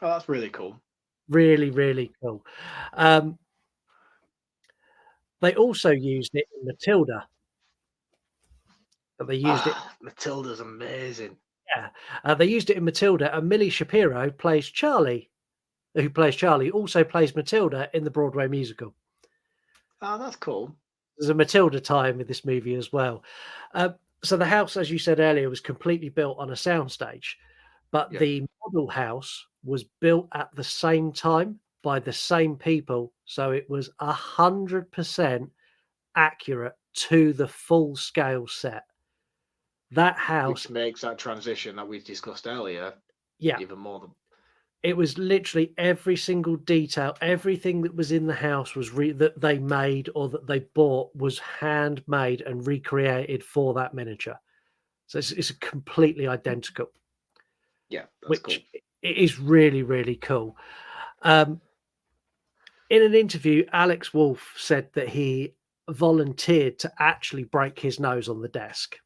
Oh, that's really cool. Really, really cool. They also used it in Matilda. They used it. Matilda's amazing. Yeah, they used it in Matilda, and Millie Shapiro plays Charlie, who plays Charlie, also plays Matilda in the Broadway musical. Oh, that's cool. There's a Matilda tie-in with this movie as well. So the house, as you said earlier, was completely built on a soundstage, but the model house was built at the same time by the same people, so it was 100% accurate to the full-scale set. That house, which makes that transition that we discussed earlier, even more than. It was literally every single detail, everything that was in the house was that they made or that they bought was handmade and recreated for that miniature. So it's completely identical. Yeah, that's cool. It is really, really cool. In an interview, Alex Wolff said that he volunteered to actually break his nose on the desk.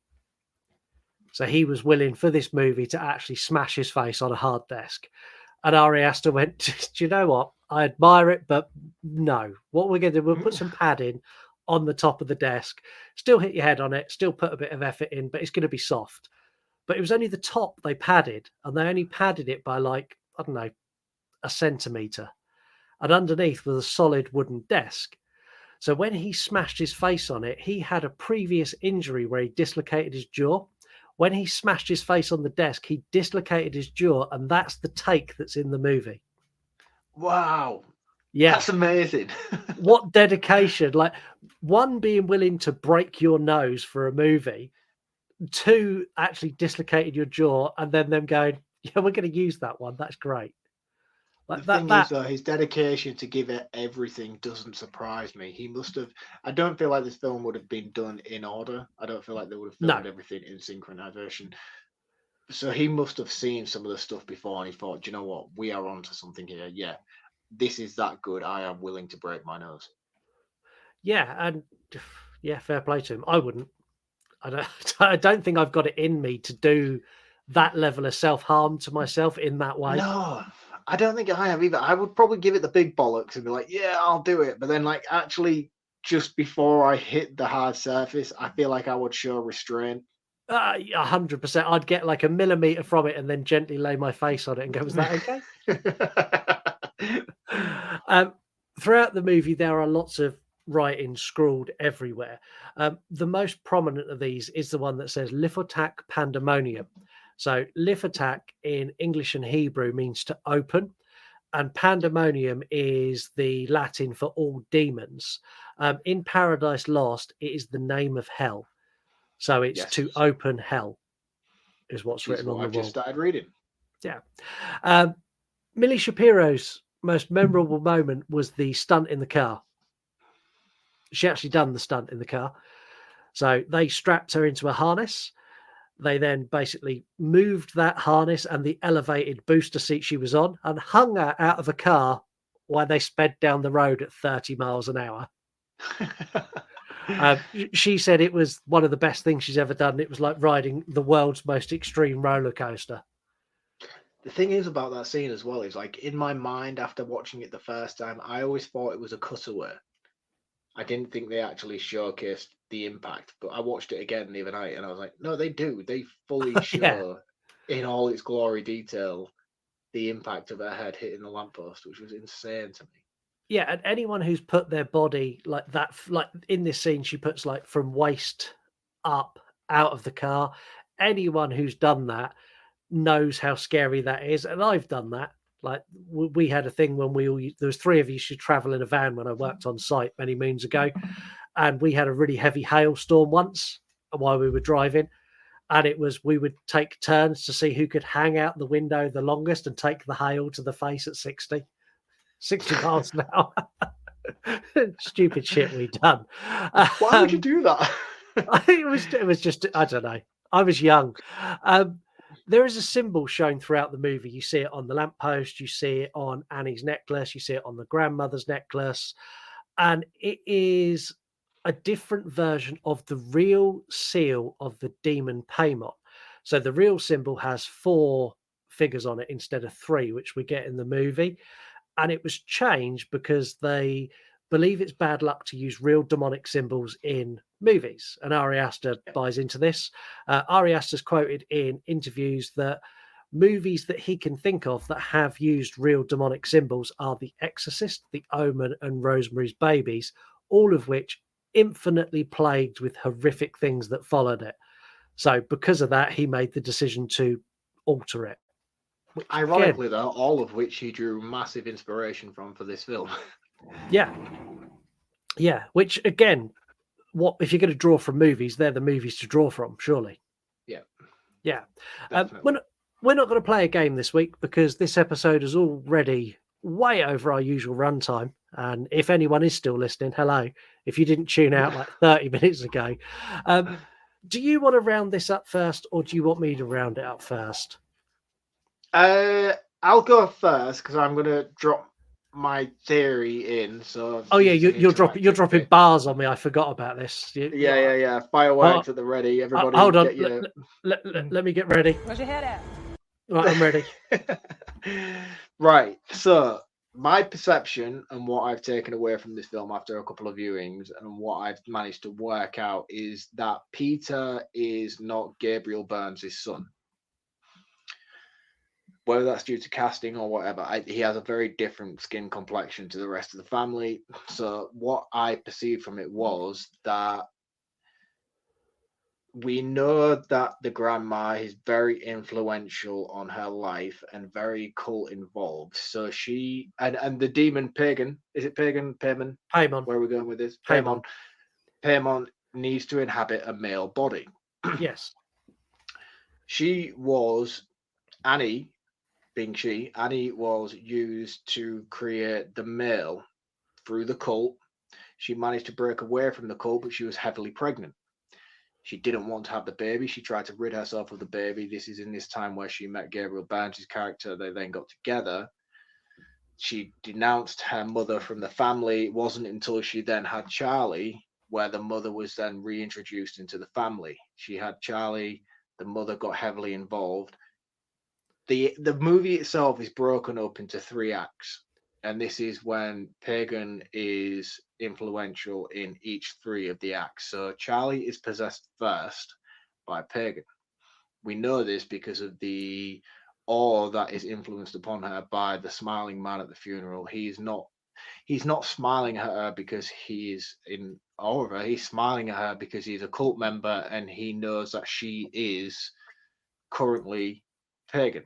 So he was willing for this movie to actually smash his face on a hard desk. And Ari Aster went, do you know what? I admire it, but no. What we're going to do, we'll put some padding on the top of the desk, still hit your head on it, still put a bit of effort in, but it's going to be soft. But it was only the top they padded, and they only padded it by like, I don't know, a centimetre. And underneath was a solid wooden desk. So when he smashed his face on it, he had a previous injury where he dislocated his jaw. When he smashed his face on the desk, he dislocated his jaw, and that's the take that's in the movie. Wow. Yeah. That's amazing. What dedication. Like, one, being willing to break your nose for a movie, two, actually dislocated your jaw, and then them going, yeah, we're going to use that one. That's great. Like the thing is, though, his dedication to give it everything doesn't surprise me. He must have. I don't feel like this film would have been done in order. I don't feel like they would have filmed everything in synchronization. So he must have seen some of the stuff before, and he thought, do you know what? We are onto something here. Yeah, this is that good. I am willing to break my nose. Yeah, and yeah, fair play to him. I wouldn't. I don't think I've got it in me to do that level of self-harm to myself in that way. No, I don't think I have either. I would probably give it the big bollocks and be like, yeah, I'll do it. But then, like, actually, just before I hit the hard surface, I feel like I would show restraint. 100%. I'd get like a millimeter from it and then gently lay my face on it and go, was that okay? throughout the movie, there are lots of writing scrawled everywhere. The most prominent of these is the one that says Lifotak Pandemonium. So Lifotak in English and Hebrew means to open, and Pandemonium is the Latin for all demons. In Paradise Lost, it is the name of hell. So it's to open hell, is what's written on the I've wall. just started reading. Yeah. Millie Shapiro's most memorable moment was the stunt in the car. She actually done the stunt in the car. So they strapped her into a harness. They then basically moved that harness and the elevated booster seat she was on and hung her out of a car while they sped down the road at 30 miles an hour. She said it was one of the best things she's ever done. It was like riding the world's most extreme roller coaster. The thing is about that scene as well is, like, in my mind after watching it the first time, I always thought it was a cutaway. I didn't think they actually showcased the impact, but I watched it again the other night and I was like, no, they do. They fully show in all its glory detail the impact of her head hitting the lamppost, which was insane to me. Yeah, and anyone who's put their body like that, like in this scene, she puts like from waist up out of the car. Anyone who's done that knows how scary that is, and I've done that. Like we had a thing when there was three of you should travel in a van when I worked on site many moons ago, and we had a really heavy hailstorm once while we were driving, and it was we would take turns to see who could hang out the window the longest and take the hail to the face at 60 miles an hour. Stupid shit we done. Why would you do that? It was just, I don't know. I was young. There is a symbol shown throughout the movie. You see it on the lamppost, you see it on Annie's necklace, you see it on the grandmother's necklace, and it is a different version of the real seal of the demon Paimon. So the real symbol has 4 figures on it instead of 3, which we get in the movie. And it was changed because they believe it's bad luck to use real demonic symbols in movies. And Ari Aster buys into this. Ari Aster's quoted in interviews that movies that he can think of that have used real demonic symbols are The Exorcist, The Omen, and Rosemary's Babies, all of which infinitely plagued with horrific things that followed it. So because of that, he made the decision to alter it. Ironically, though, all of which he drew massive inspiration from for this film. Yeah. Which again, what if you're going to draw from movies? They're the movies to draw from, surely. Yeah. We're not going to play a game this week because this episode is already way over our usual runtime. And if anyone is still listening, hello. If you didn't tune out like 30 minutes ago, do you want to round this up first, or do you want me to round it up first? I'll go first because I'm going to drop my theory in. So you're dropping bars on me. I forgot about this. Yeah. Fireworks at the ready. Everybody, hold on. Let me get ready. Where's your head at? Right, I'm ready. Right. So my perception and what I've taken away from this film after a couple of viewings and what I've managed to work out is that Peter is not Gabriel Burns' son. Whether that's due to casting or whatever, he has a very different skin complexion to the rest of the family. So what I perceived from it was that we know that the grandma is very influential on her life and very cult involved. So she and the demon Pagan, is it Pagan? Paimon? Where are we going with this? Paimon. Paimon needs to inhabit a male body. Yes. She was Annie. Annie was used to create the male through the cult. She managed to break away from the cult, but she was heavily pregnant. She didn't want to have the baby. She tried to rid herself of the baby. This is in this time where she met Gabriel Burns' character. They then got together. She denounced her mother from the family. It wasn't until she then had Charlie where the mother was then reintroduced into the family. She had Charlie. The mother got heavily involved. The movie itself is broken up into 3 acts, and this is when Pagan is influential in each 3 of the acts. So Charlie is possessed first by Pagan. We know this because of the awe that is influenced upon her by the smiling man at the funeral. He is not he's not smiling at her because he is in awe of her. He's smiling at her because he's a cult member and he knows that she is currently pagan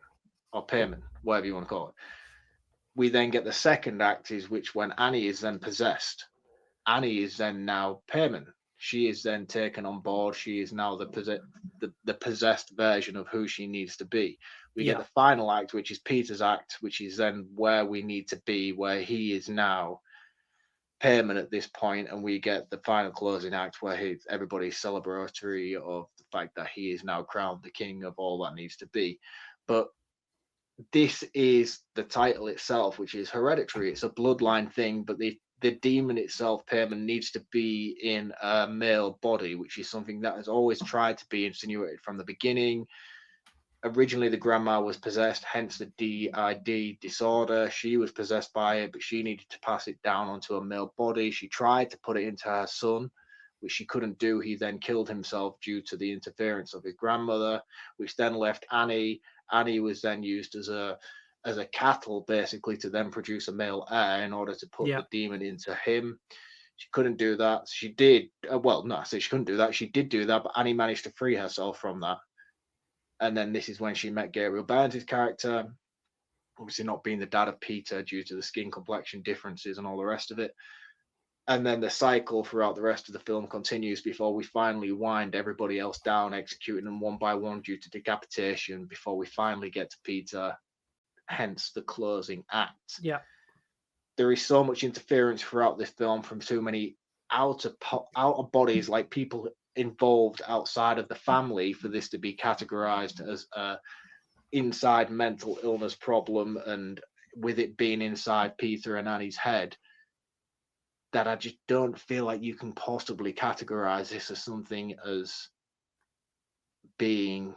or payman, whatever you want to call it. We then get the second act, is which when Annie is then possessed. Annie is then now payman. She is then taken on board. She is now the possessed version of who she needs to be. We get the final act, which is Peter's act, which is then where we need to be, where he is now payman at this point, and we get the final closing act where everybody's celebratory of the fact that he is now crowned the king of all that needs to be. But this is the title itself, which is Hereditary. It's a bloodline thing, but the demon itself, payman, needs to be in a male body, which is something that has always tried to be insinuated from the beginning. Originally, the grandma was possessed, hence the DID disorder. She was possessed by it, but she needed to pass it down onto a male body. She tried to put it into her son, which she couldn't do. He then killed himself due to the interference of his grandmother, which then left Annie. Annie was then used as a cattle, basically, to then produce a male heir in order to put the demon into him. She couldn't do that. She did. Well, no, I say she couldn't do that. She did do that, but Annie managed to free herself from that. And then this is when she met Gabriel Byrne's character, obviously not being the dad of Peter due to the skin complexion differences and all the rest of it. And then the cycle throughout the rest of the film continues before we finally wind everybody else down, executing them one by one due to decapitation, before we finally get to Peter, hence the closing act. Yeah. There is so much interference throughout this film from too many outer bodies, like people involved outside of the family, for this to be categorized as a inside mental illness problem, and with it being inside Peter and Annie's head, that I just don't feel like you can possibly categorize this as something as being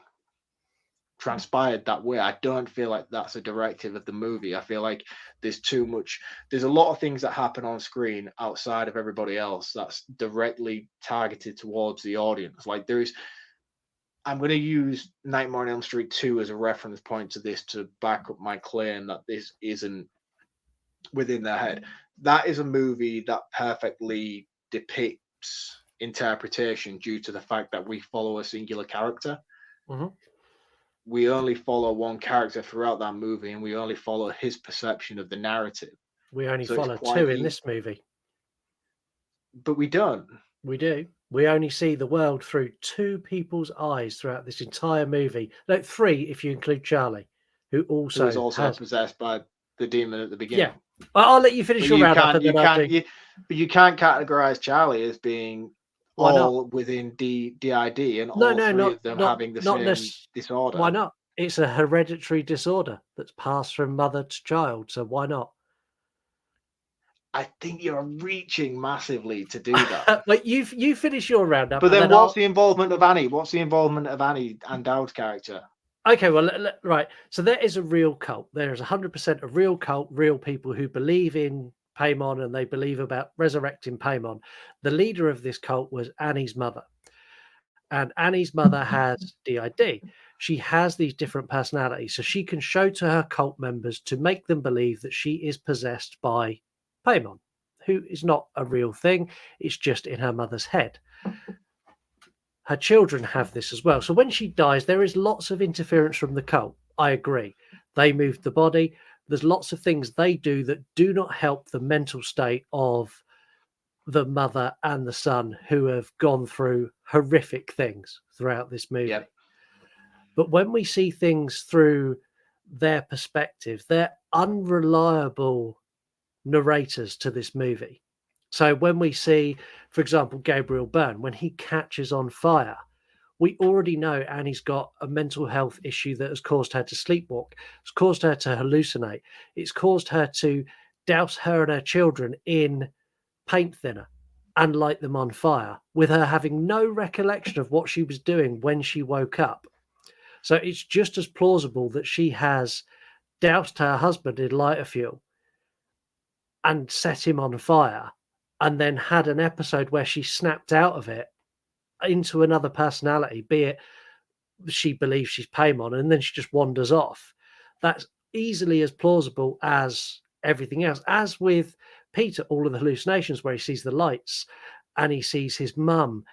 transpired that way. I don't feel like that's a directive of the movie. I feel like there's a lot of things that happen on screen outside of everybody else that's directly targeted towards the audience. Like I'm going to use Nightmare on Elm Street 2 as a reference point to this to back up my claim that this isn't within their head. That is a movie that perfectly depicts interpretation due to the fact that we follow a singular character. Mm-hmm. We only follow one character throughout that movie, and we only follow his perception of the narrative. We only follow two in this movie. But we don't. We do. We only see the world through two people's eyes throughout this entire movie. No, three if you include Charlie, who was also possessed by the demon at the beginning. Yeah. I'll let you finish your roundup. But you can't categorize Charlie as being all within DID and all three of them having the same disorder. Why not? It's a hereditary disorder that's passed from mother to child. So why not? I think you're reaching massively to do that. Like you finish your roundup. But then what's the involvement of Annie? What's the involvement of Annie and Dowd's character? Okay, well, right. So there is a real cult. There is 100% a real cult, real people who believe in Paimon, and they believe about resurrecting Paimon. The leader of this cult was Annie's mother. And Annie's mother has DID. She has these different personalities. So she can show to her cult members to make them believe that she is possessed by Paimon, who is not a real thing. It's just in her mother's head. Her children have this as well. So when she dies, there is lots of interference from the cult. I agree. They move the body. There's lots of things they do that do not help the mental state of the mother and the son, who have gone through horrific things throughout this movie. Yep. But when we see things through their perspective, they're unreliable narrators to this movie. So when we see, for example, Gabriel Byrne, when he catches on fire, we already know Annie's got a mental health issue that has caused her to sleepwalk. It's caused her to hallucinate. It's caused her to douse her and her children in paint thinner and light them on fire, with her having no recollection of what she was doing when she woke up. So it's just as plausible that she has doused her husband in lighter fuel and set him on fire, and then had an episode where she snapped out of it into another personality, be it she believes she's Paimon, and then she just wanders off. That's easily as plausible as everything else. As with Peter, all of the hallucinations where he sees the lights and he sees his mum,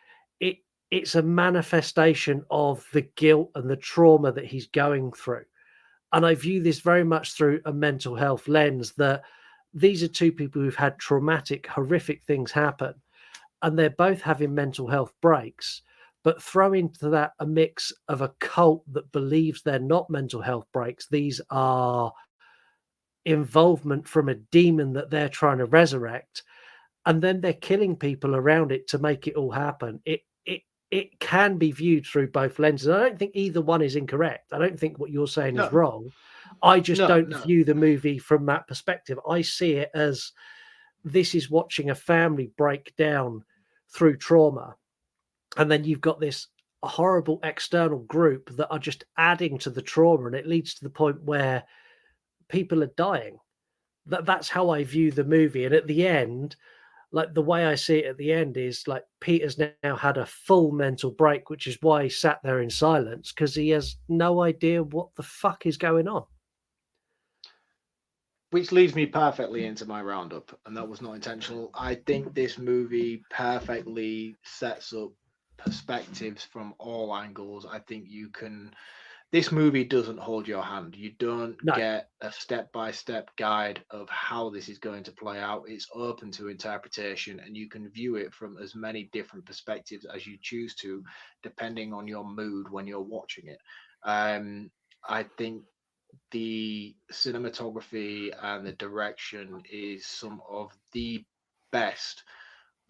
it's a manifestation of the guilt and the trauma that he's going through. And I view this very much through a mental health lens, that these are two people who've had traumatic, horrific things happen, and they're both having mental health breaks. But throw into that a mix of a cult that believes they're not mental health breaks. These are involvement from a demon that they're trying to resurrect, and then they're killing people around it to make it all happen. It can be viewed through both lenses. I don't think either one is incorrect. I don't think what you're saying is wrong. I just don't view the movie from that perspective. I see it as, this is watching a family break down through trauma, and then you've got this horrible external group that are just adding to the trauma, and it leads to the point where people are dying. That's how I view the movie. And at the end, like, the way I see it at the end is like Peter's now had a full mental break, which is why he sat there in silence, because he has no idea what the fuck is going on. Which leads me perfectly into my roundup, and that was not intentional. I think this movie perfectly sets up perspectives from all angles. I think this movie doesn't hold your hand. You don't get a step-by-step guide of how this is going to play out. It's open to interpretation, and you can view it from as many different perspectives as you choose to, depending on your mood when you're watching it. I think the cinematography and the direction is some of the best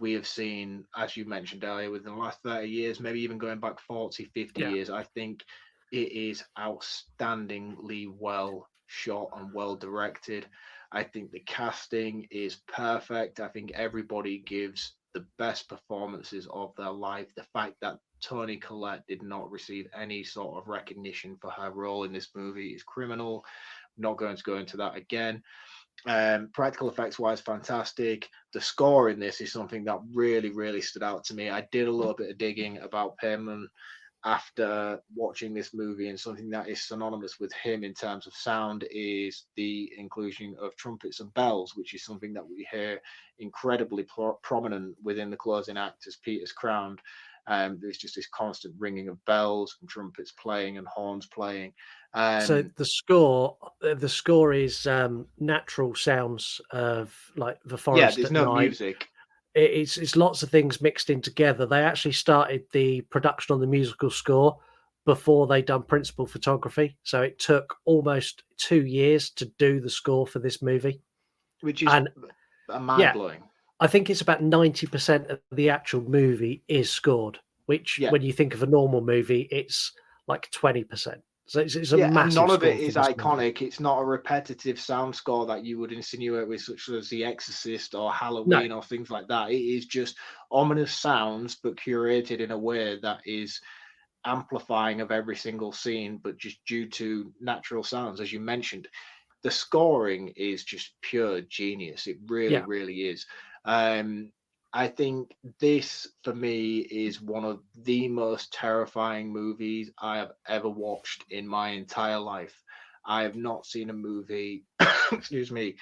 we have seen, as you mentioned earlier, within the last 30 years, maybe even going back 40, 50 years. I think it is outstandingly well shot and well directed. I think the casting is perfect. I think everybody gives the best performances of their life. The fact that Toni Collette did not receive any sort of recognition for her role in this movie is criminal. I'm not going to go into that again. Practical effects wise, fantastic. The score in this is something that really stood out to me. I did a little bit of digging about Payman after watching this movie, and something that is synonymous with him in terms of sound is the inclusion of trumpets and bells, which is something that we hear incredibly prominent within the closing act as Peter's crowned. There's just this constant ringing of bells and trumpets playing and horns playing. So the score is natural sounds of like the forest. There's at no night. music. It's lots of things mixed in together. They actually started the production on the musical score before they done principal photography, so it took almost 2 years to do the score for this movie, which is mind-blowing. I think it's about 90% of the actual movie is scored, which when you think of a normal movie, it's like 20%. So it's a massive and none of it score is iconic. It's not a repetitive sound score that you would insinuate with, such as The Exorcist or Halloween or things like that. It is just ominous sounds, but curated in a way that is amplifying of every single scene, but just due to natural sounds, as you mentioned. The scoring is just pure genius. It really is. I think this, for me, is one of the most terrifying movies I have ever watched in my entire life. I have not seen a movie, excuse me,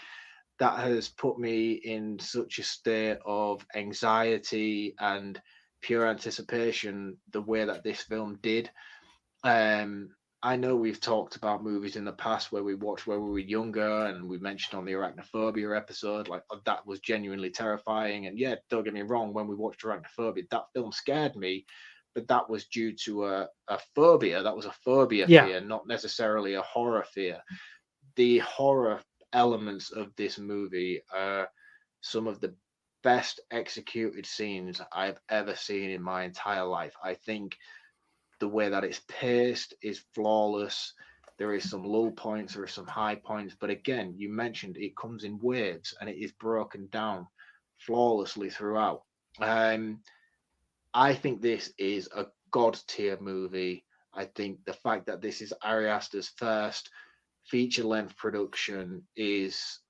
that has put me in such a state of anxiety and pure anticipation the way that this film did. I know we've talked about movies in the past where we watched when we were younger, and we mentioned on the arachnophobia episode, like, that was genuinely terrifying. And yeah, don't get me wrong, when we watched arachnophobia, that film scared me, but that was due to a phobia. That was a phobia fear, not necessarily a horror fear. The horror elements of this movie are some of the best executed scenes I've ever seen in my entire life. I think the way that it's paced is flawless. There is some low points, there are some high points, but again, you mentioned it comes in waves and it is broken down flawlessly throughout. I think this is a god tier movie. I think the fact that this is Ari Aster's first feature length production is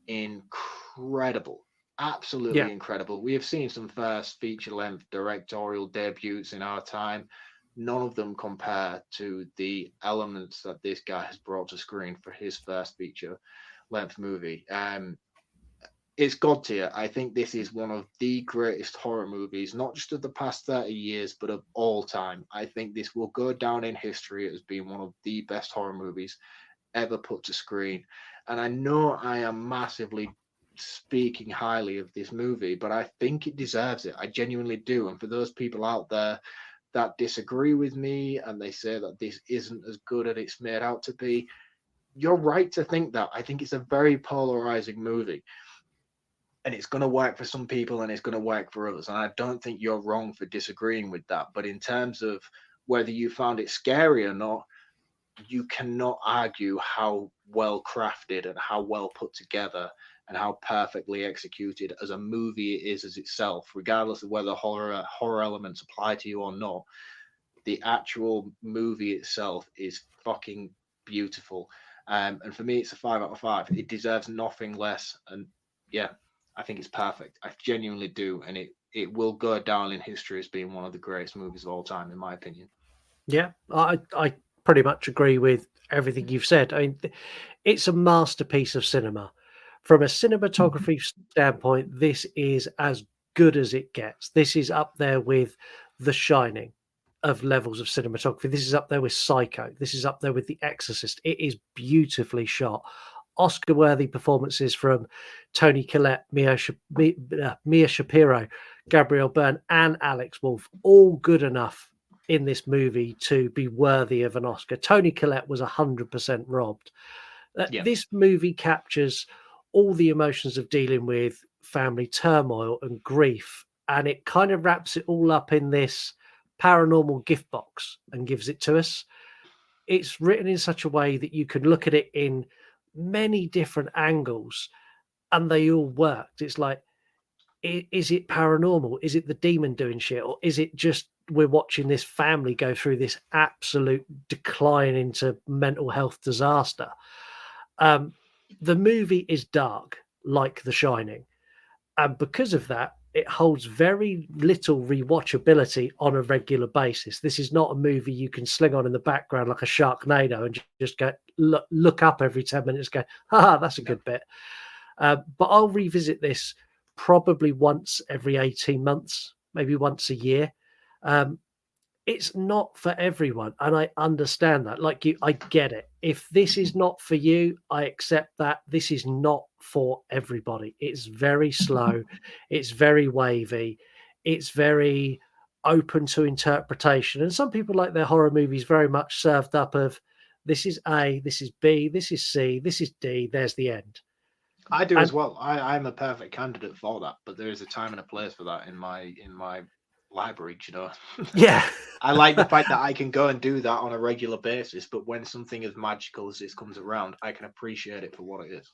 incredible. Absolutely incredible. We have seen some first feature length directorial debuts in our time. None of them compare to the elements that this guy has brought to screen for his first feature length movie. it's God tier. I think this is one of the greatest horror movies, not just of the past 30 years, but of all time. I think this will go down in history as being one of the best horror movies ever put to screen. And I know I am massively speaking highly of this movie, but I think it deserves it. I genuinely do. And for those people out there that disagree with me and they say that this isn't as good as it's made out to be, you're right to think that. I think it's a very polarizing movie. And it's going to work for some people and it's going to work for others. And I don't think you're wrong for disagreeing with that. But in terms of whether you found it scary or not, you cannot argue how well crafted and how well put together and how perfectly executed as a movie it is as itself, regardless of whether horror elements apply to you or not. The actual movie itself is fucking beautiful. And for me, it's a 5 out of 5. It deserves nothing less. And yeah, I think it's perfect. I genuinely do. And it will go down in history as being one of the greatest movies of all time, in my opinion. Yeah, I pretty much agree with everything you've said. I mean, it's a masterpiece of cinema. From a cinematography standpoint, this is as good as it gets. This is up there with The Shining of levels of cinematography. This is up there with Psycho. This is up there with The Exorcist. It is beautifully shot. Oscar-worthy performances from Toni Collette, Mia Shapiro, Gabrielle Byrne, and Alex Wolff, all good enough in this movie to be worthy of an Oscar. Toni Collette was 100% robbed. This movie captures all the emotions of dealing with family turmoil and grief, and it kind of wraps it all up in this paranormal gift box and gives it to us. It's written in such a way that you can look at it in many different angles and they all worked. It's like, is it paranormal? Is it the demon doing shit? Or is it just we're watching this family go through this absolute decline into mental health disaster? The movie is dark, like The Shining. And because of that, it holds very little rewatchability on a regular basis. This is not a movie you can sling on in the background like a Sharknado and just go look up every 10 minutes, go, that's a good bit. But I'll revisit this probably once every 18 months, maybe once a year. It's not for everyone, and I understand that. Like you, I get it. If this is not for you, I accept that. This is not for everybody. It's very slow. It's very wavy. It's very open to interpretation. And some people like their horror movies very much served up of this is A, this is B, this is C, this is D, there's the end. I do as well. I'm a perfect candidate for that, but there is a time and a place for that in my library, you know. Yeah. I like the fact that I can go and do that on a regular basis, but when something as magical as this comes around, I can appreciate it for what it is.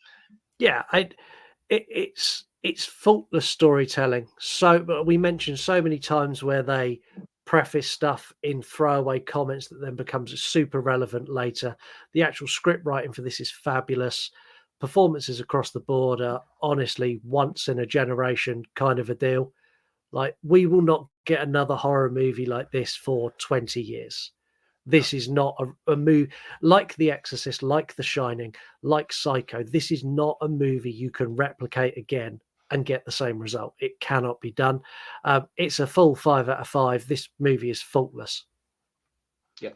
Yeah, it's faultless storytelling. So we mentioned so many times where they preface stuff in throwaway comments that then becomes super relevant later. The actual script writing for this is fabulous. Performances across the board are honestly once in a generation kind of a deal. Like, we will not get another horror movie like this for 20 years. This is not a movie like The Exorcist, like The Shining, like Psycho. This is not a movie you can replicate again and get the same result. It cannot be done. It's a full 5 out of 5. This movie is faultless. Yep.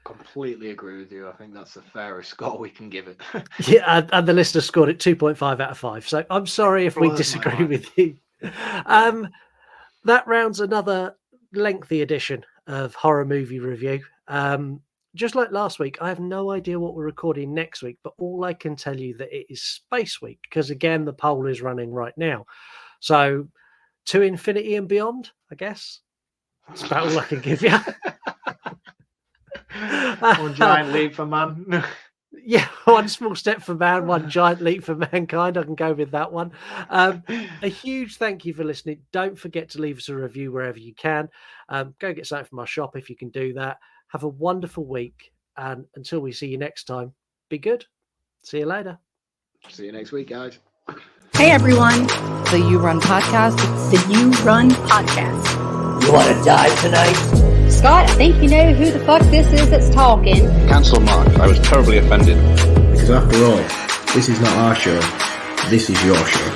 Completely agree with you. I think that's the fairest score we can give it. Yeah, and the listener scored it 2.5 out of 5. So I'm sorry if we disagree with you. That rounds another lengthy edition of Horror Movie Review. Just like last week, I have no idea what we're recording next week, but all I can tell you that it is Space Week, because again, the poll is running right now. So to infinity and beyond, I guess. That's about all I can give you. One giant leap for man. Yeah, one small step for man, one giant leap for mankind. I can go with that one. A huge thank you for listening. Don't forget to leave us a review wherever you can. Go get something from our shop if you can do that. Have a wonderful week. And until we see you next time, be good. See you later. See you next week, guys. Hey, everyone. The You Run Podcast. The You Run Podcast. You want to die tonight? Scott, I think you know who the fuck this is that's talking. Cancel Marc. I was terribly offended. Because after all, this is not our show. This is your show.